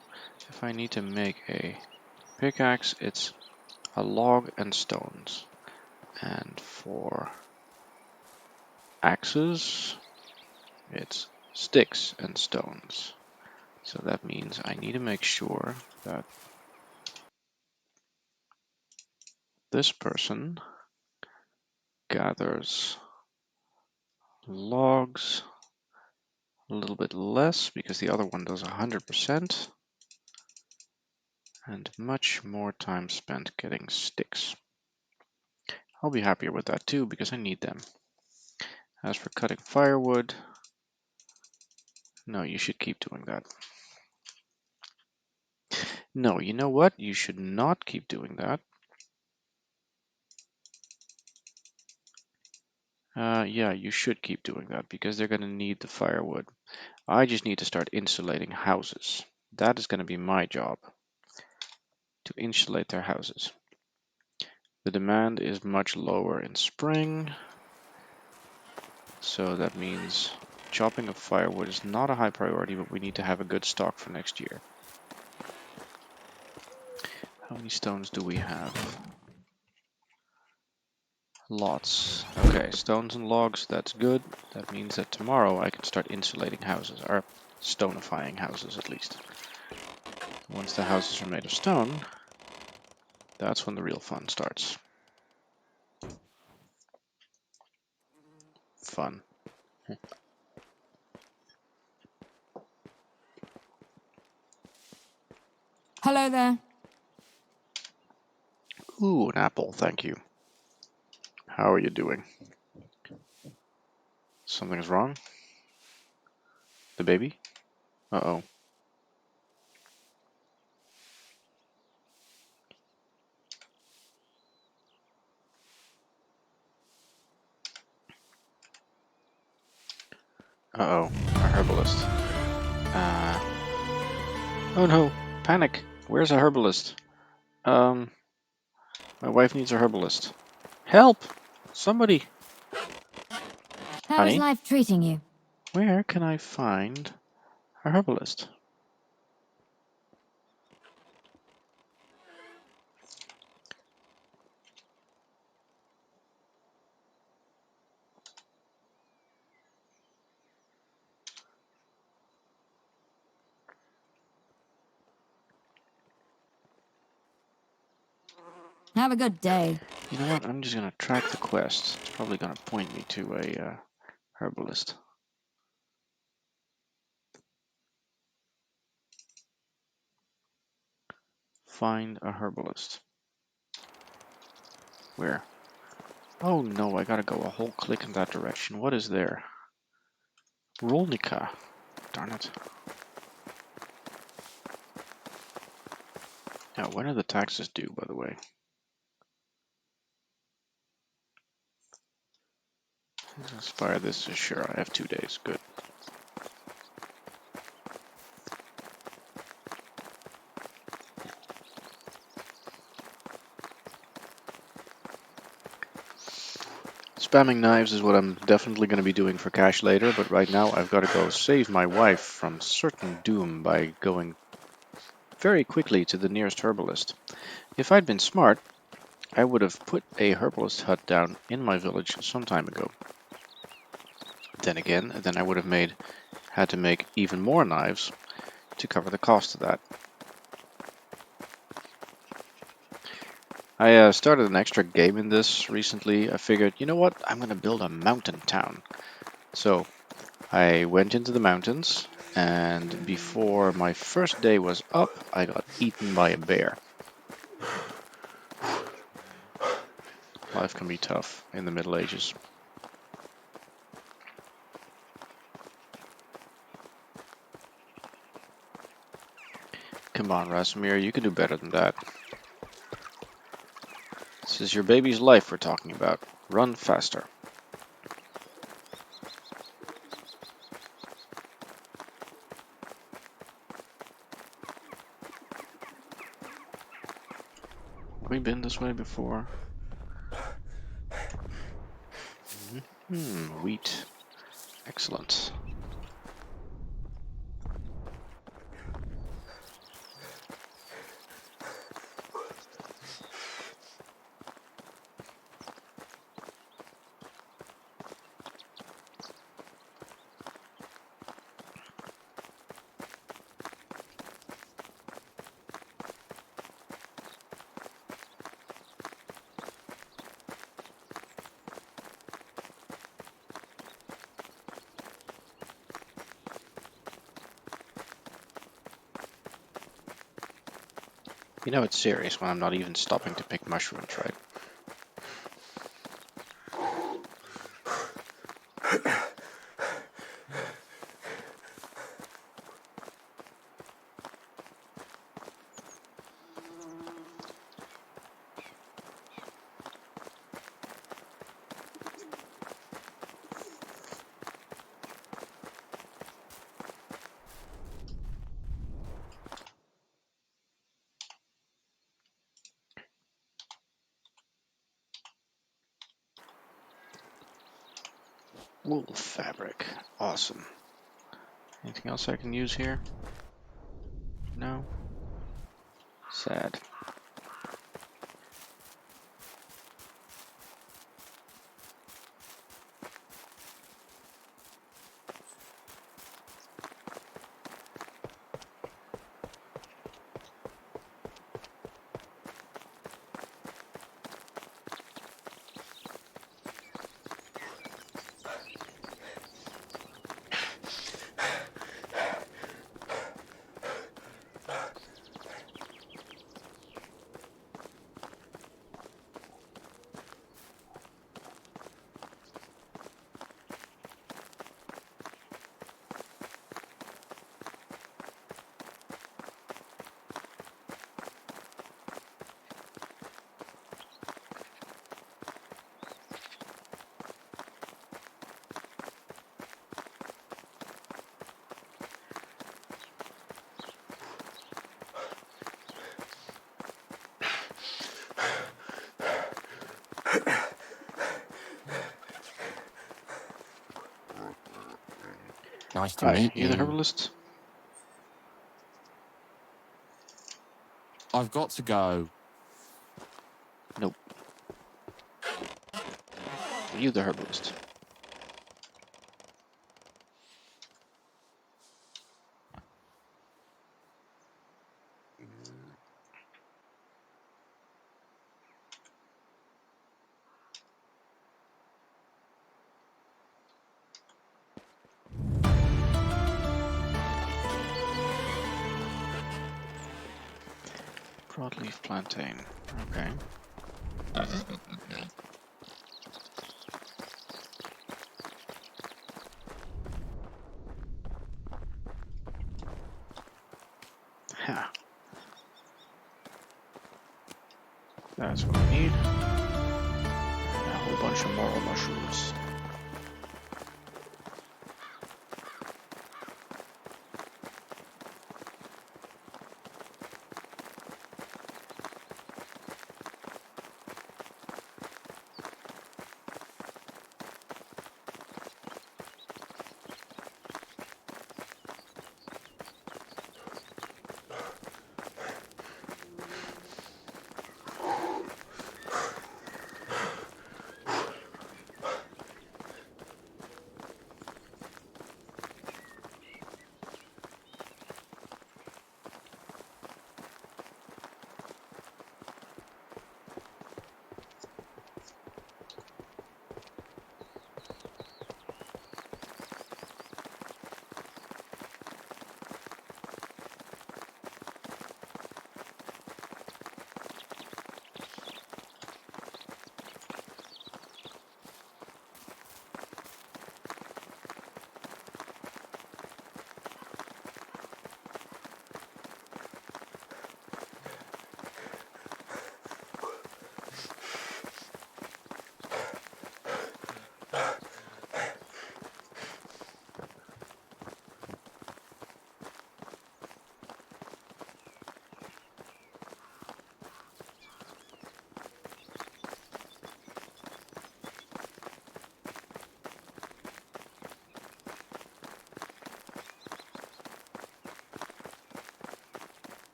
If I need to make a pickaxe, it's a log and stones. And for axes, it's sticks and stones. So that means I need to make sure that this person gathers logs a little bit less because the other one does 100% and much more time spent getting sticks. I'll be happier with that too because I need them. As for cutting firewood, no, you should keep doing that. No, you know what? You should not keep doing that. Yeah, you should keep doing that because they're going to need the firewood. I just need to start insulating houses. That is going to be my job, to insulate their houses. The demand is much lower in spring, so that means chopping of firewood is not a high priority, but we need to have a good stock for next year. How many stones do we have? Lots. Okay, stones and logs, that's good. That means that tomorrow I can start insulating houses, or stonifying houses at least. Once the houses are made of stone, that's when the real fun starts. Fun. Hello there. Ooh, an apple, thank you. How are you doing? Something's wrong? The baby? Uh-oh. Uh-oh, a herbalist. Oh no, panic. Where's a herbalist? My wife needs a herbalist. Help! Somebody! How is Honey, life treating you? where can I find a herbalist? Have a good day. You know what? I'm just gonna track the quest. It's probably gonna point me to a herbalist. Find a herbalist. Where? Oh no, I gotta go a whole click in that direction. What is there? Rolnica. Darn it. Now, when are the taxes due, by the way? Expire this is sure. I have 2 days. Good. Spamming knives is what I'm definitely going to be doing for cash later, but right now I've got to go save my wife from certain doom by going very quickly to the nearest herbalist. If I'd been smart, I would have put a herbalist hut down in my village some time ago. Then again, then I would have had to make even more knives to cover the cost of that. I started an extra game in this recently. I figured, you know what, I'm going to build a mountain town. So I went into the mountains, and before my first day was up, I got eaten by a bear. Life can be tough in the Middle Ages. Come on, Rasimir, you can do better than that. This is your baby's life we're talking about. Run faster. Have we been this way before? Wheat. Excellent. You know it's serious when I'm not even stopping to pick mushrooms, right? Wool fabric. Awesome. Anything else I can use here? No? Sad. Nice to Hi, meet you the you. herbalist? I've got to go. Nope. You the herbalist? Broadleaf plantain. Okay. Ha. That's what we need. And a whole bunch of moral mushrooms.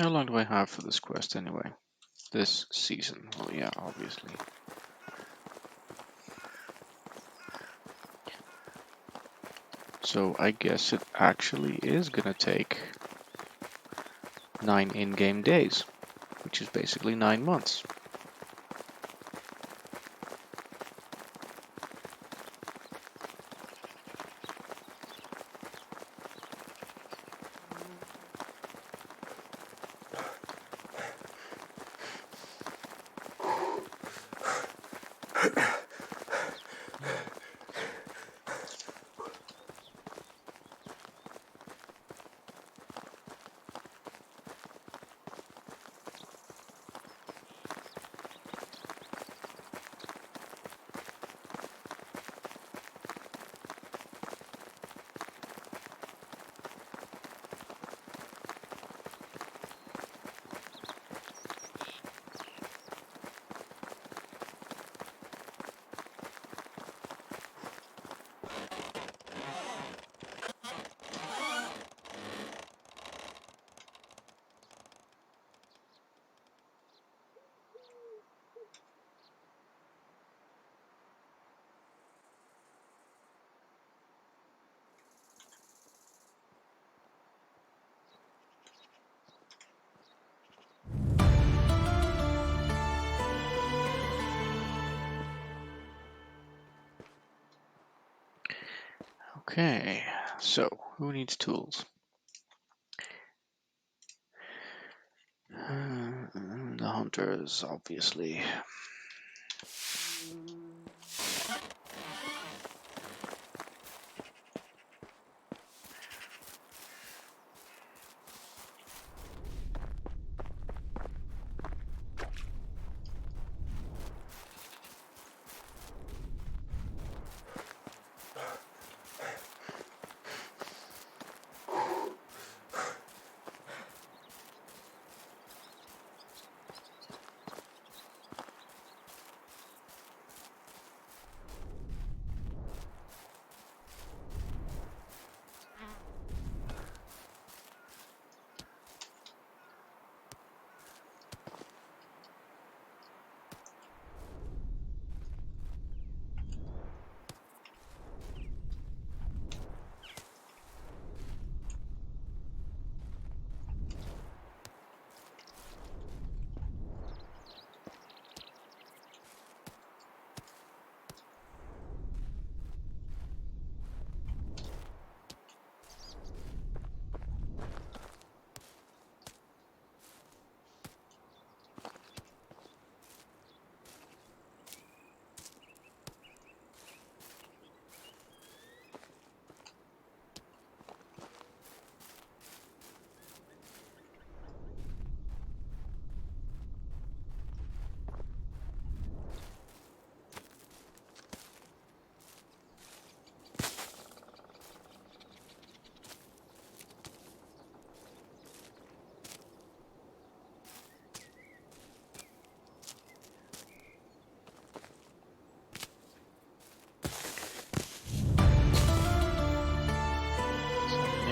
How long do I have for this quest anyway? This season. Well, yeah, obviously. So I guess it actually is gonna take 9 in-game days, which is basically 9 months. Okay, so who needs tools? The hunters, obviously.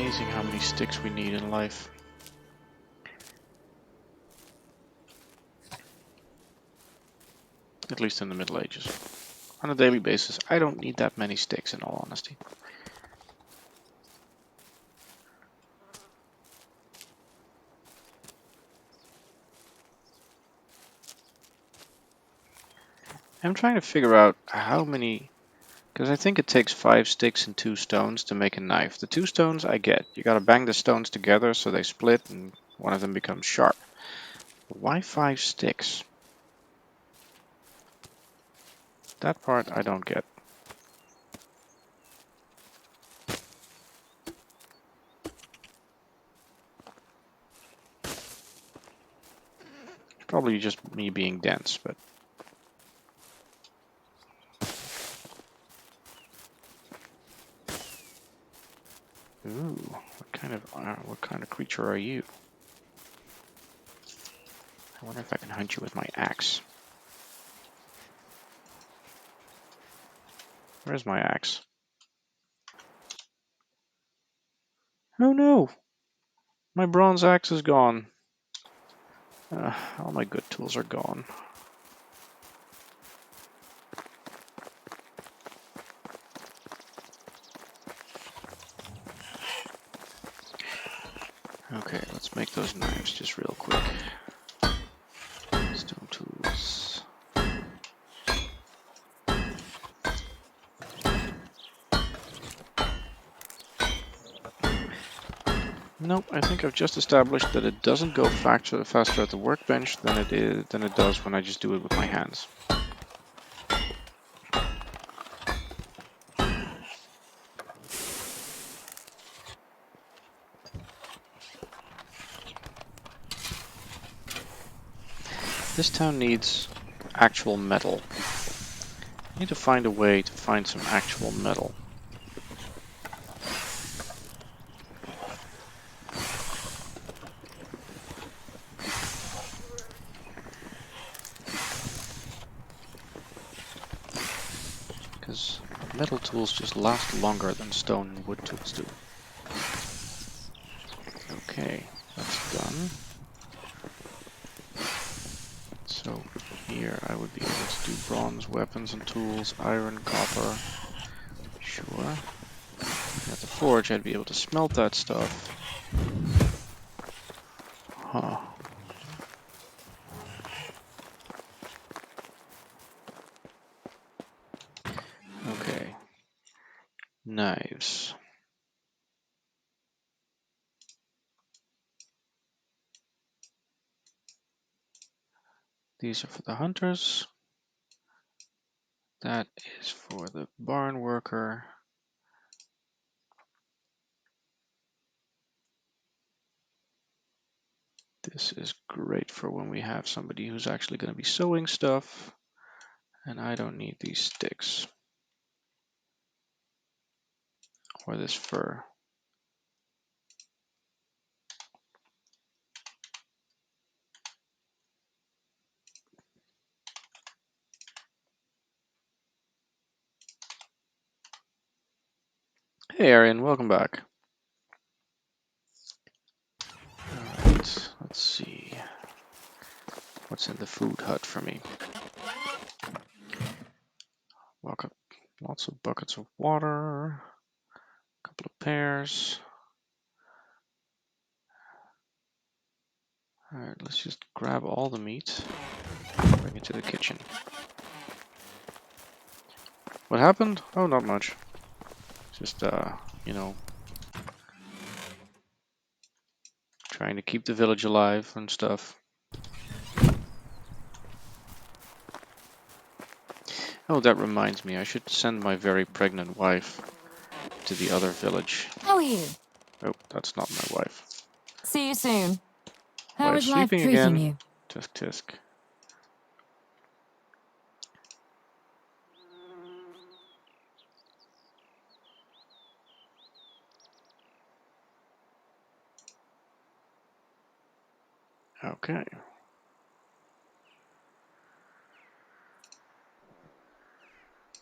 It's amazing how many sticks we need in life. At least in the Middle Ages. On a daily basis, I don't need that many sticks in all honesty. I'm trying to figure out how many, because I think it takes 5 sticks and 2 stones to make a knife. The 2 stones I get. You gotta bang the stones together so they split and one of them becomes sharp. Why 5 sticks? That part I don't get. Probably just me being dense, but ooh, what kind of creature are you? I wonder if I can hunt you with my axe. Where's my axe? Oh no! My bronze axe is gone. All my good tools are gone. Okay, let's make those knives just real quick. Stone tools. Nope, I think I've just established that it doesn't go faster at the workbench than it does when I just do it with my hands. This town needs actual metal. I need to find a way to find some actual metal. Because metal tools just last longer than stone and wood tools do. Okay, that's done. So here I would be able to do bronze weapons and tools, iron, copper. Sure. At the forge I'd be able to smelt that stuff. Huh. Okay. Knives. These are for the hunters. That is for the barn worker. This is great for when we have somebody who's actually going to be sewing stuff. And I don't need these sticks. Or this fur. Hey Arian, welcome back. Alright, let's see. What's in the food hut for me? Lots of buckets of water. A couple of pears. Alright, let's just grab all the meat. Bring it to the kitchen. What happened? Oh, not much. Just, you know, trying to keep the village alive and stuff. Oh, that reminds me, I should send my very pregnant wife to the other village. How are you? Oh, that's not my wife. See you soon. How Wife is life sleeping treating again. you? Tisk tisk. Okay.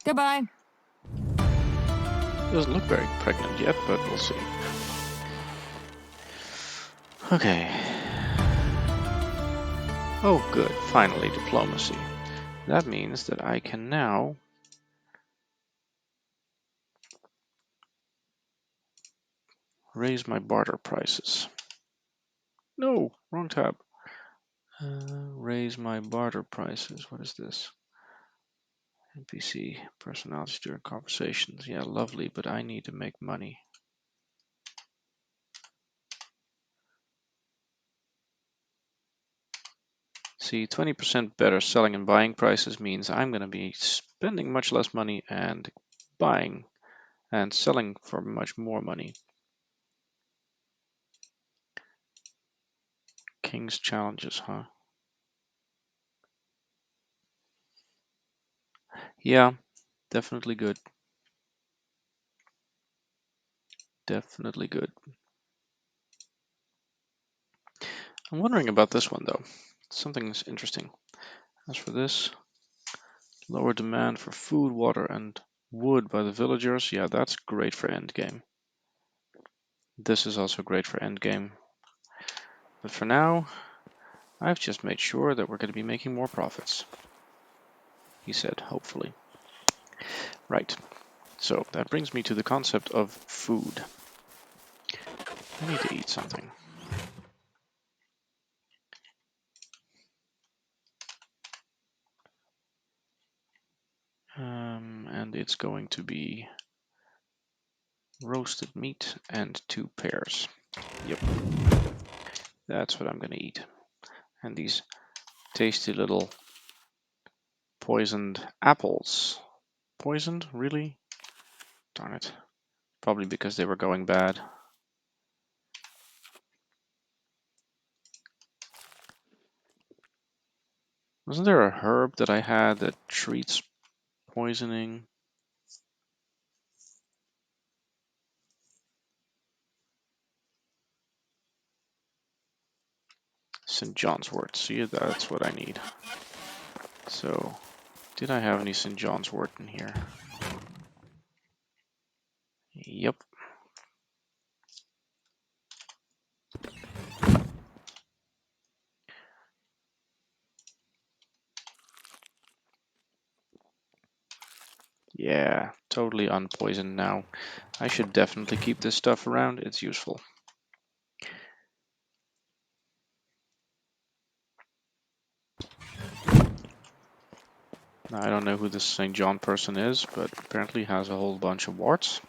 Goodbye. Doesn't look very pregnant yet, but we'll see. Okay. Oh, good. Finally, diplomacy. That means that I can now raise my barter prices. No, wrong tab. Raise my barter prices. What is this? NPC personalities during conversations. Yeah, lovely, but I need to make money. See, 20% better selling and buying prices means I'm going to be spending much less money and buying and selling for much more money. King's challenges, huh? Yeah, definitely good. Definitely good. I'm wondering about this one though. Something's interesting. As for this, lower demand for food, water, and wood by the villagers. Yeah, that's great for endgame. This is also great for endgame. But for now, I've just made sure that we're going to be making more profits, he said, hopefully. Right. So that brings me to the concept of food. I need to eat something. And it's going to be roasted meat and 2 pears. Yep. That's what I'm going to eat. And these tasty little poisoned apples. Poisoned? Really? Darn it. Probably because they were going bad. Wasn't there a herb that I had that treats poisoning? St. John's wort. See, that's what I need. So, did I have any St. John's wort in here? Yep. Yeah, totally unpoisoned now. I should definitely keep this stuff around. It's useful. Now, I don't know who this St. John person is, but apparently has a whole bunch of warts.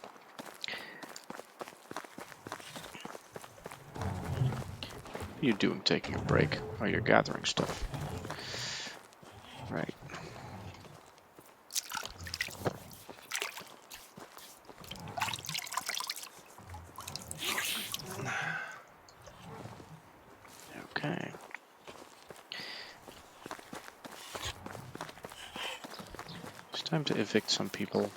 What are you doing taking a break? Oh, you're gathering stuff. Right. Okay. It's time to evict some people.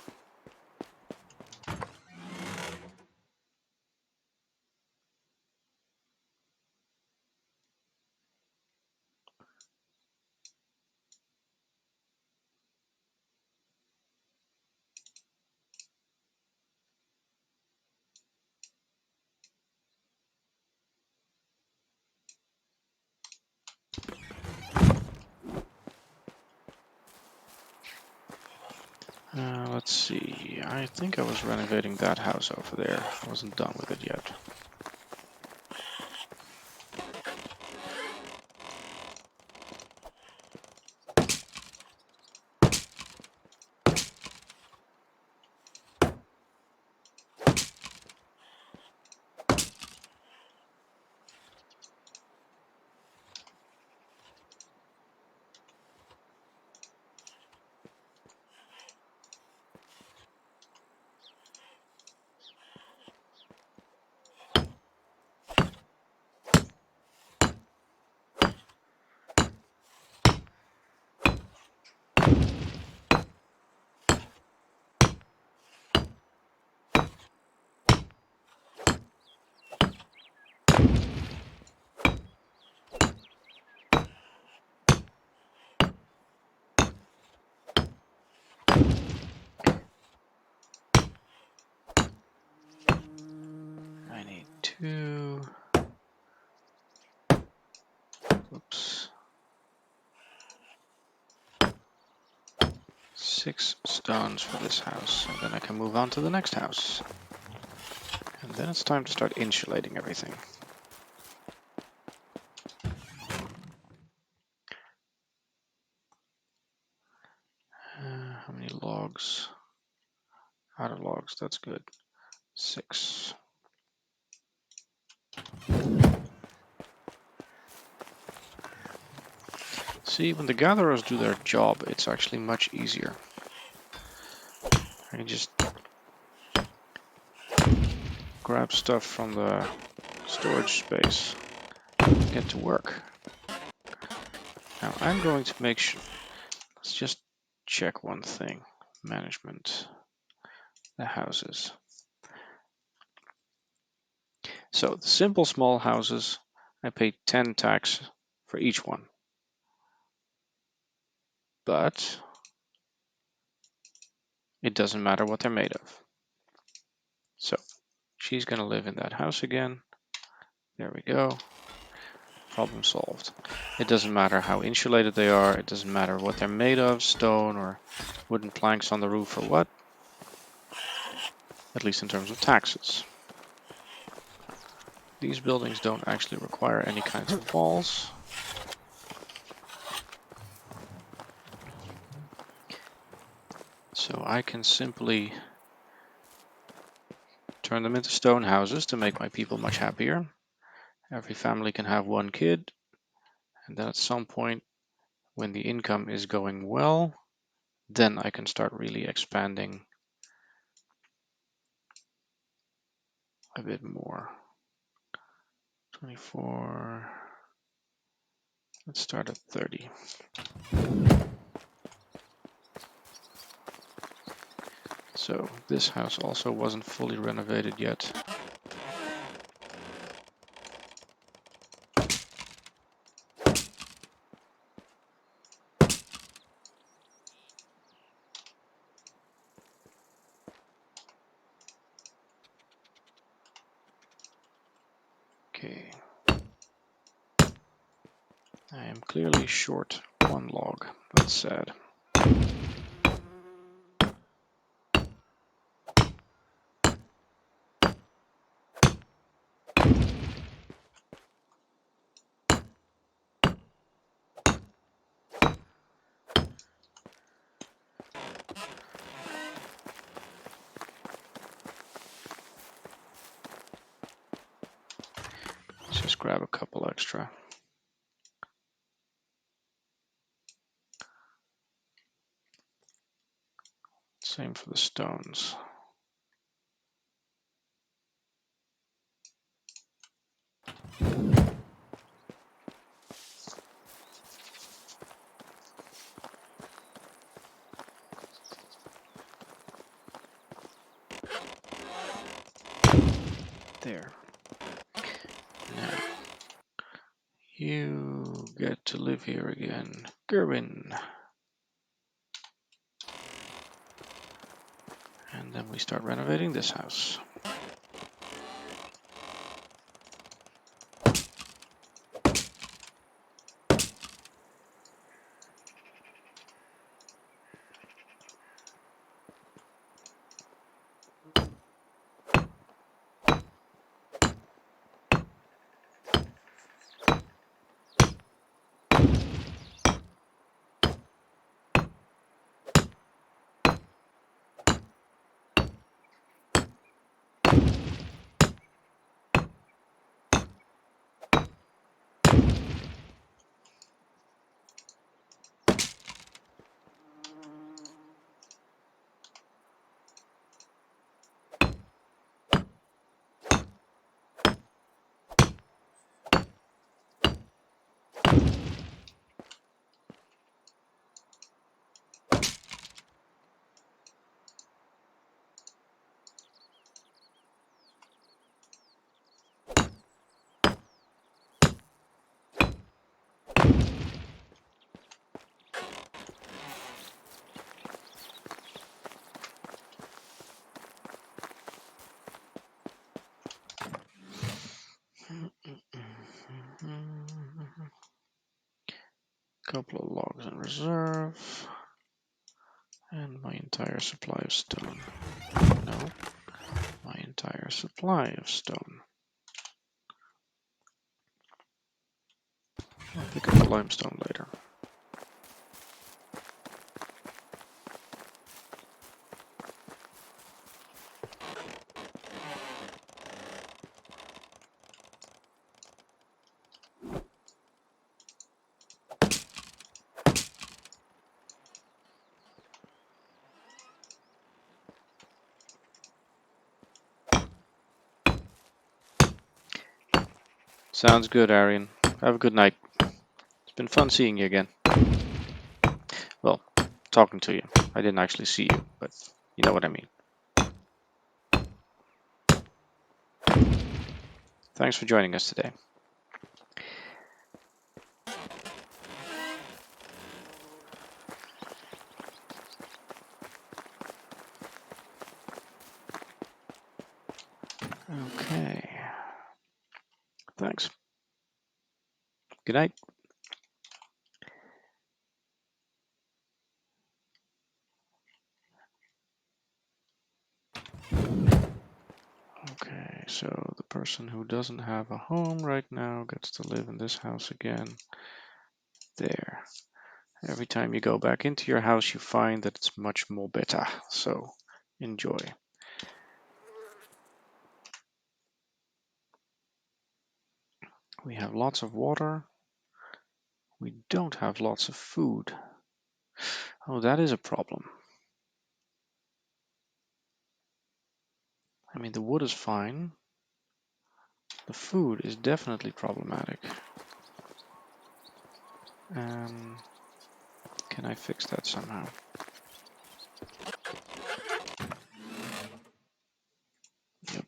Let's see. I think I was renovating that house over there. I wasn't done with it yet. I need 2. Oops. 6 stones for this house, and then I can move on to the next house. And then it's time to start insulating everything. How many logs? Out of logs, that's good. 6. See, when the gatherers do their job, it's actually much easier. I can just grab stuff from the storage space, get to work. Now I'm going to make sure, let's just check one thing. Management, the houses. So the simple small houses, I pay 10 tax for each one. But it doesn't matter what they're made of. So she's gonna live in that house again. There we go. Problem solved. It doesn't matter how insulated they are, it doesn't matter what they're made of, stone or wooden planks on the roof or what. At least in terms of taxes. These buildings don't actually require any kinds of walls. So I can simply turn them into stone houses to make my people much happier. Every family can have one kid, and then at some point when the income is going well, then I can start really expanding a bit more. 24, let's start at 30. So this house also wasn't fully renovated yet. Okay. I am clearly short one log. That's sad. Let's just grab a couple extra. Same for the stones. There. Now, you get to live here again. Gerwin. And then we start renovating this house. Couple of logs in reserve. And my entire supply of stone. No, my entire supply of stone. I'll pick up the limestone later. Sounds good, Arian. Have a good night. It's been fun seeing you again. Well, talking to you. I didn't actually see you, but you know what I mean. Thanks for joining us today. Okay. Thanks. Good night. Okay, so the person who doesn't have a home right now gets to live in this house again. There. Every time you go back into your house, you find that it's much more better. So enjoy. We have lots of water. We don't have lots of food. Oh, that is a problem. I mean, the wood is fine. The food is definitely problematic. Can I fix that somehow? Yep.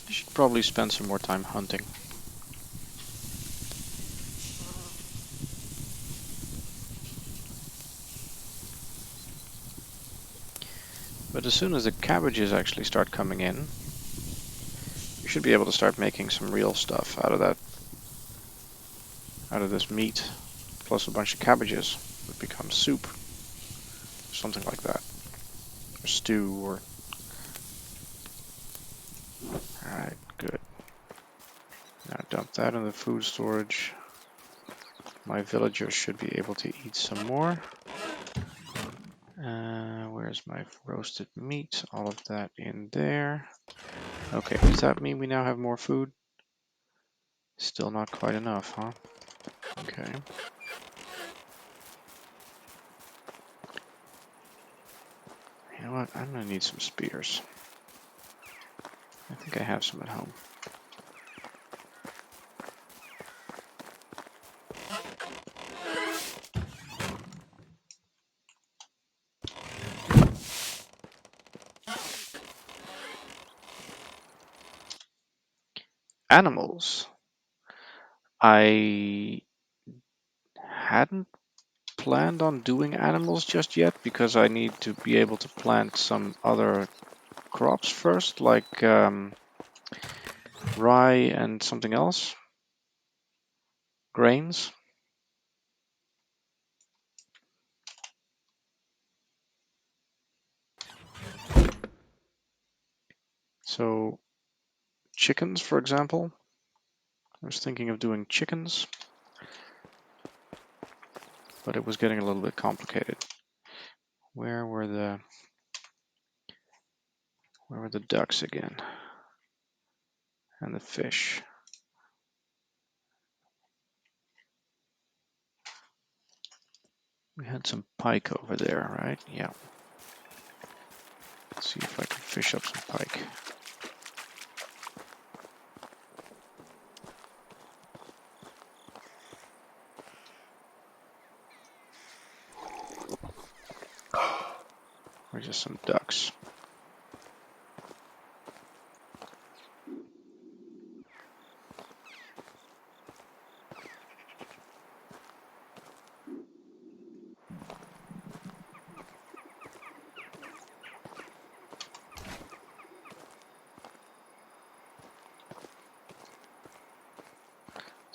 I should probably spend some more time hunting. But as soon as the cabbages actually start coming in, we should be able to start making some real stuff out of that, out of this meat, plus a bunch of cabbages that becomes soup, or something like that, or stew, or... Alright, good. Now dump that in the food storage. My villagers should be able to eat some more. Where's my roasted meat? All of that in there. Okay, does that mean we now have more food? Still not quite enough, huh? Okay. You know what? I'm gonna need some spears. I think I have some at home. Animals. I hadn't planned on doing animals just yet because I need to be able to plant some other crops first, like rye and something else. Grains. So chickens, for example. I was thinking of doing chickens, but it was getting a little bit complicated. Where were the ducks again? And the fish. We had some pike over there, right? Yeah. Let's see if I can fish up some pike. Or just some ducks.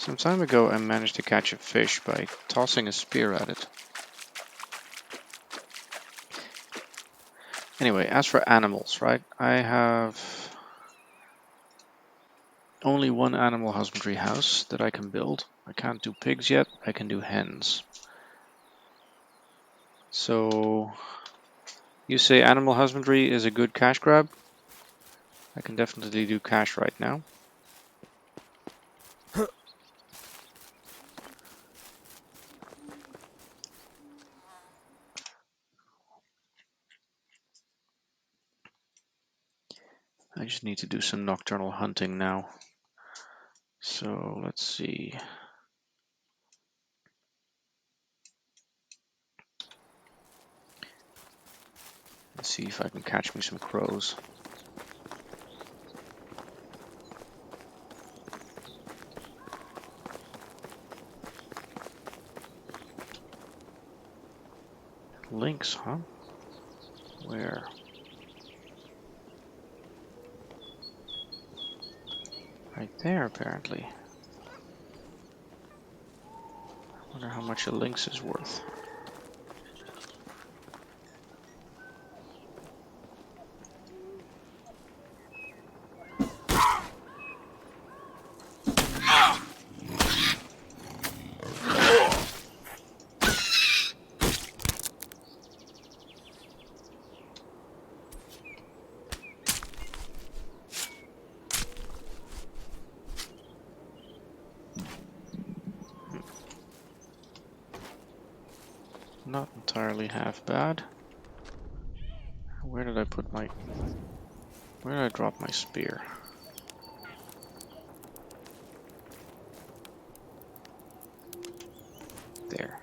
Some time ago I managed to catch a fish by tossing a spear at it. Anyway, as for animals, right? I have only one animal husbandry house that I can build. I can't do pigs yet, I can do hens. So, you say animal husbandry is a good cash grab? I can definitely do cash right now. I just need to do some nocturnal hunting now. So, let's see. Let's see if I can catch me some crows. Lynx, huh? Where? Right there, apparently. I wonder how much a lynx is worth. Not entirely half bad. Where did I put my... Where did I drop my spear? There.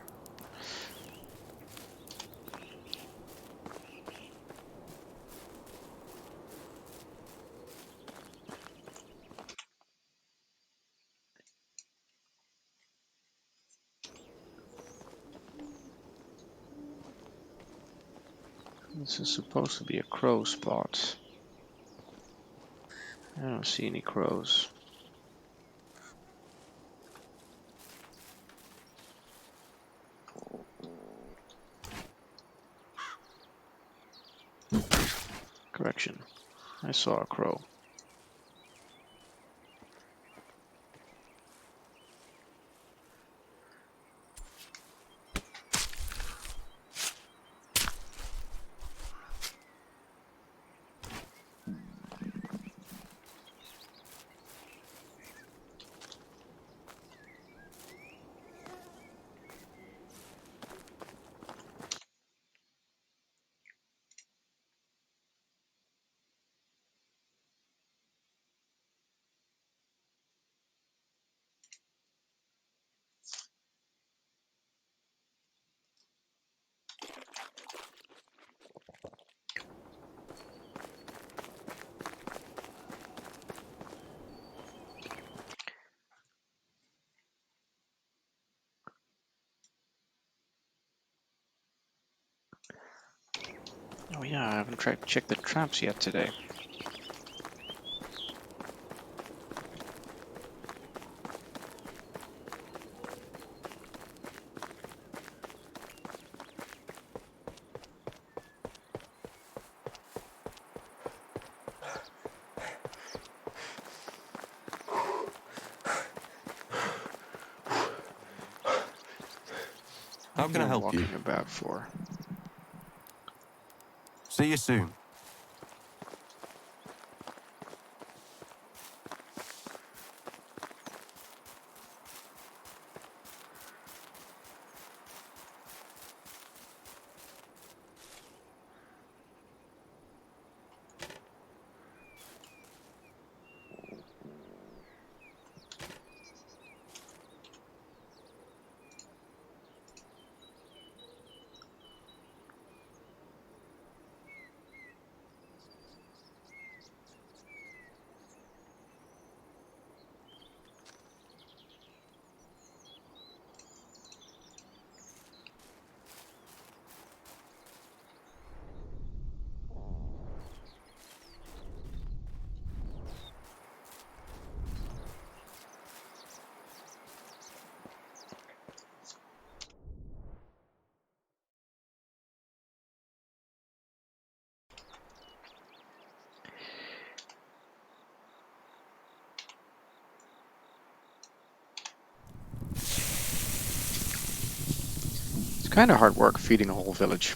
This is supposed to be a crow spot. I don't see any crows. Correction. I saw a crow. Oh yeah, I haven't tried to check the traps yet today. How What can I am I help you? walking about for? See you soon. kind of hard work feeding a whole village.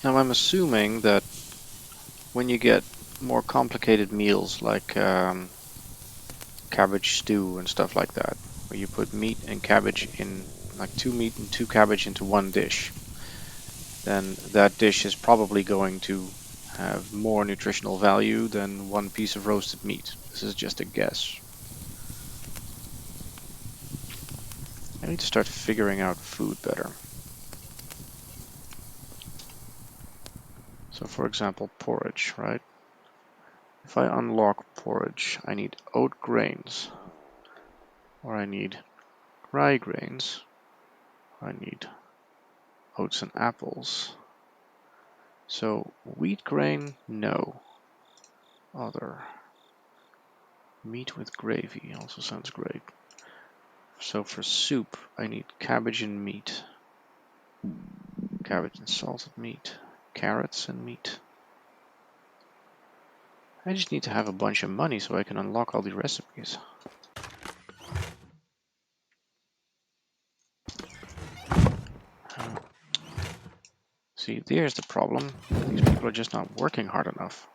Now I'm assuming that when you get more complicated meals like cabbage stew and stuff like that, where you put meat and cabbage in, like 2 meat and 2 cabbage into one dish, then that dish is probably going to have more nutritional value than one piece of roasted meat. This is just a guess. I need to start figuring out food better. So for example, porridge, right? If I unlock porridge, I need oat grains, or I need rye grains, or I need oats and apples. So wheat grain, no. Other. Meat with gravy also sounds great. So for soup, I need cabbage and meat. Cabbage and salted meat. Carrots and meat. I just need to have a bunch of money so I can unlock all the recipes. See, there's the problem. These people are just not working hard enough.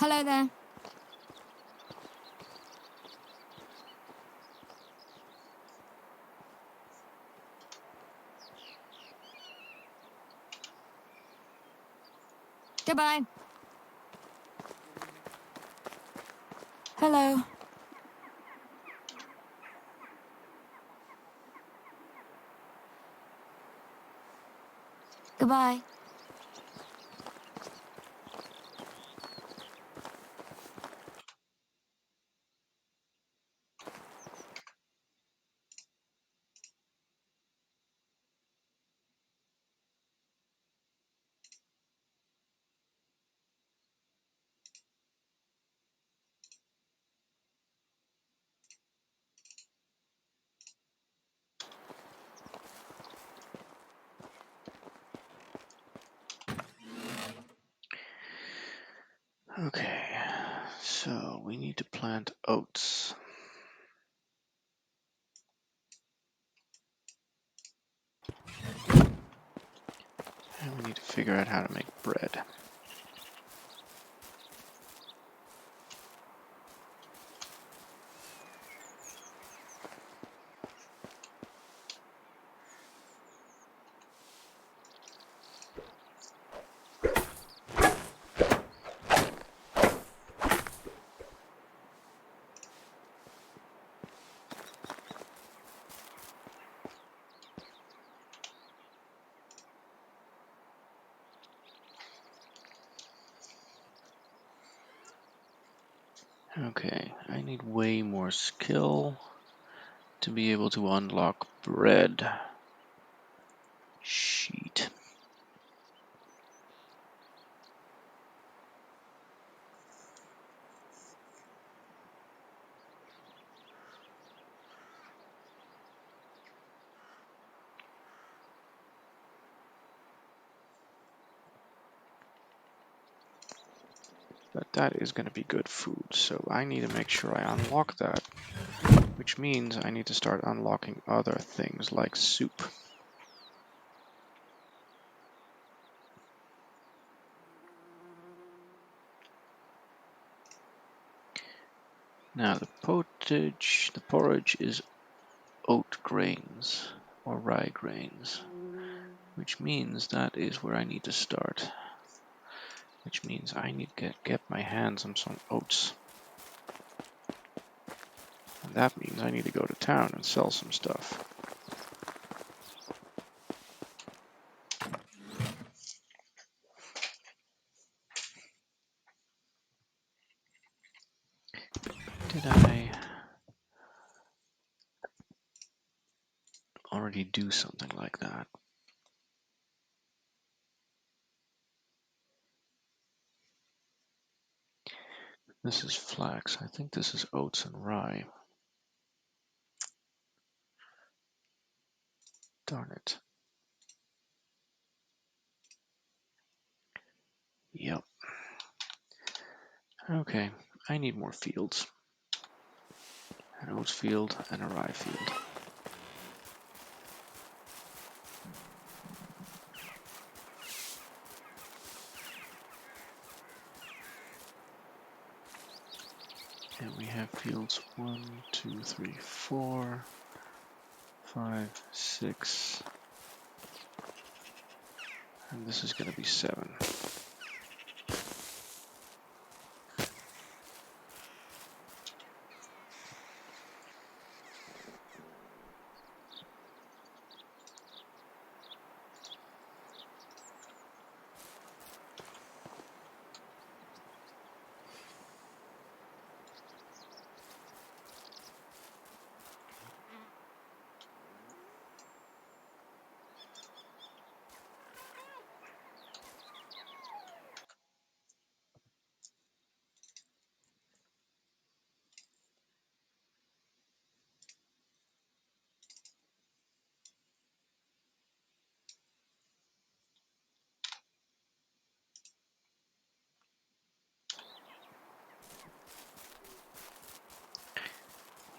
Hello there. Goodbye. Hello. Goodbye. Okay, so we need to plant oats. And we need to figure out how to make bread. Okay, I need way more skill to be able to unlock bread. Sheet. But that is going to be good food, so I need to make sure I unlock that. Which means I need to start unlocking other things like soup. Now the porridge is oat grains or rye grains, which means that is where I need to start. Which means I need to get my hands on some oats. And that means I need to go to town and sell some stuff. Did I already do something like that? This is flax. I think this is oats and rye. Darn it. Yep. Okay, I need more fields. An oats field and a rye field. And we have fields 1, 2, 3, 4, 5, 6. And this is going to be 7.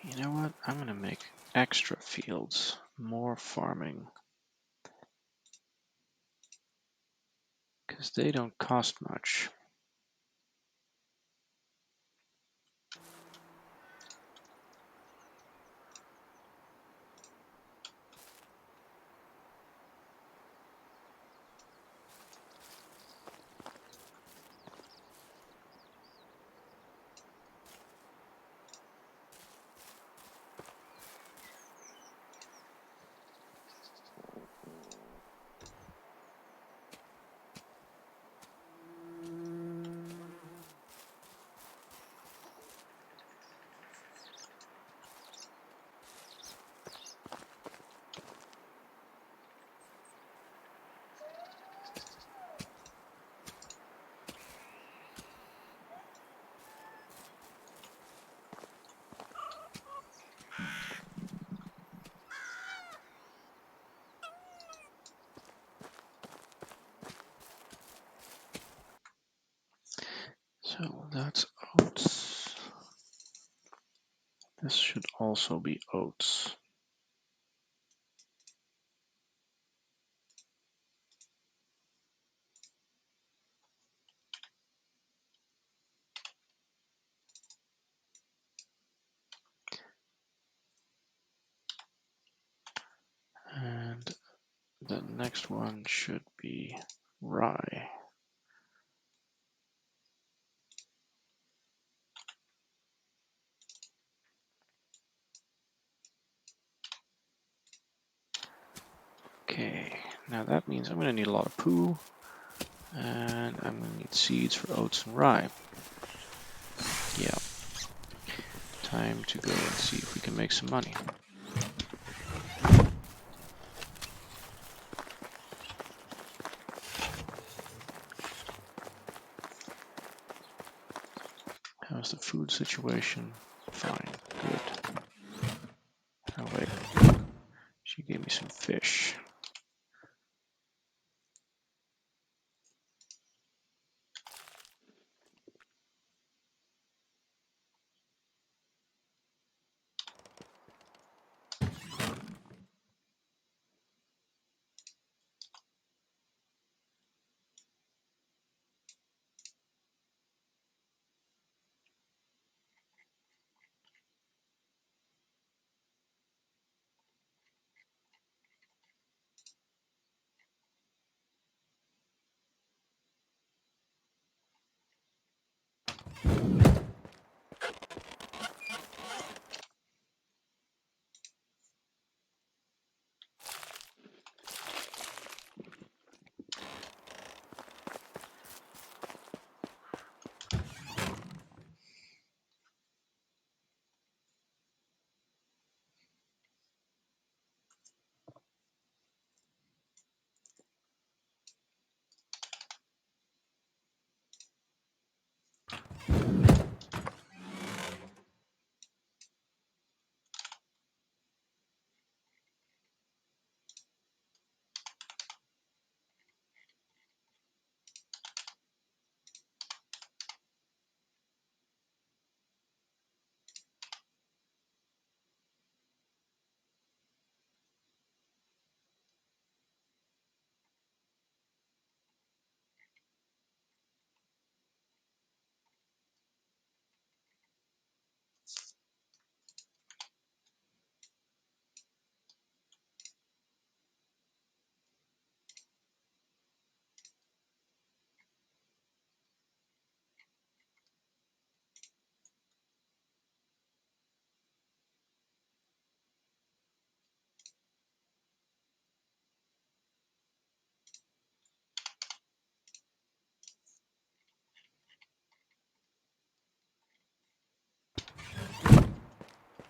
You know what? I'm going to make extra fields, more farming. Because they don't cost much. So that's oats. This should also be oats. And the next one should be rye. Okay, now that means I'm going to need a lot of poo, and I'm going to need seeds for oats and rye. Yeah, time to go and see if we can make some money. How's the food situation? Fine, good. Oh wait, she gave me some fish.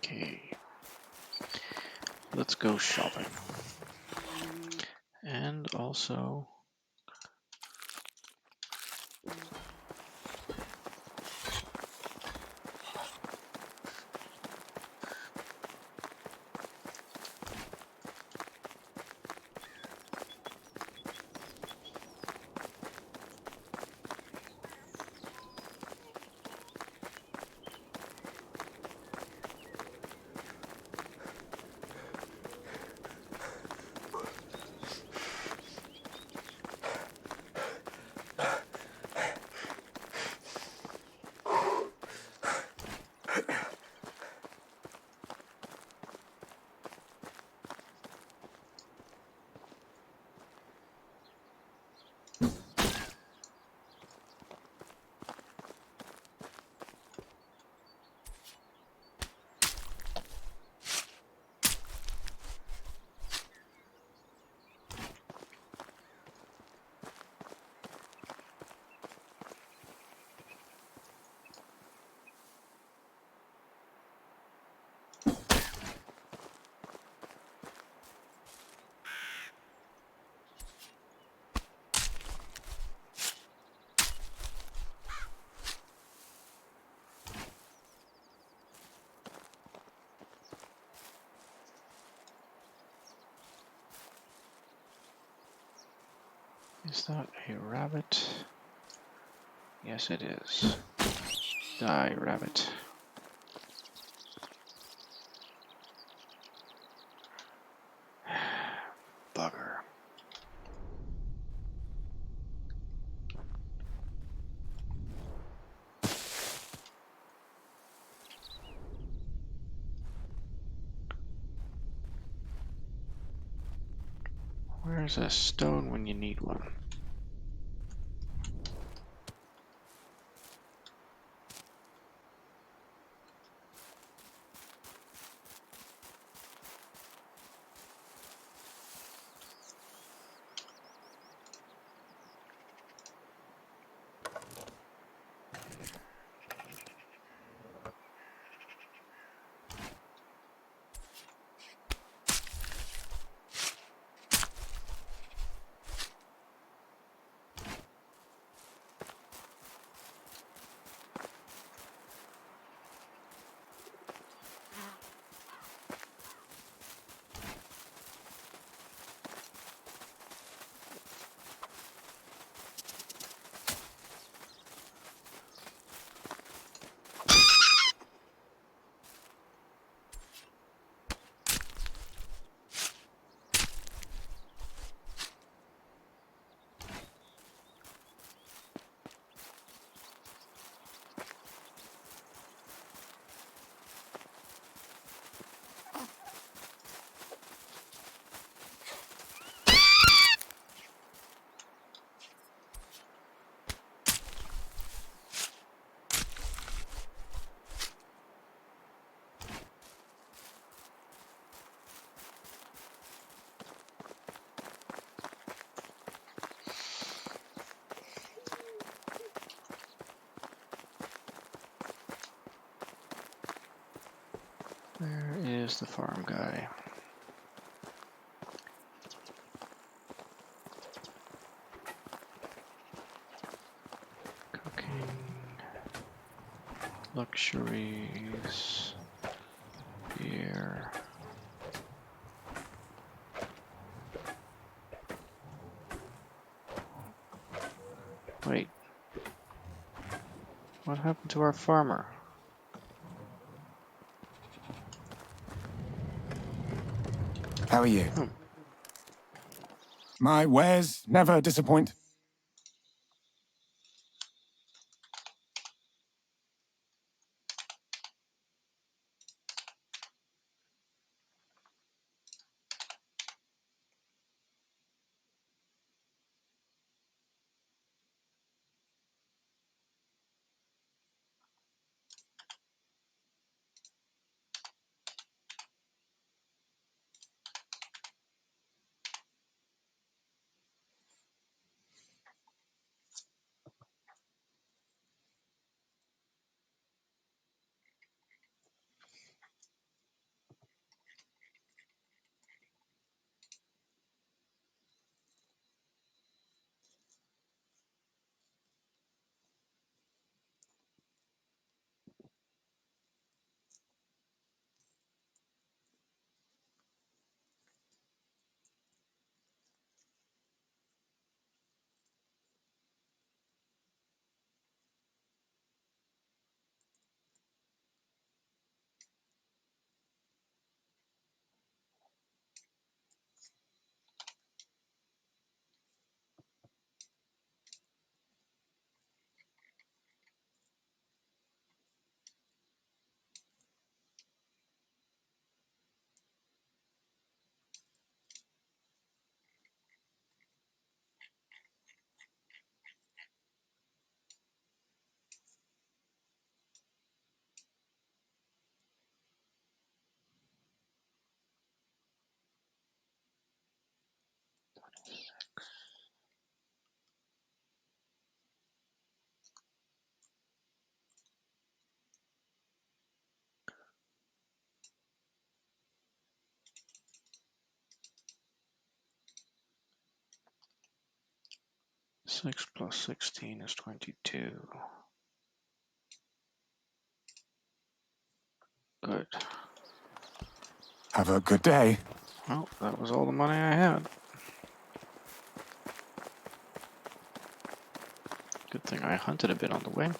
Okay, let's go shopping. And also, is that a rabbit? Yes, it is. Die, rabbit. Bugger. Where's a stone when you need one? Where is the farm guy? Cooking, luxuries, beer. Wait, what happened to our farmer? How are you? Hmm. My wares never disappoint. Six plus 16 is 22. Good. Have a good day. Well, that was all the money I had. Good thing I hunted a bit on the way.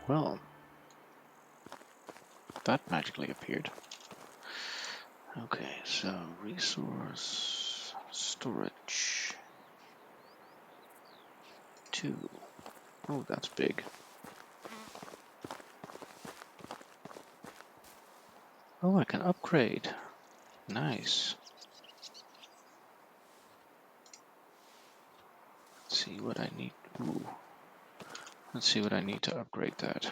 Well, that magically appeared. Okay, so resource storage 2. Oh, that's big. Oh, I can upgrade. Nice. Let's see what I need. Ooh. Let's see what I need to upgrade that.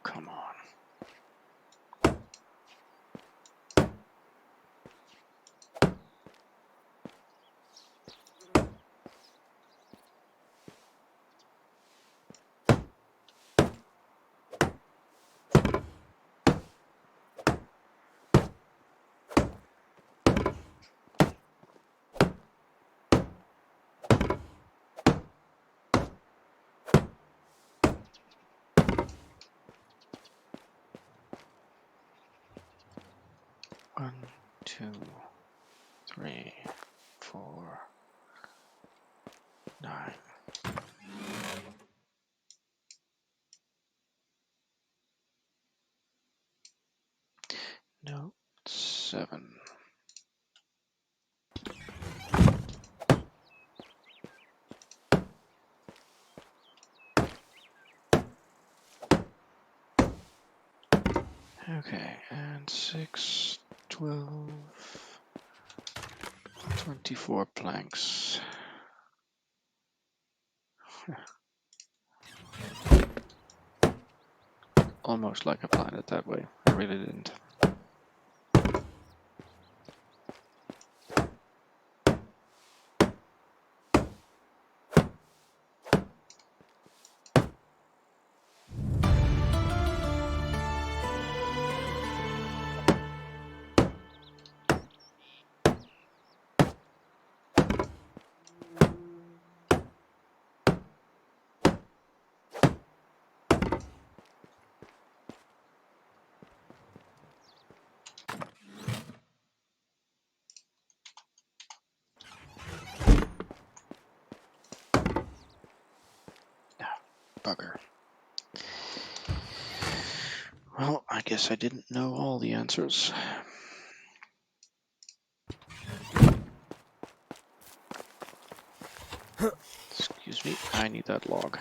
Come on. One, two, three, 4, 9. No, 7. Okay, and 6, 12, 24 planks. Almost like I planned it that way. I really didn't. Bugger. Well, I guess I didn't know all the answers. Excuse me, I need that log.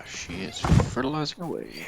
She is fertilizing away.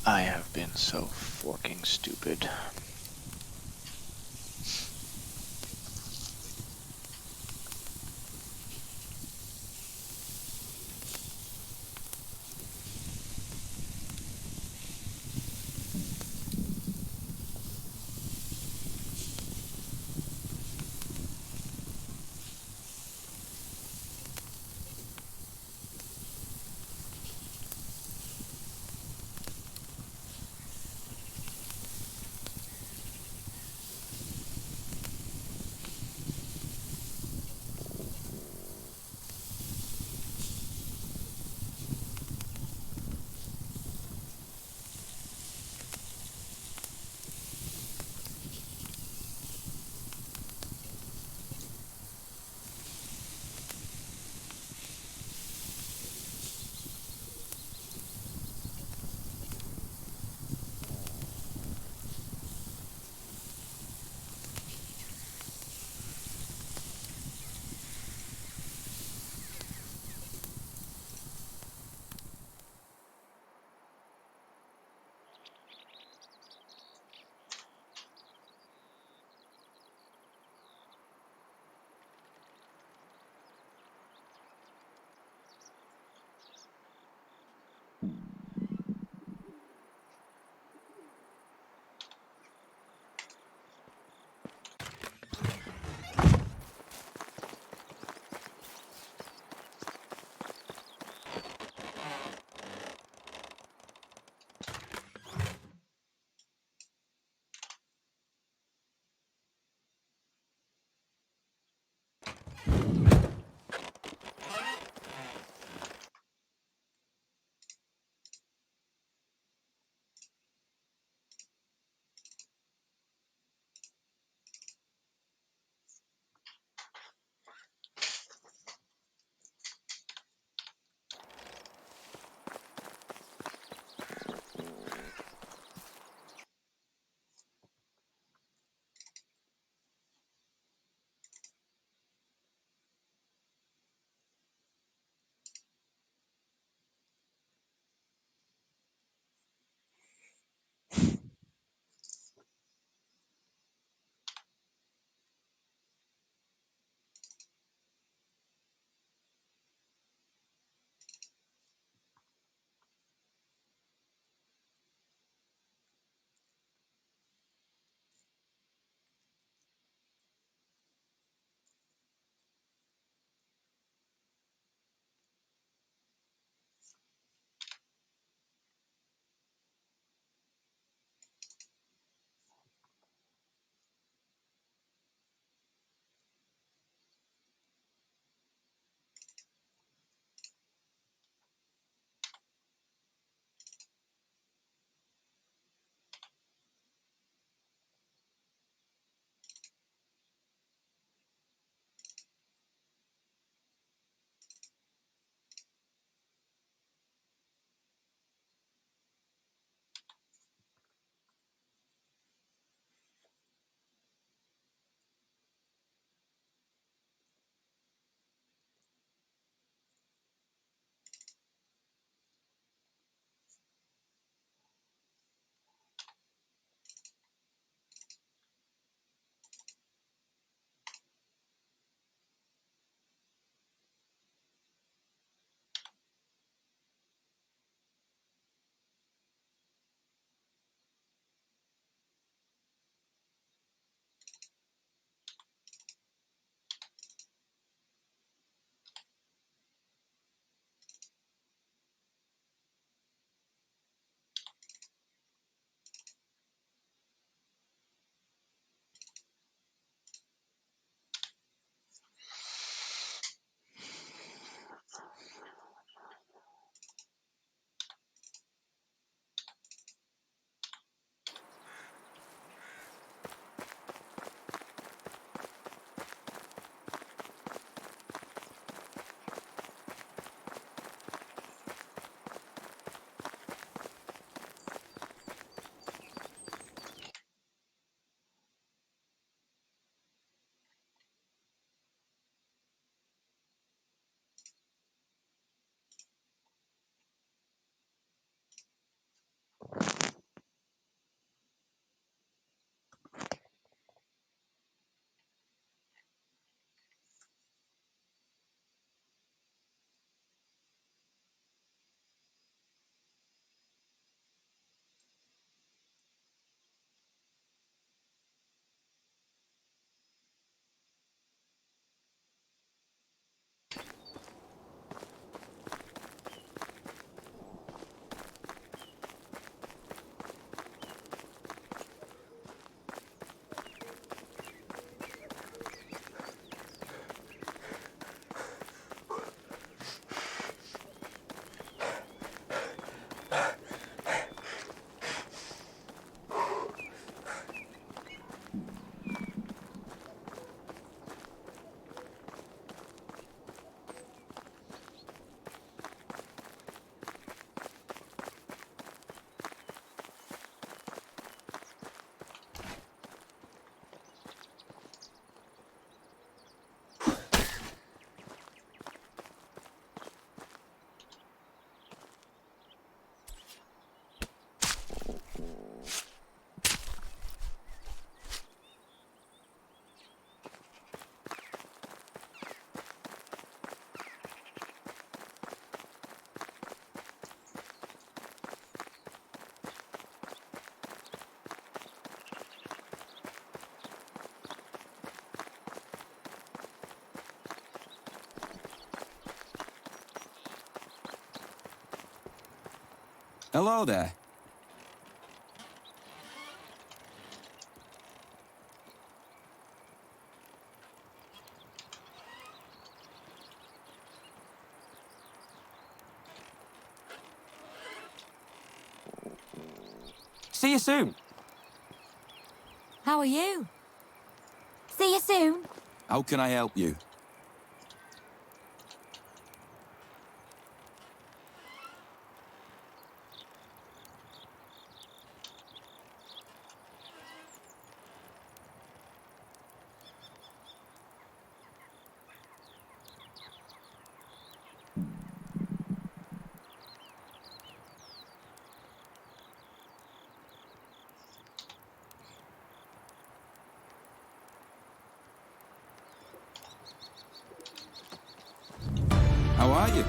I have been so forking stupid. Hello there. See you soon. How are you? See you soon. How can I help you? How are you?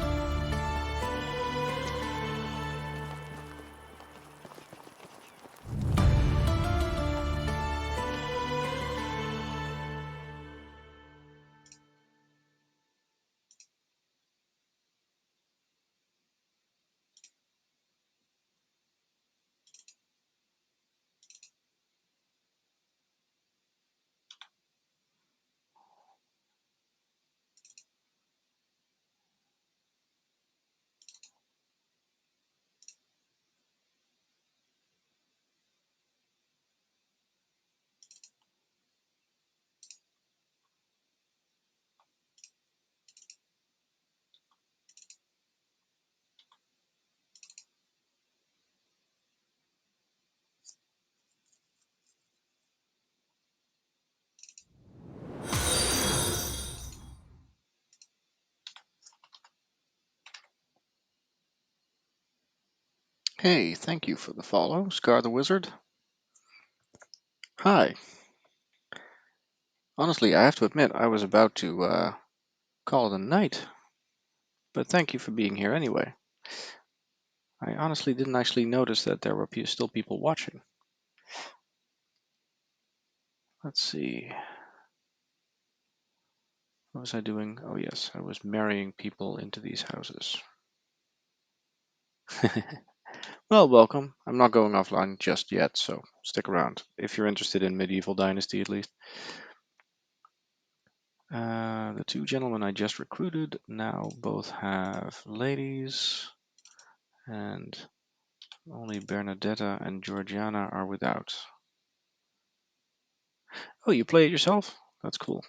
Hey, thank you for the follow, Scar the Wizard. Hi. Honestly, I have to admit, I was about to call it a night, but thank you for being here anyway. I honestly didn't actually notice that there were still people watching. Let's see. What was I doing? Oh yes, I was marrying people into these houses. Well, welcome. I'm not going offline just yet, so stick around if you're interested in medieval Dynasty at least. The two gentlemen I just recruited now both have ladies, and only Bernadetta and Georgiana are without. Oh, you play it yourself? That's cool.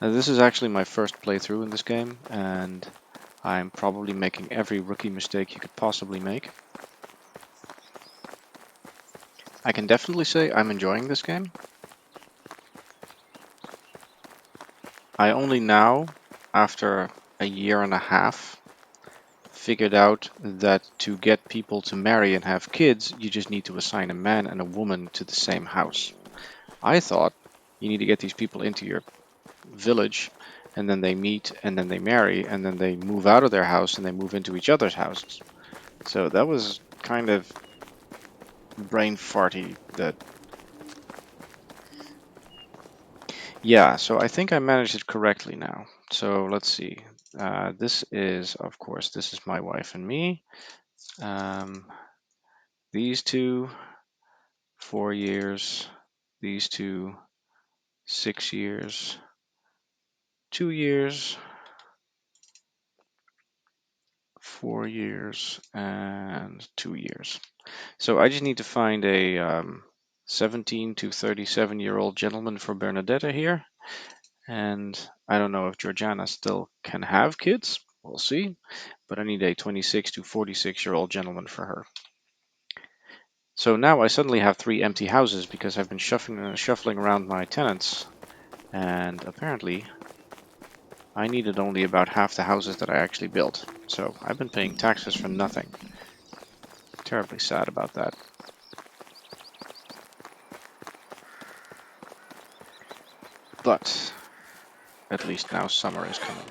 Now, this is actually my first playthrough in this game, and I'm probably making every rookie mistake you could possibly make. I can definitely say I'm enjoying this game. I only now, after a year and a half, figured out that to get people to marry and have kids, you just need to assign a man and a woman to the same house. I thought you need to get these people into your village, and then they meet, and then they marry, and then they move out of their house and they move into each other's houses. So that was kind of brain farty. Yeah, so I think I managed it correctly now. So let's see. This is, of course, this is my wife and me. These two, 4 years. These two, 6 years. 2 years. 4 years and 2 years. So I just need to find a 17 to 37-year-old gentleman for Bernadetta here. And I don't know if Georgiana still can have kids. We'll see. But I need a 26 to 46-year-old gentleman for her. So now I suddenly have 3 empty houses because I've been shuffling around my tenants. And apparently I needed only about half the houses that I actually built. So I've been paying taxes for nothing. Terribly sad about that. But at least now summer is coming.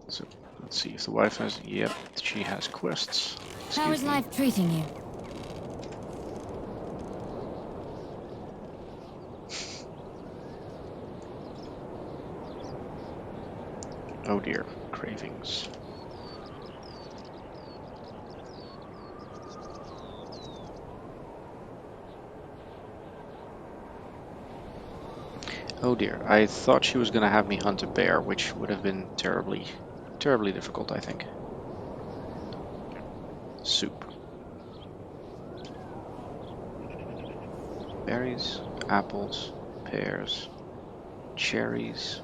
So let's see if the wife has. Yep, she has quests. How Excuse is me. life treating you? Oh dear, cravings. Oh dear, I thought she was going to have me hunt a bear, which would have been terribly, terribly difficult, I think. Soup. Berries, apples, pears, cherries,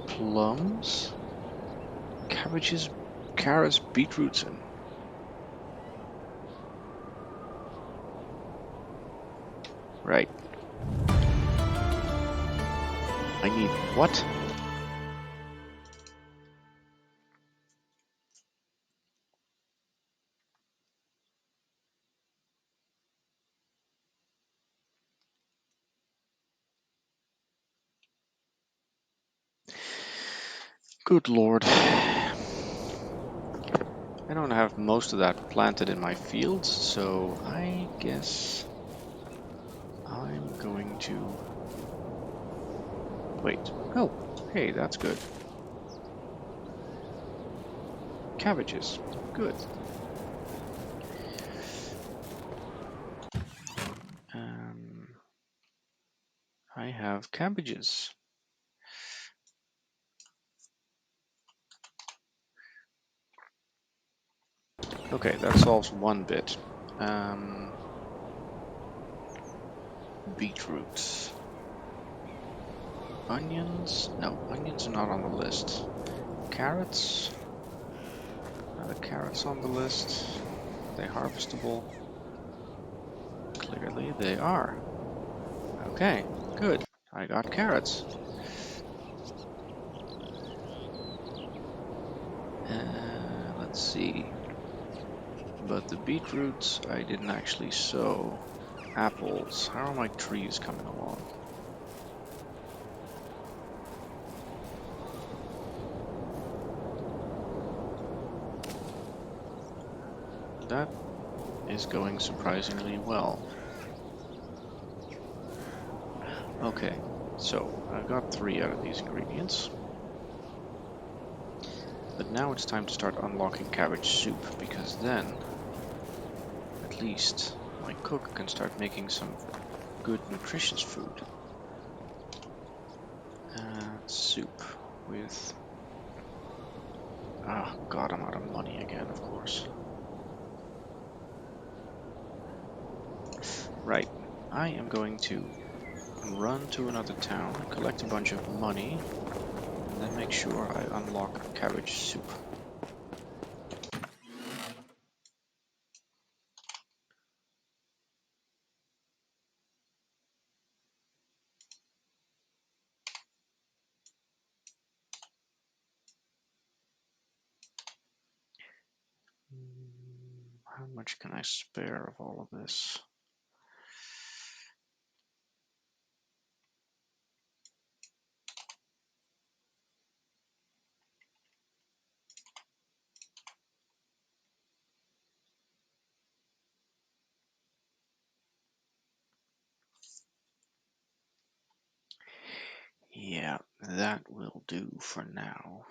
plums, cabbages, carrots, beetroots, and... Right. I need what? Good lord. I don't have most of that planted in my fields, so I guess I'm going to... Wait. Oh, hey, that's good. Cabbages. Good. I have cabbages. Okay, that solves one bit. Beetroots. Onions? No, onions are not on the list. Carrots? Are the carrots on the list? Are they harvestable? Clearly they are. Okay, good. I got carrots. Let's see. But the beetroots I didn't actually sow. Apples. How are my trees coming along? That is going surprisingly well. Okay, so I've got 3 out of these ingredients. But now it's time to start unlocking cabbage soup, because then at least my cook can start making some good nutritious food. Soup with... Oh god, I'm out of money again, of course. Right, I am going to run to another town, collect a bunch of money, and then make sure I unlock cabbage soup. How much can I spare of all of this? Yeah, that will do for now.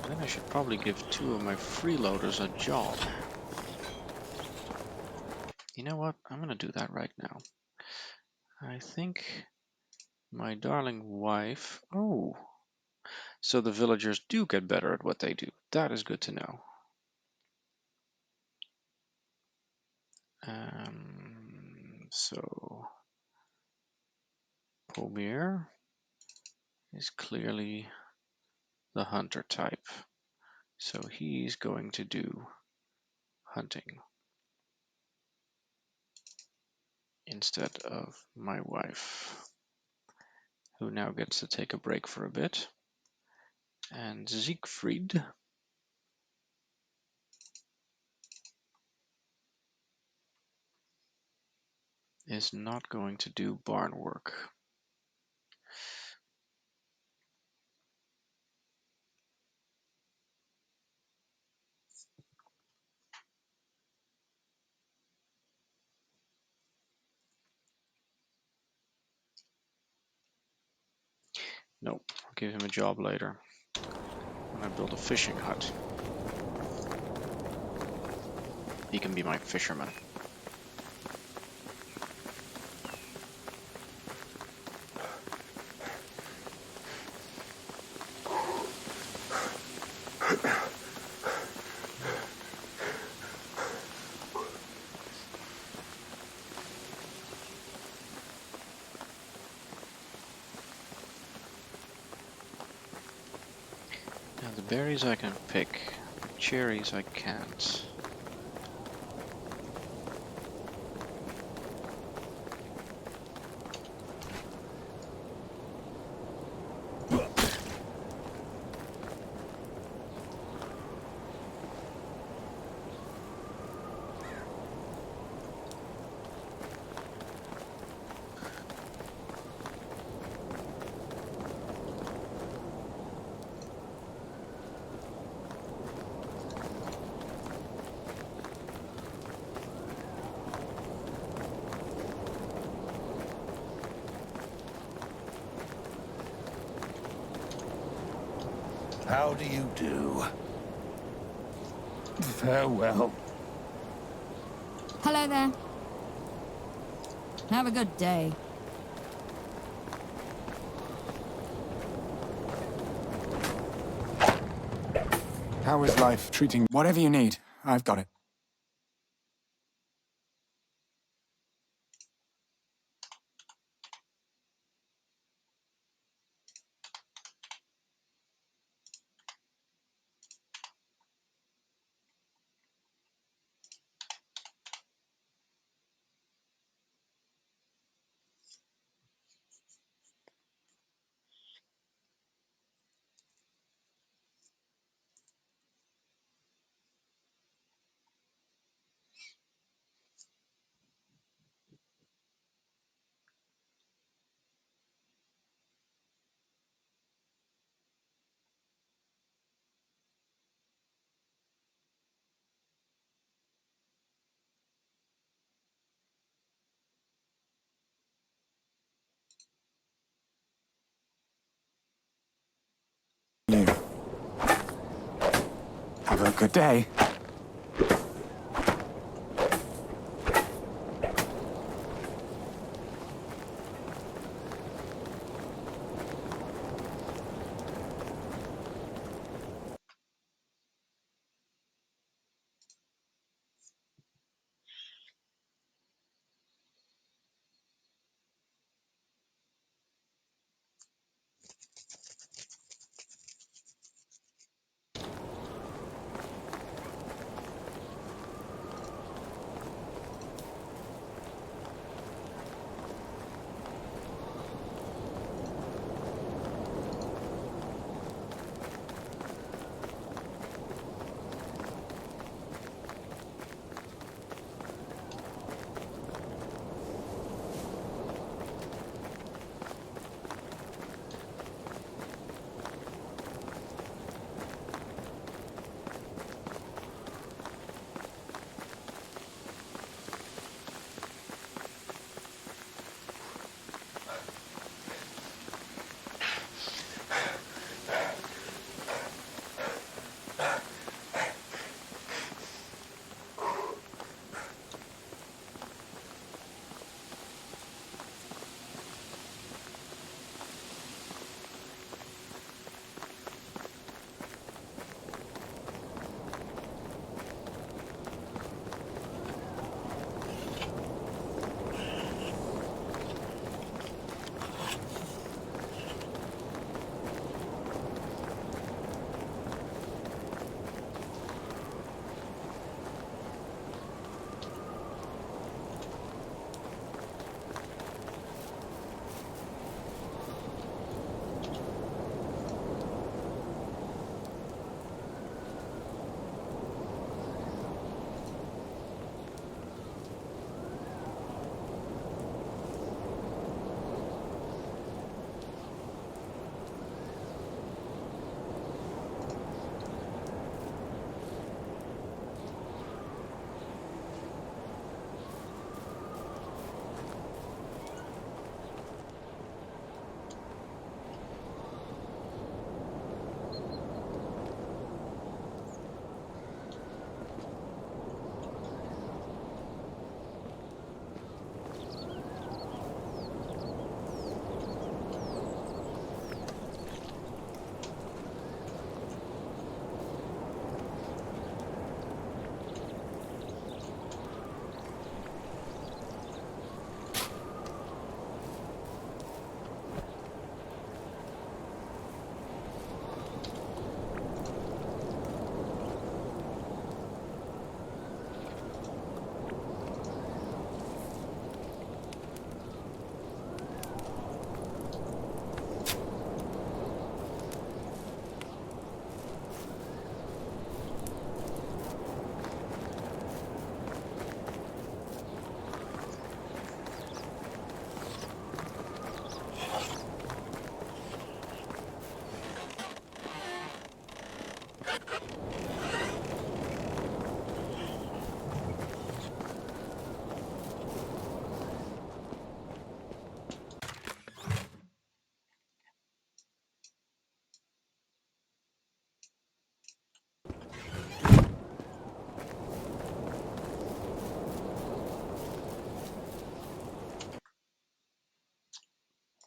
Then I should probably give 2 of my freeloaders a job. You know what? I'm gonna do that right now. I think my darling wife... Oh, so the villagers do get better at what they do. That is good to know. So Pomir is clearly the hunter type. So he's going to do hunting instead of my wife, who now gets to take a break for a bit. And Siegfried is not going to do barn work. Nope, I'll give him a job later. When I build a fishing hut. He can be my fisherman. Now the berries I can pick, the cherries I can't. How do you do? Farewell. Hello there. Have a good day. How is life treating... Whatever you need, I've got it. You. Have a good day.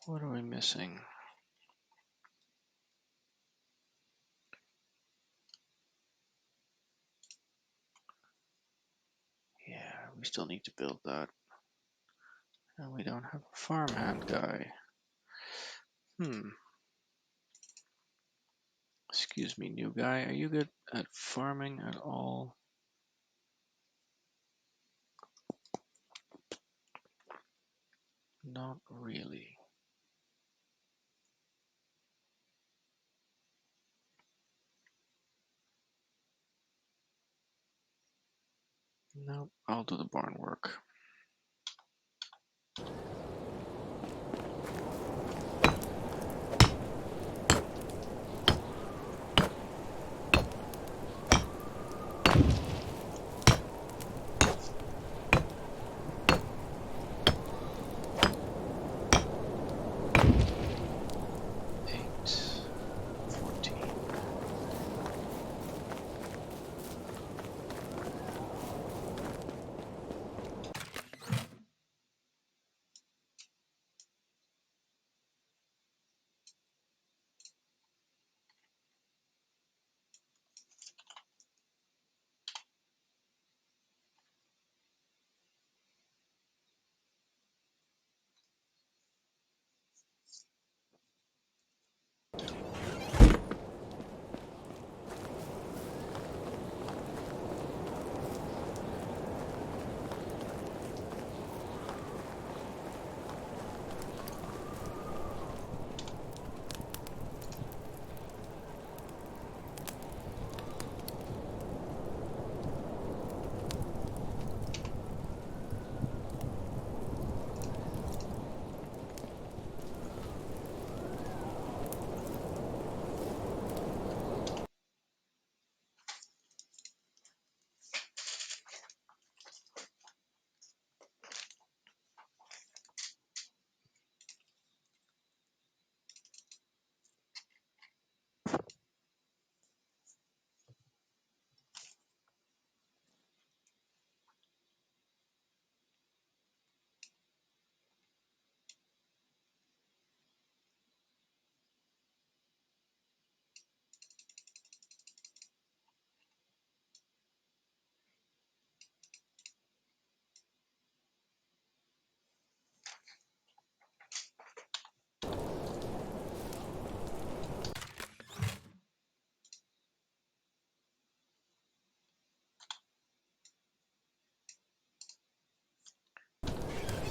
What are we missing? Yeah, we still need to build that. And we don't have a farmhand guy. Excuse me, new guy. Are you good at farming at all? Not really. Nope, I'll do the barn work. Eight, 14.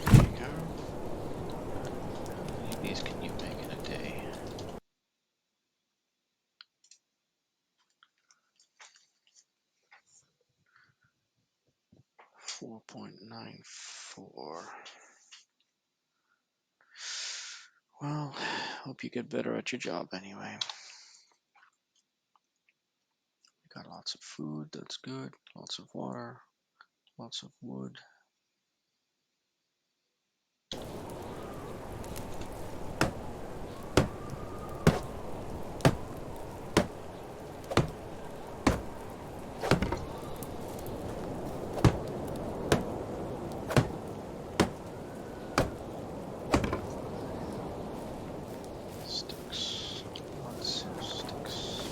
There you go. How many of these can you make in a day? 4.94. Well, hope you get better at your job anyway. We got lots of food, that's good. Lots of water, lots of wood. Sticks. Lots of sticks.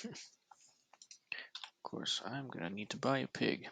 Of course, I'm gonna need to buy a pig.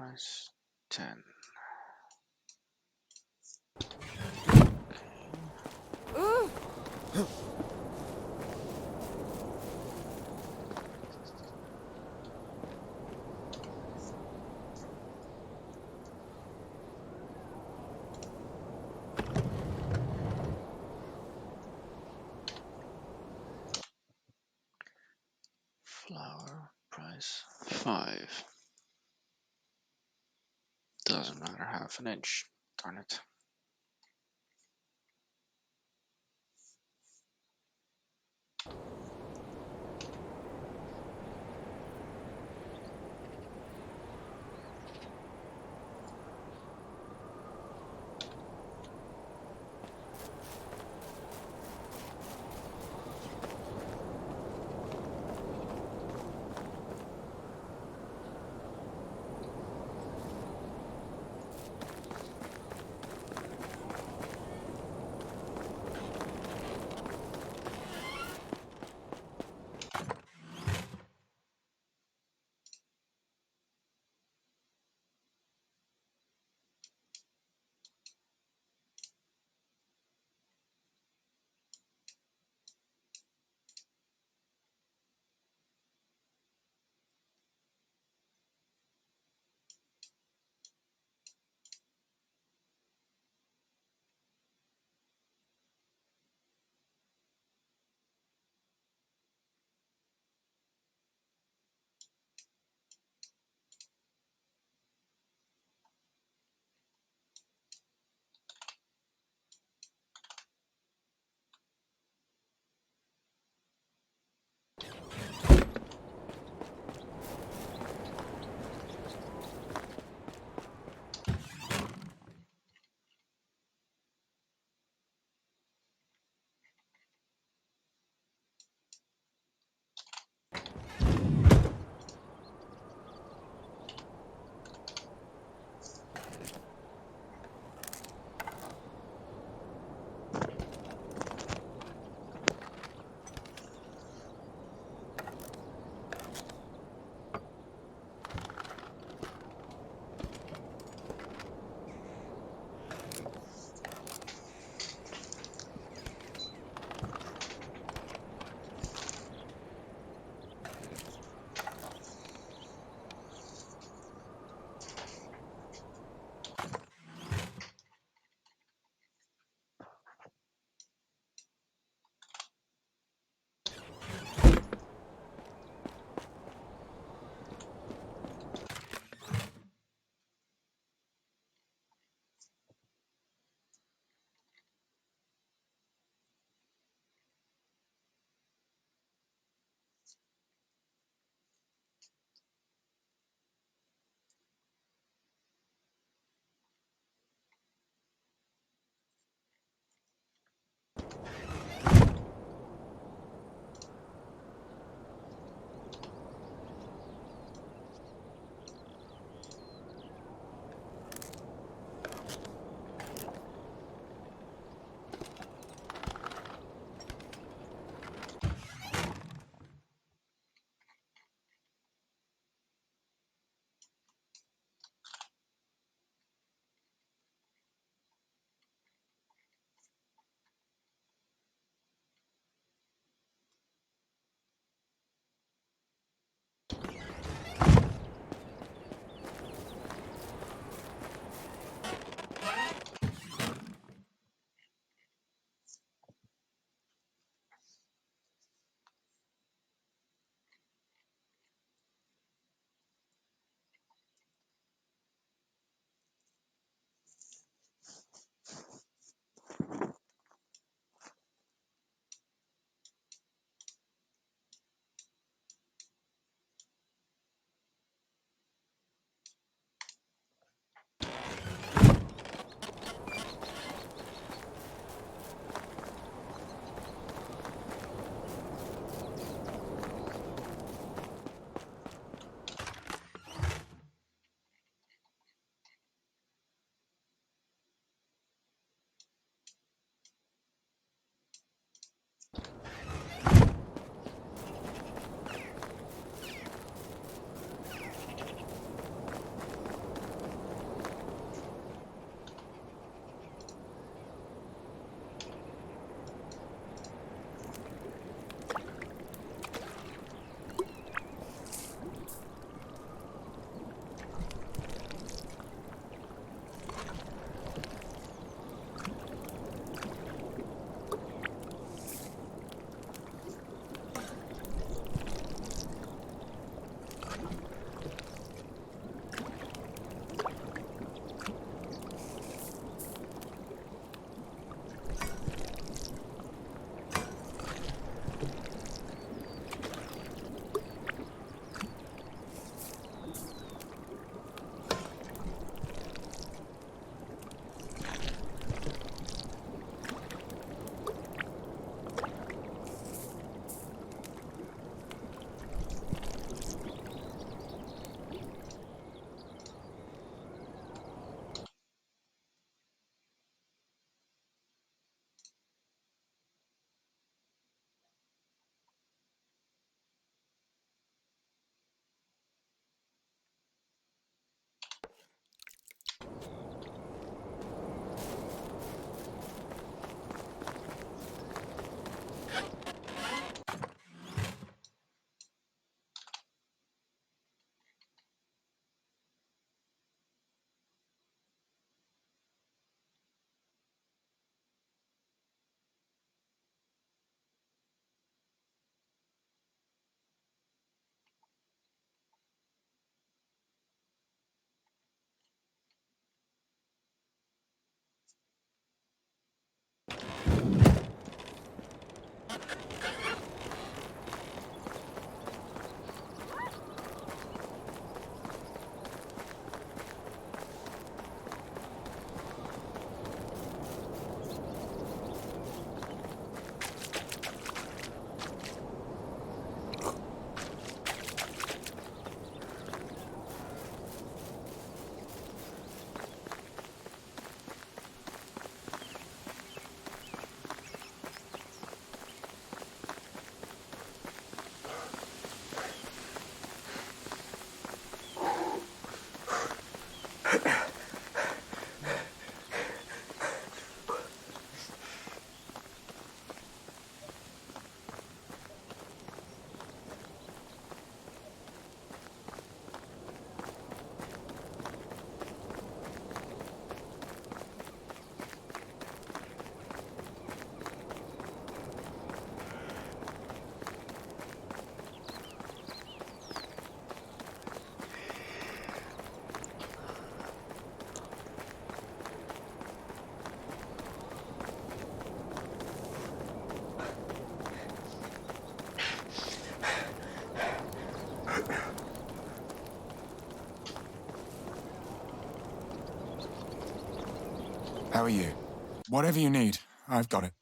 price 10. Ooh. Flour price 5. Doesn't matter, half an inch. Darn it. How are you? Whatever you need, I've got it.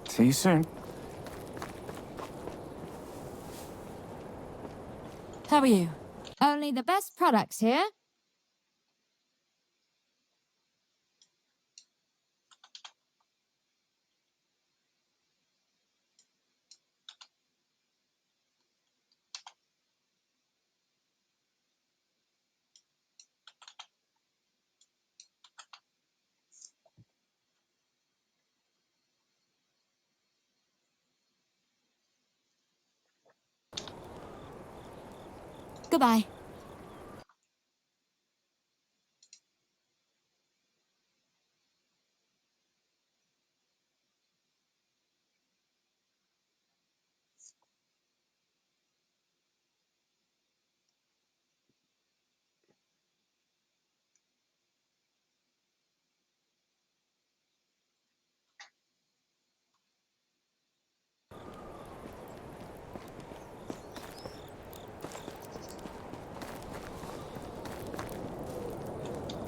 See you soon. How are you? Only the best products here. Goodbye.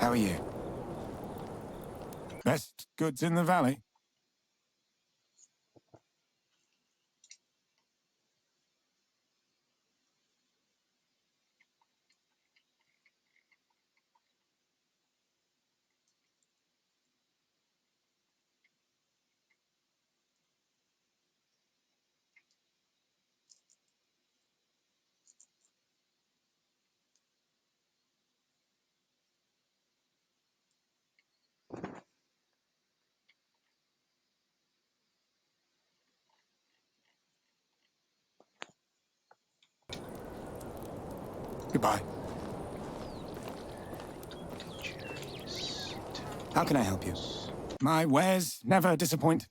How are you? Best goods in the valley? Goodbye. Cherries. How can I help you? My wares never disappoint.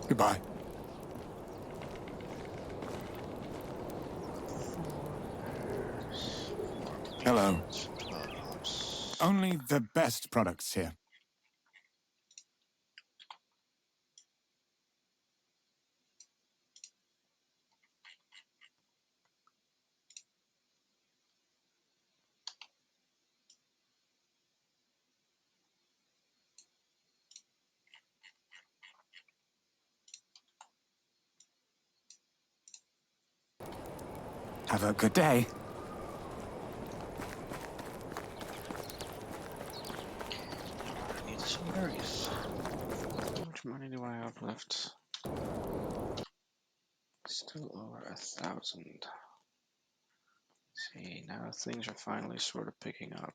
Goodbye. Hello. Only the best products here. Have a good day. I need some berries. How much money do I have left? Still over 1,000. See, now things are finally sort of picking up.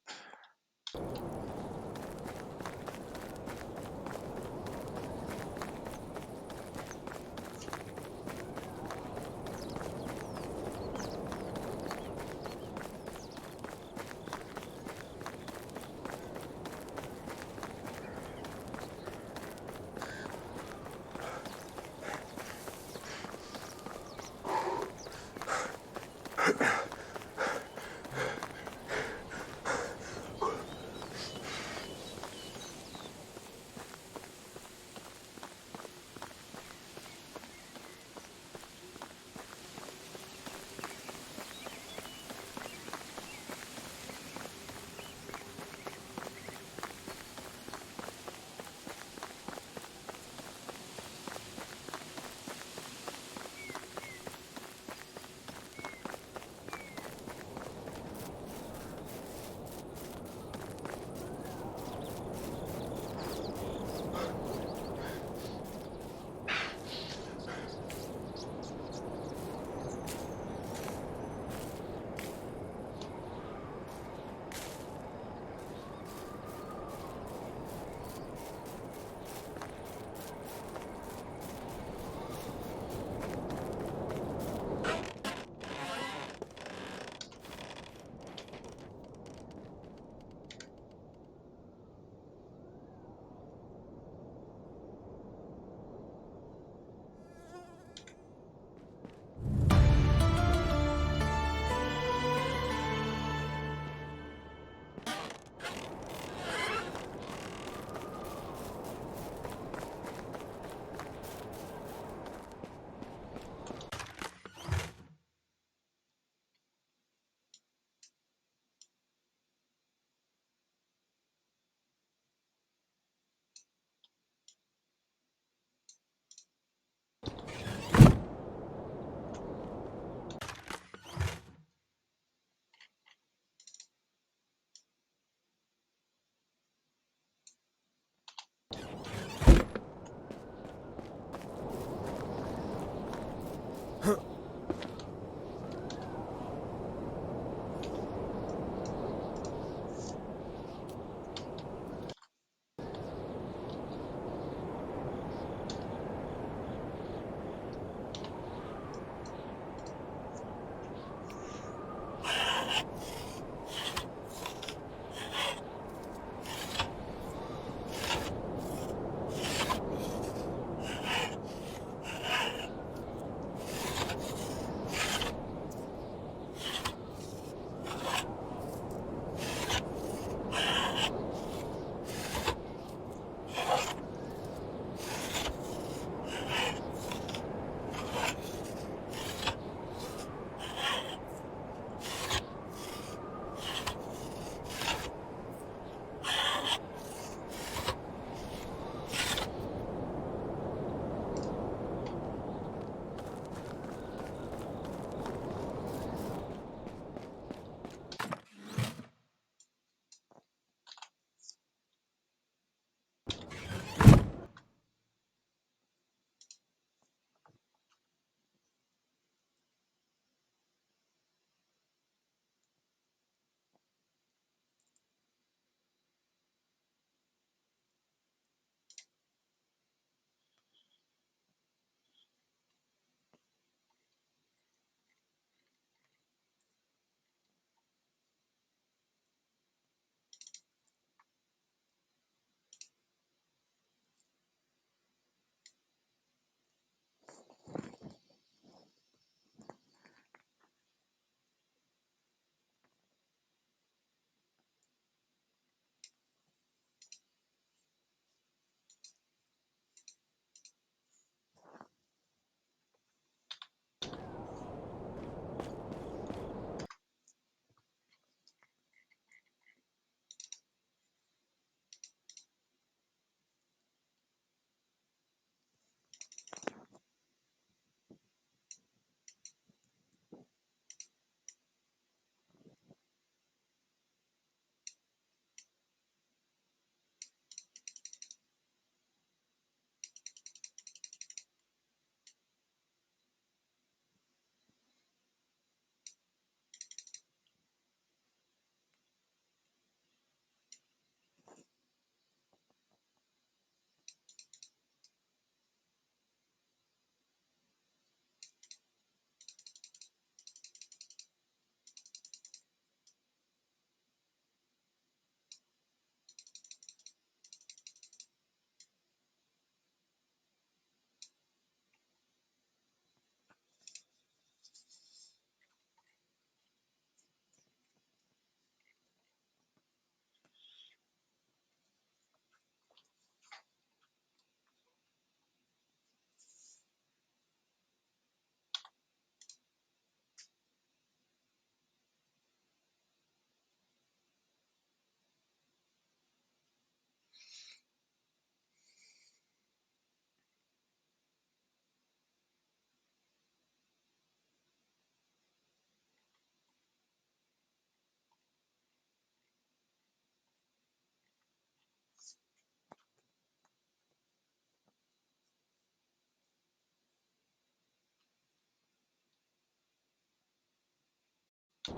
How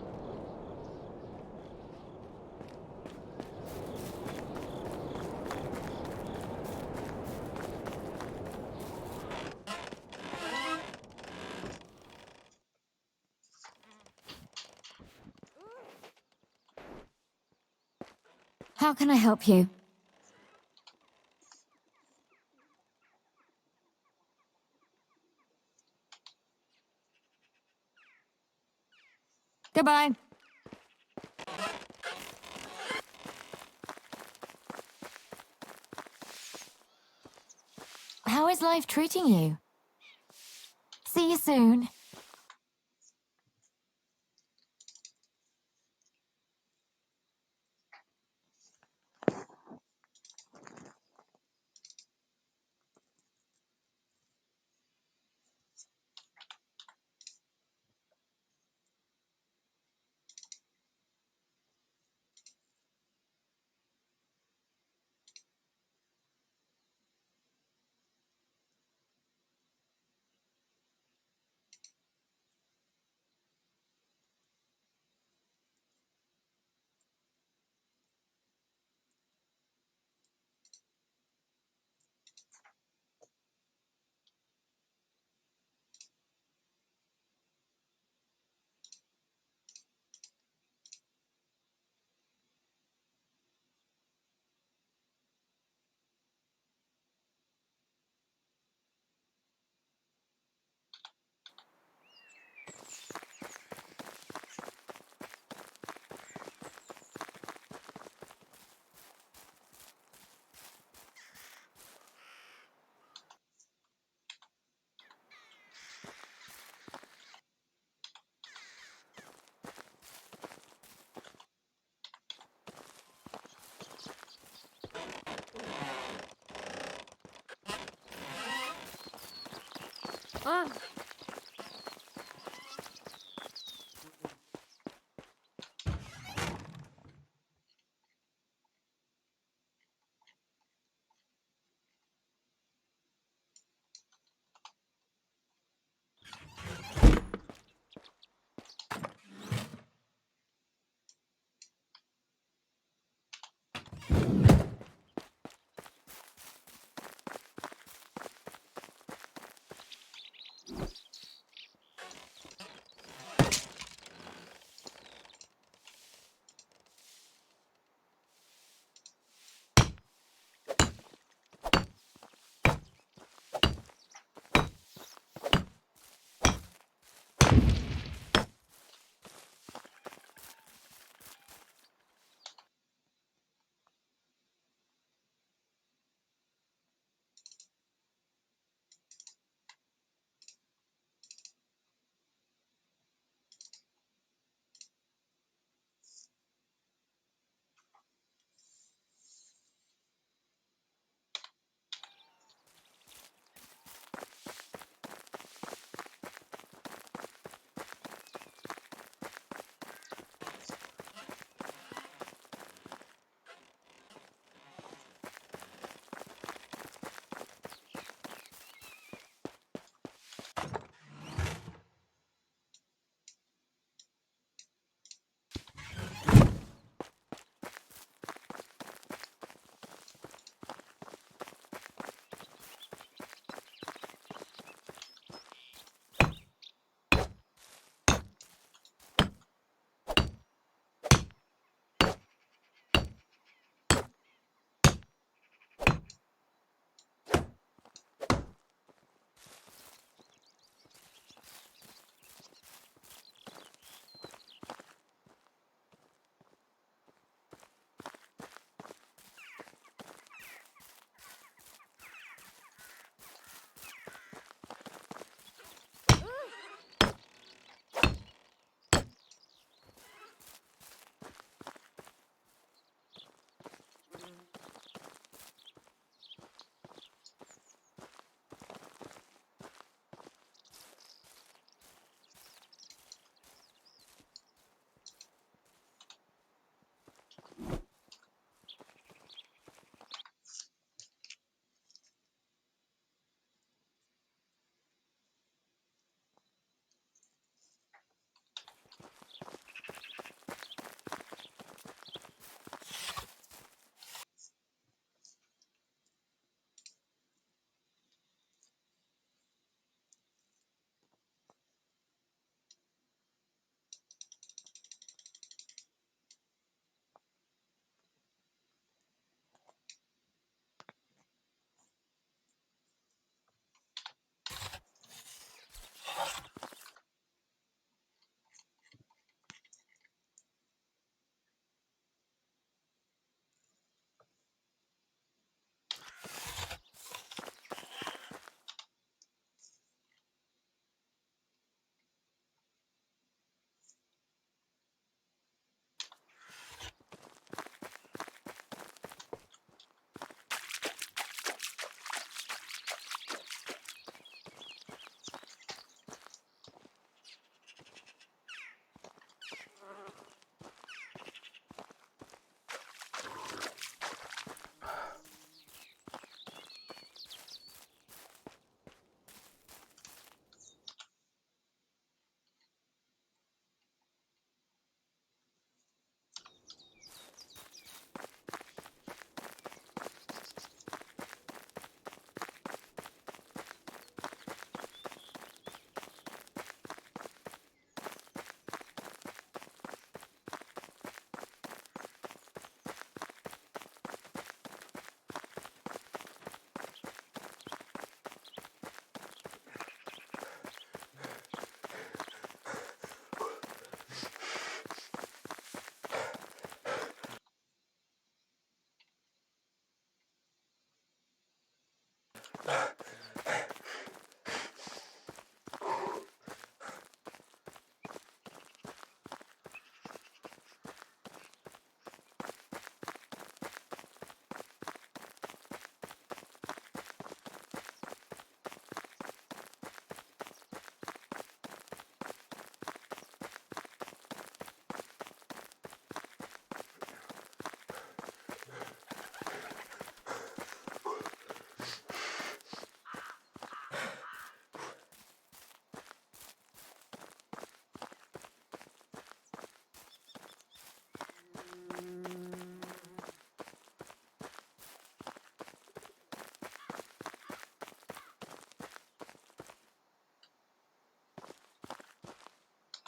can I help you? Goodbye. How is life treating you? See you soon.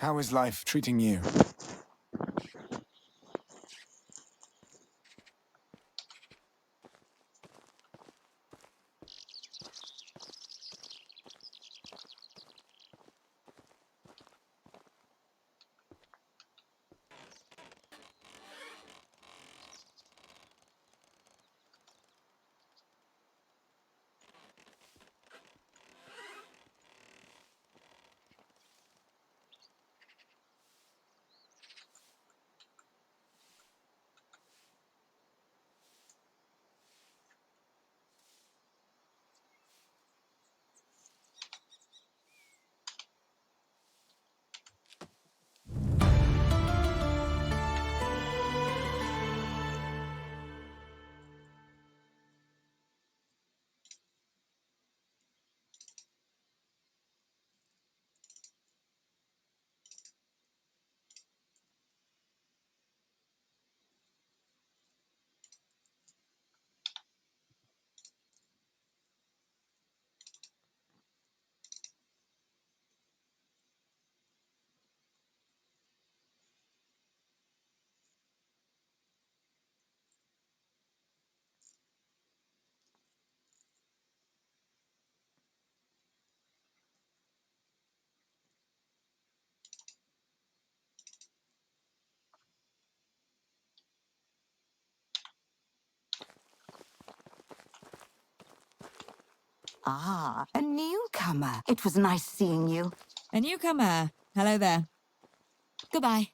How is life treating you? Ah, a newcomer. It was nice seeing you. A newcomer. Hello there. Goodbye.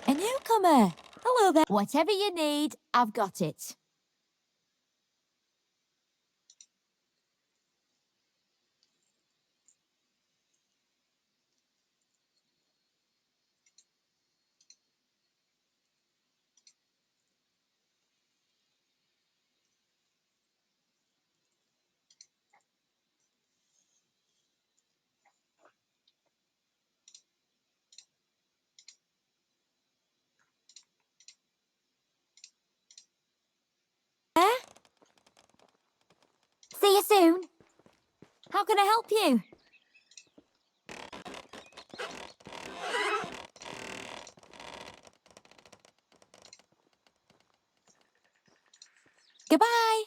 A newcomer. Hello there. Whatever you need, I've got it. See you soon. How can I help you? Goodbye.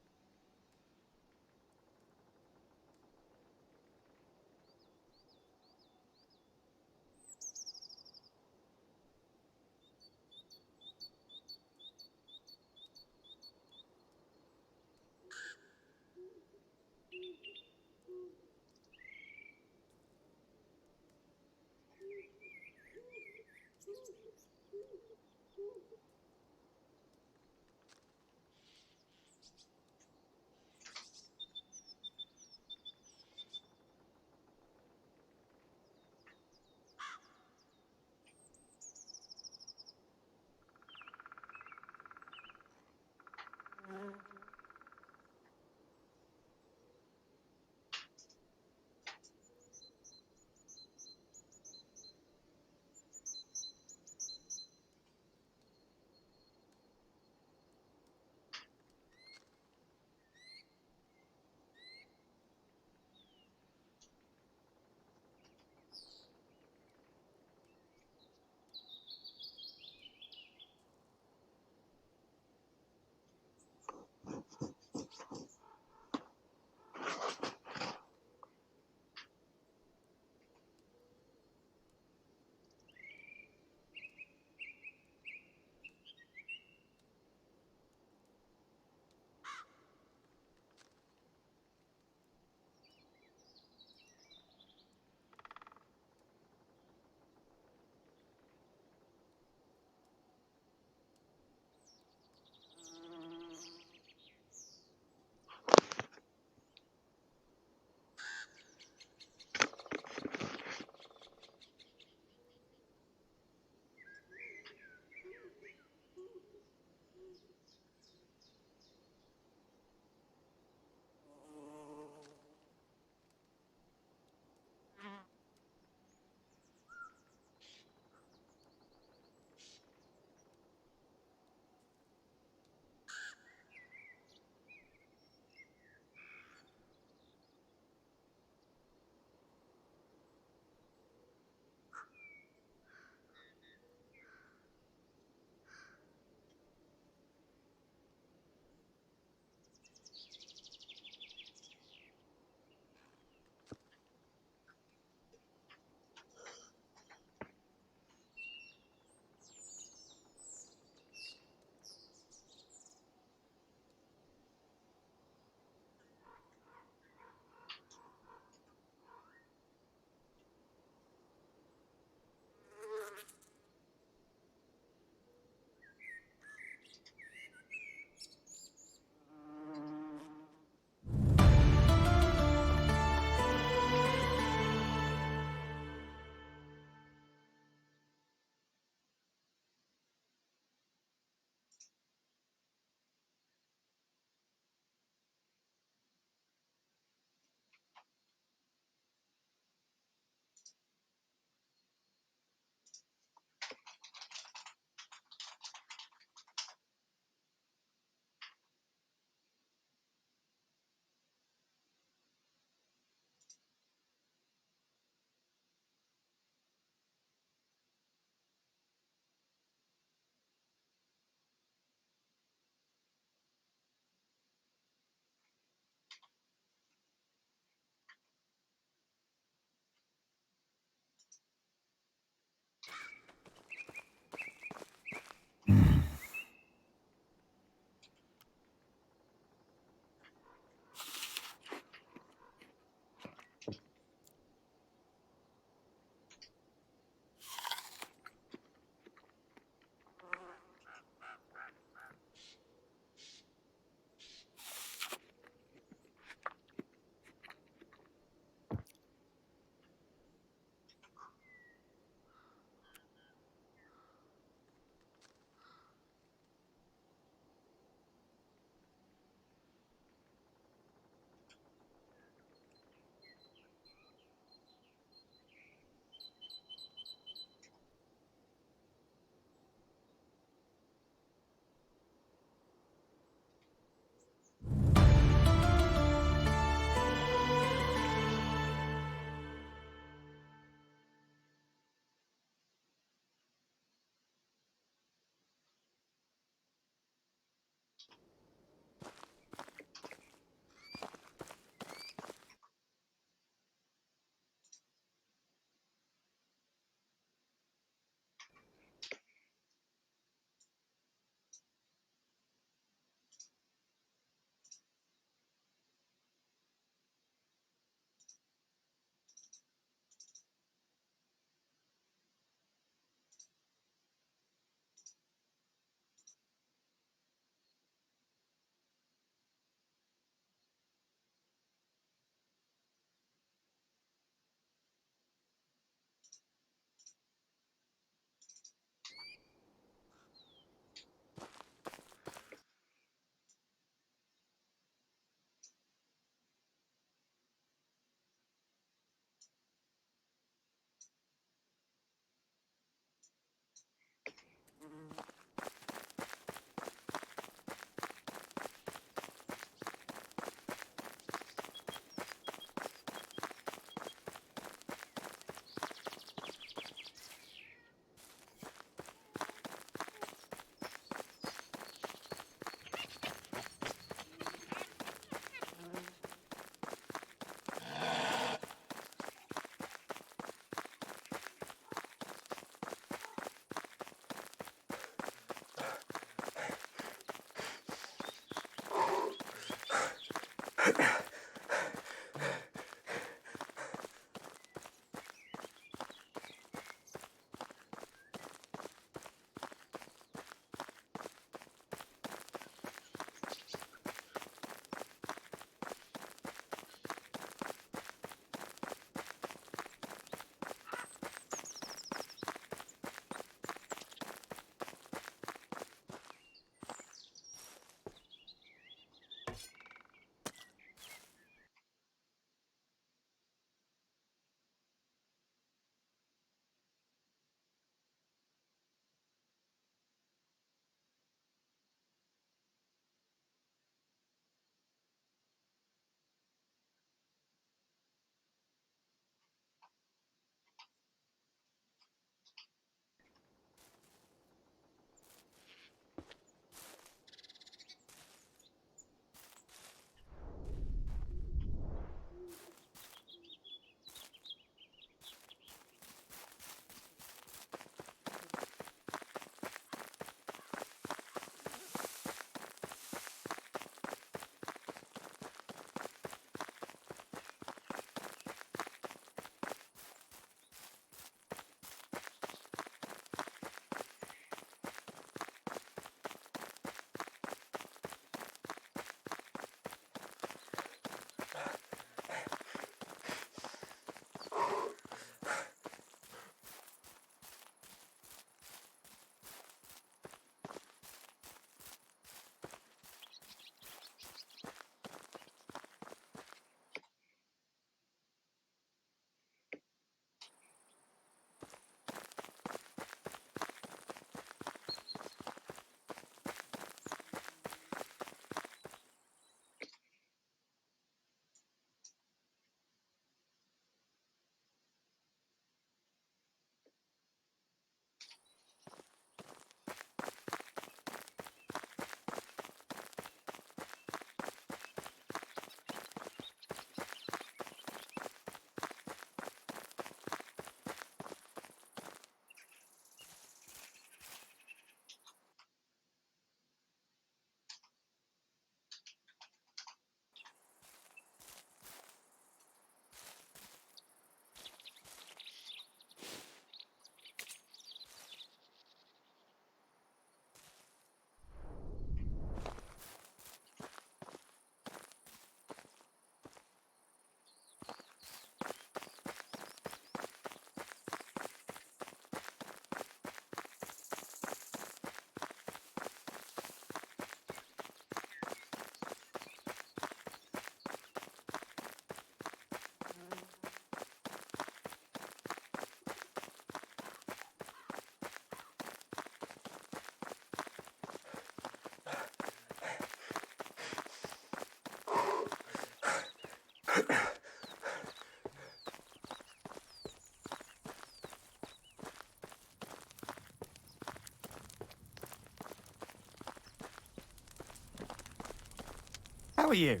How are you?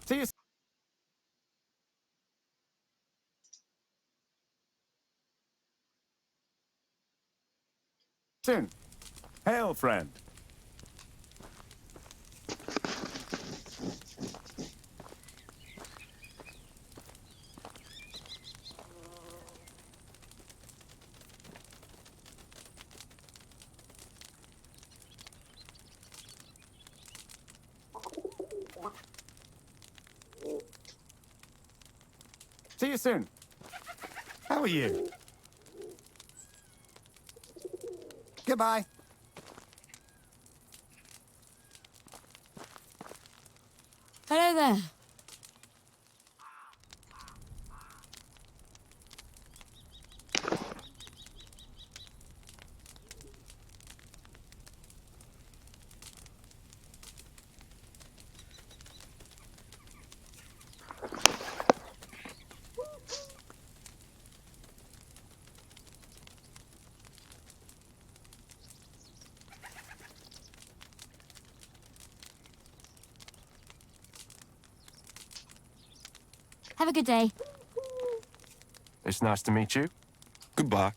See you soon. Hail, friend. See you soon. How are you? Goodbye. Hello there. Have a good day. It's nice to meet you. Goodbye.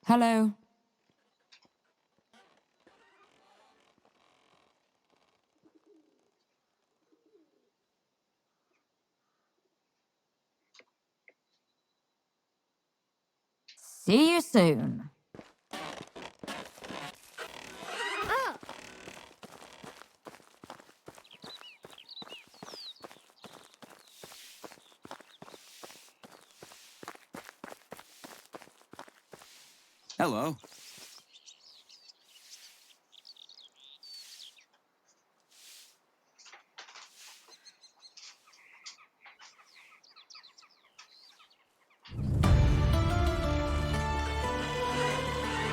Hello. See you soon. Hello.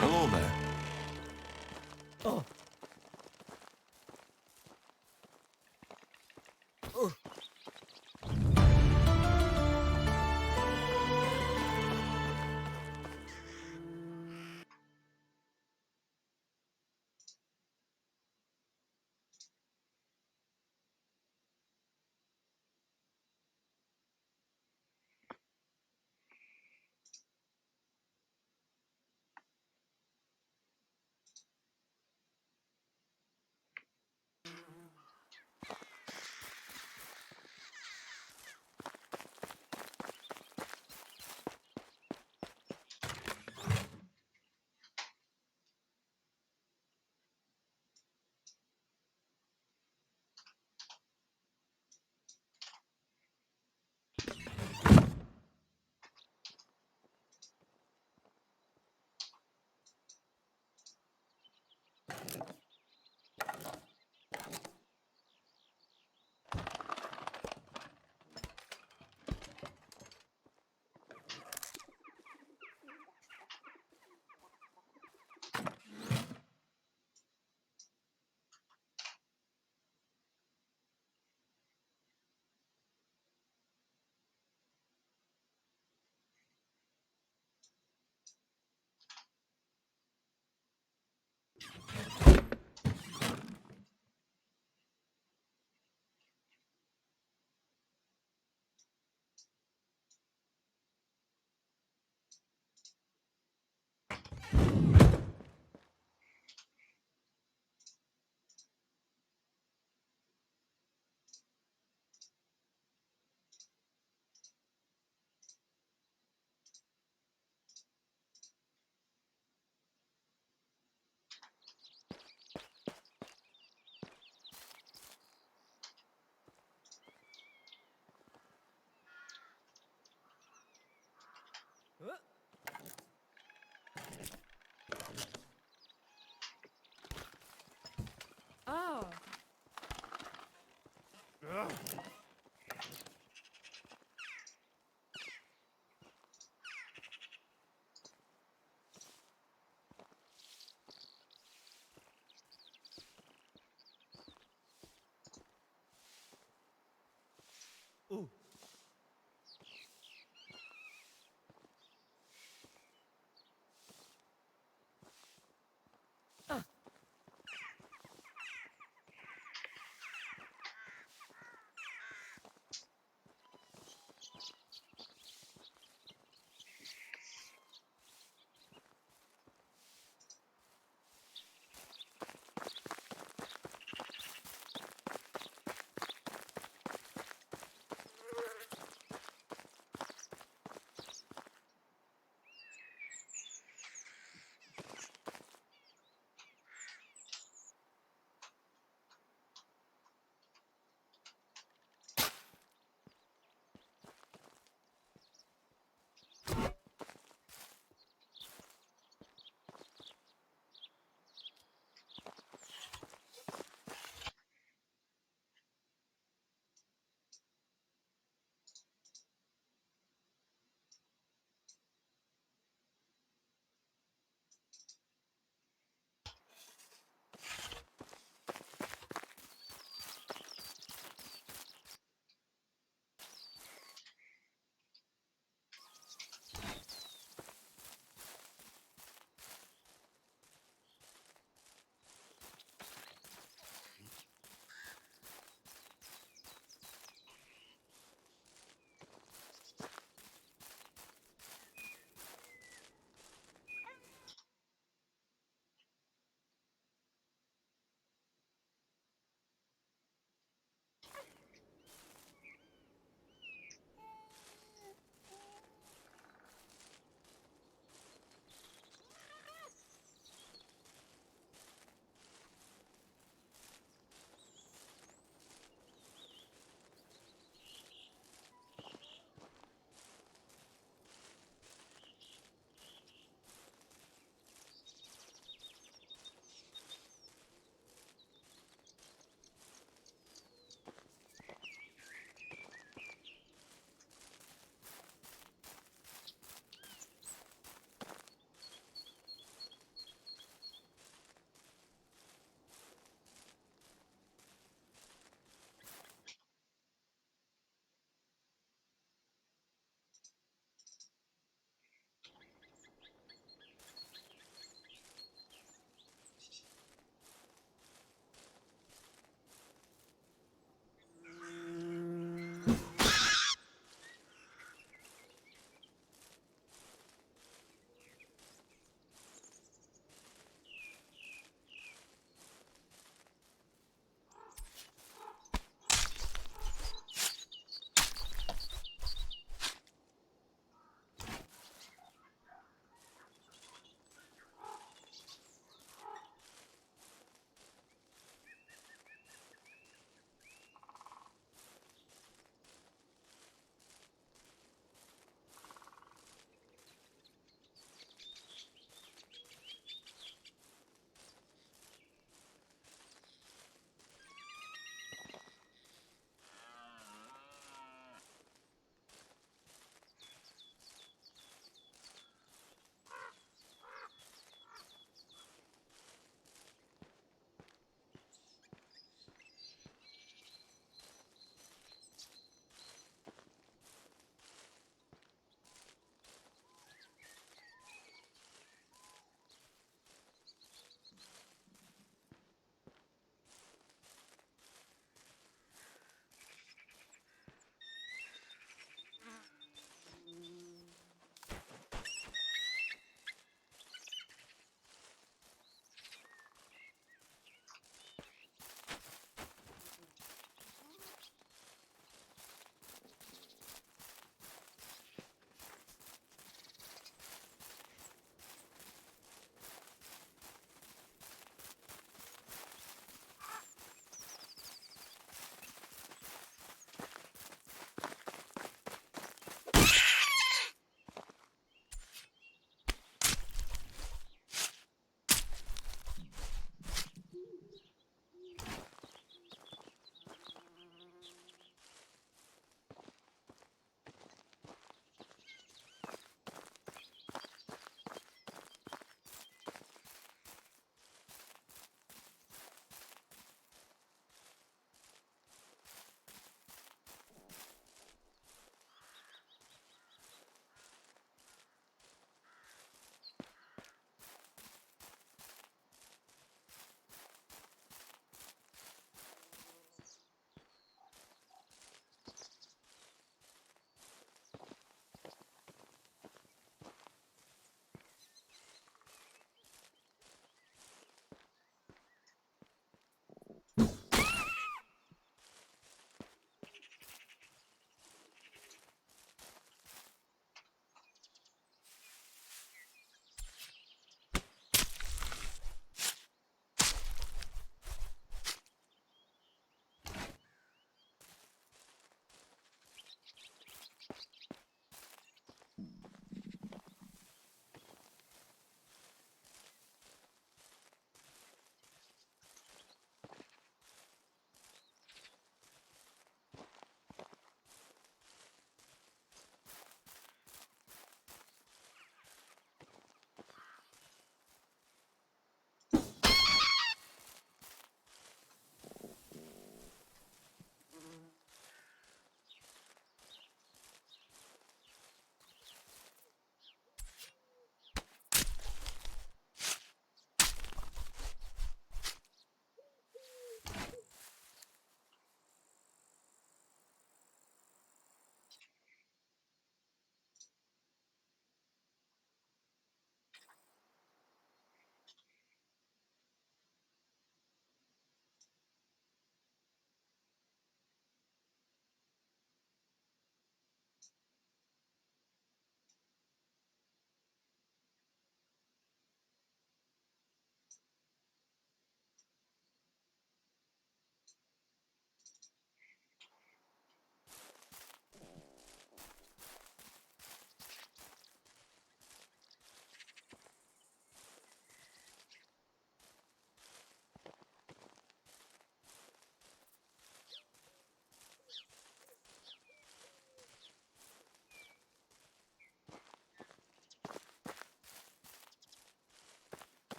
Hello there. Oh.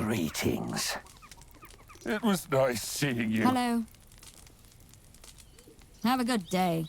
Greetings. It was nice seeing you. Hello. Have a good day.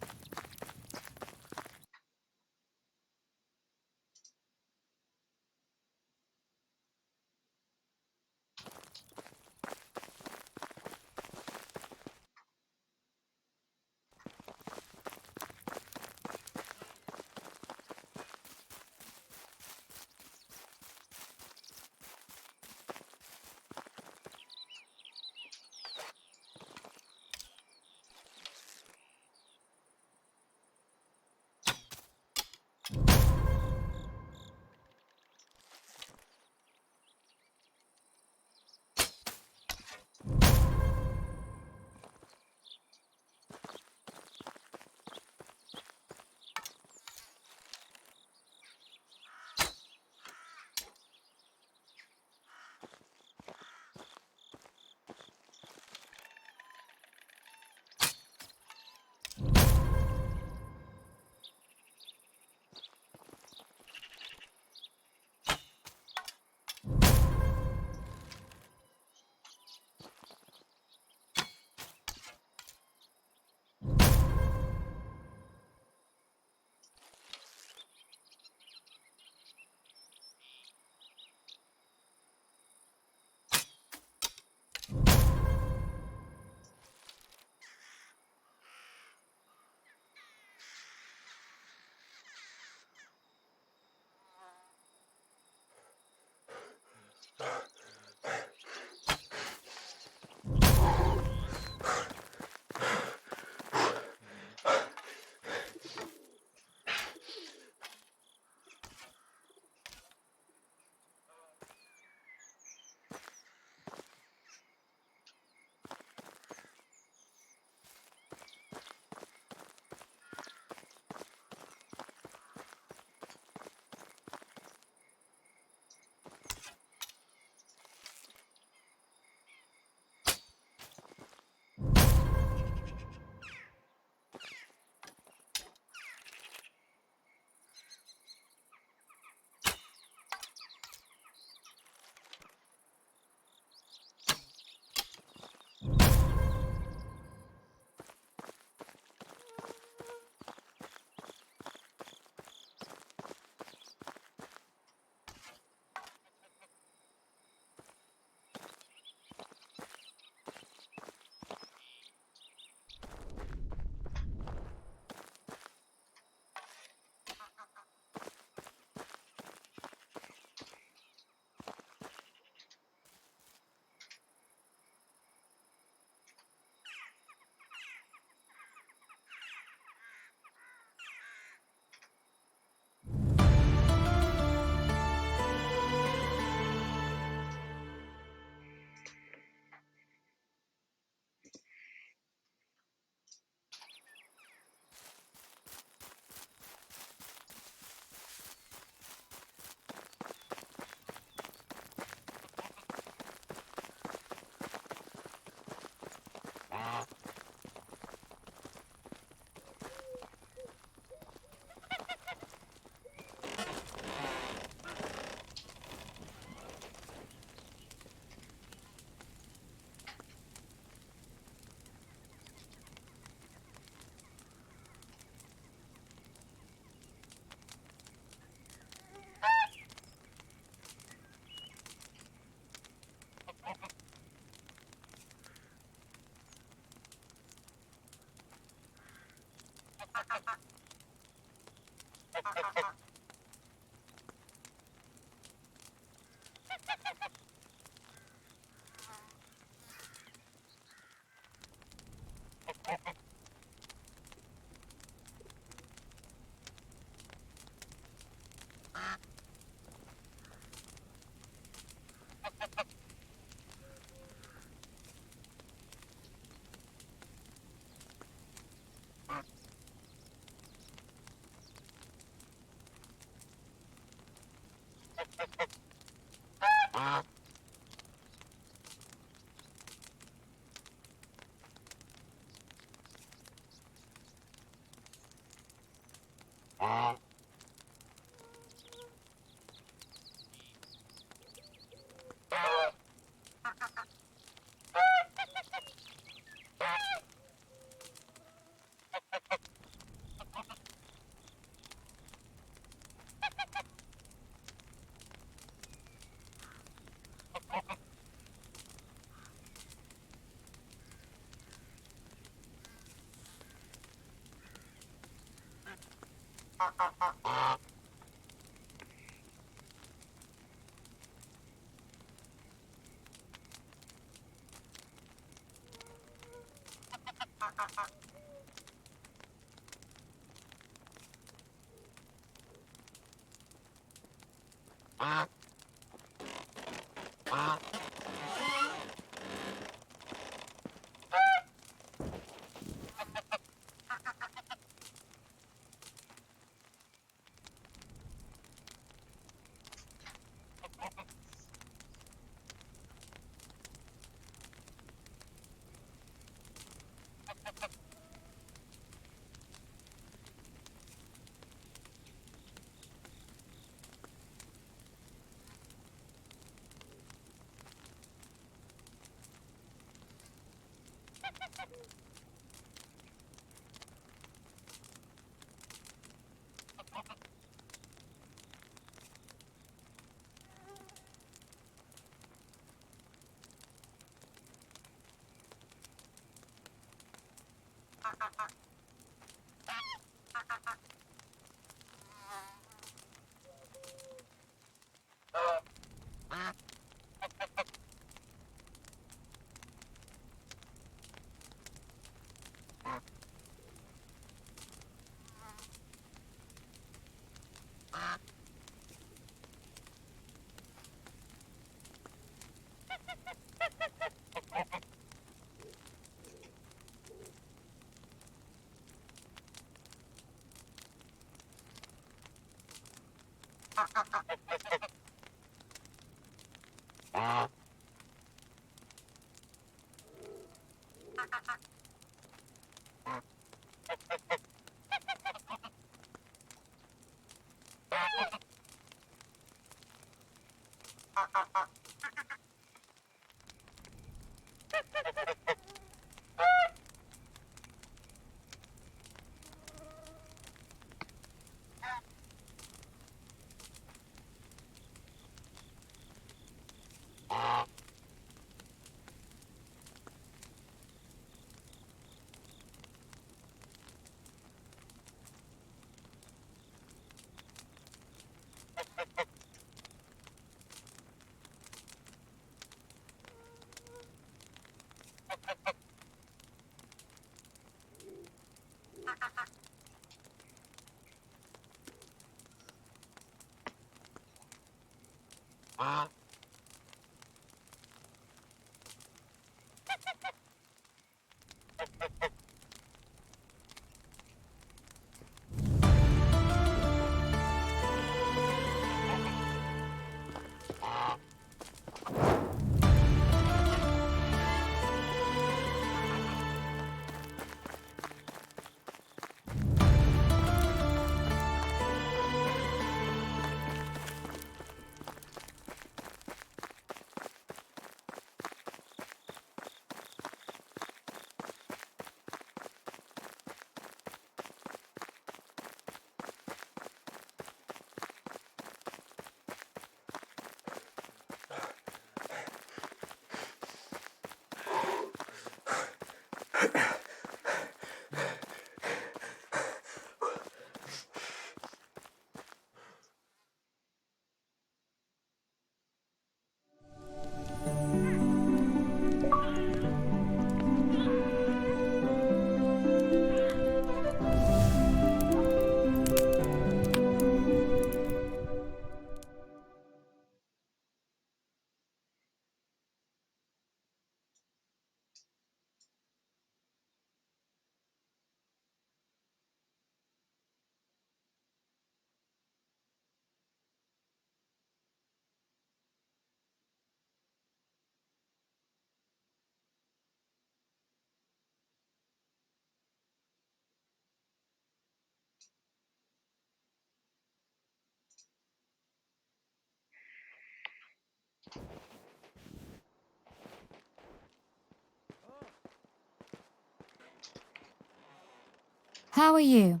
How are you?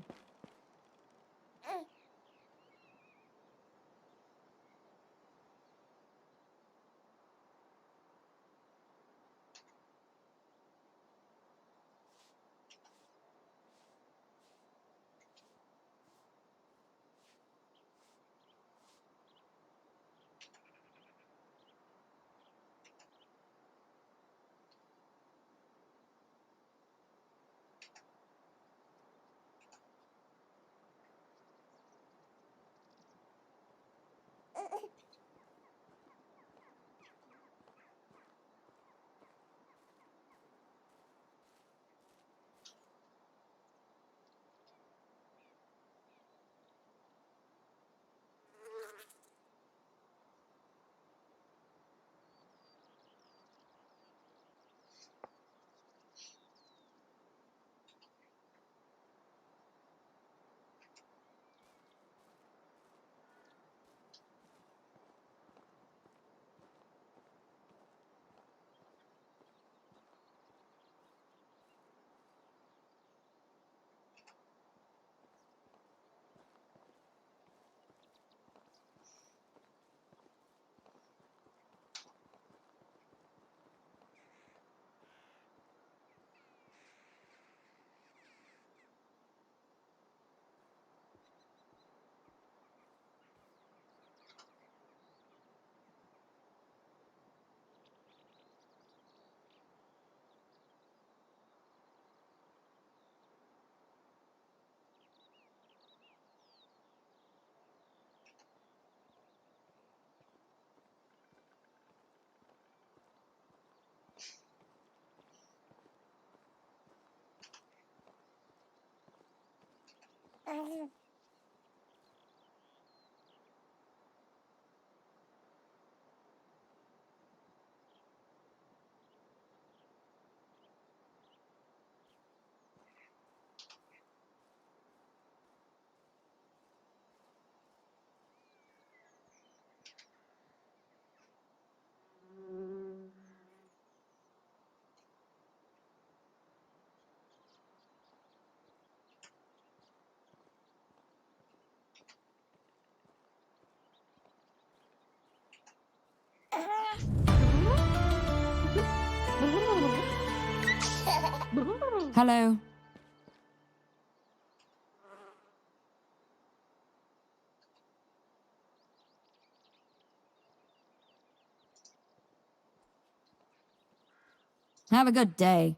Hello. Have a good day.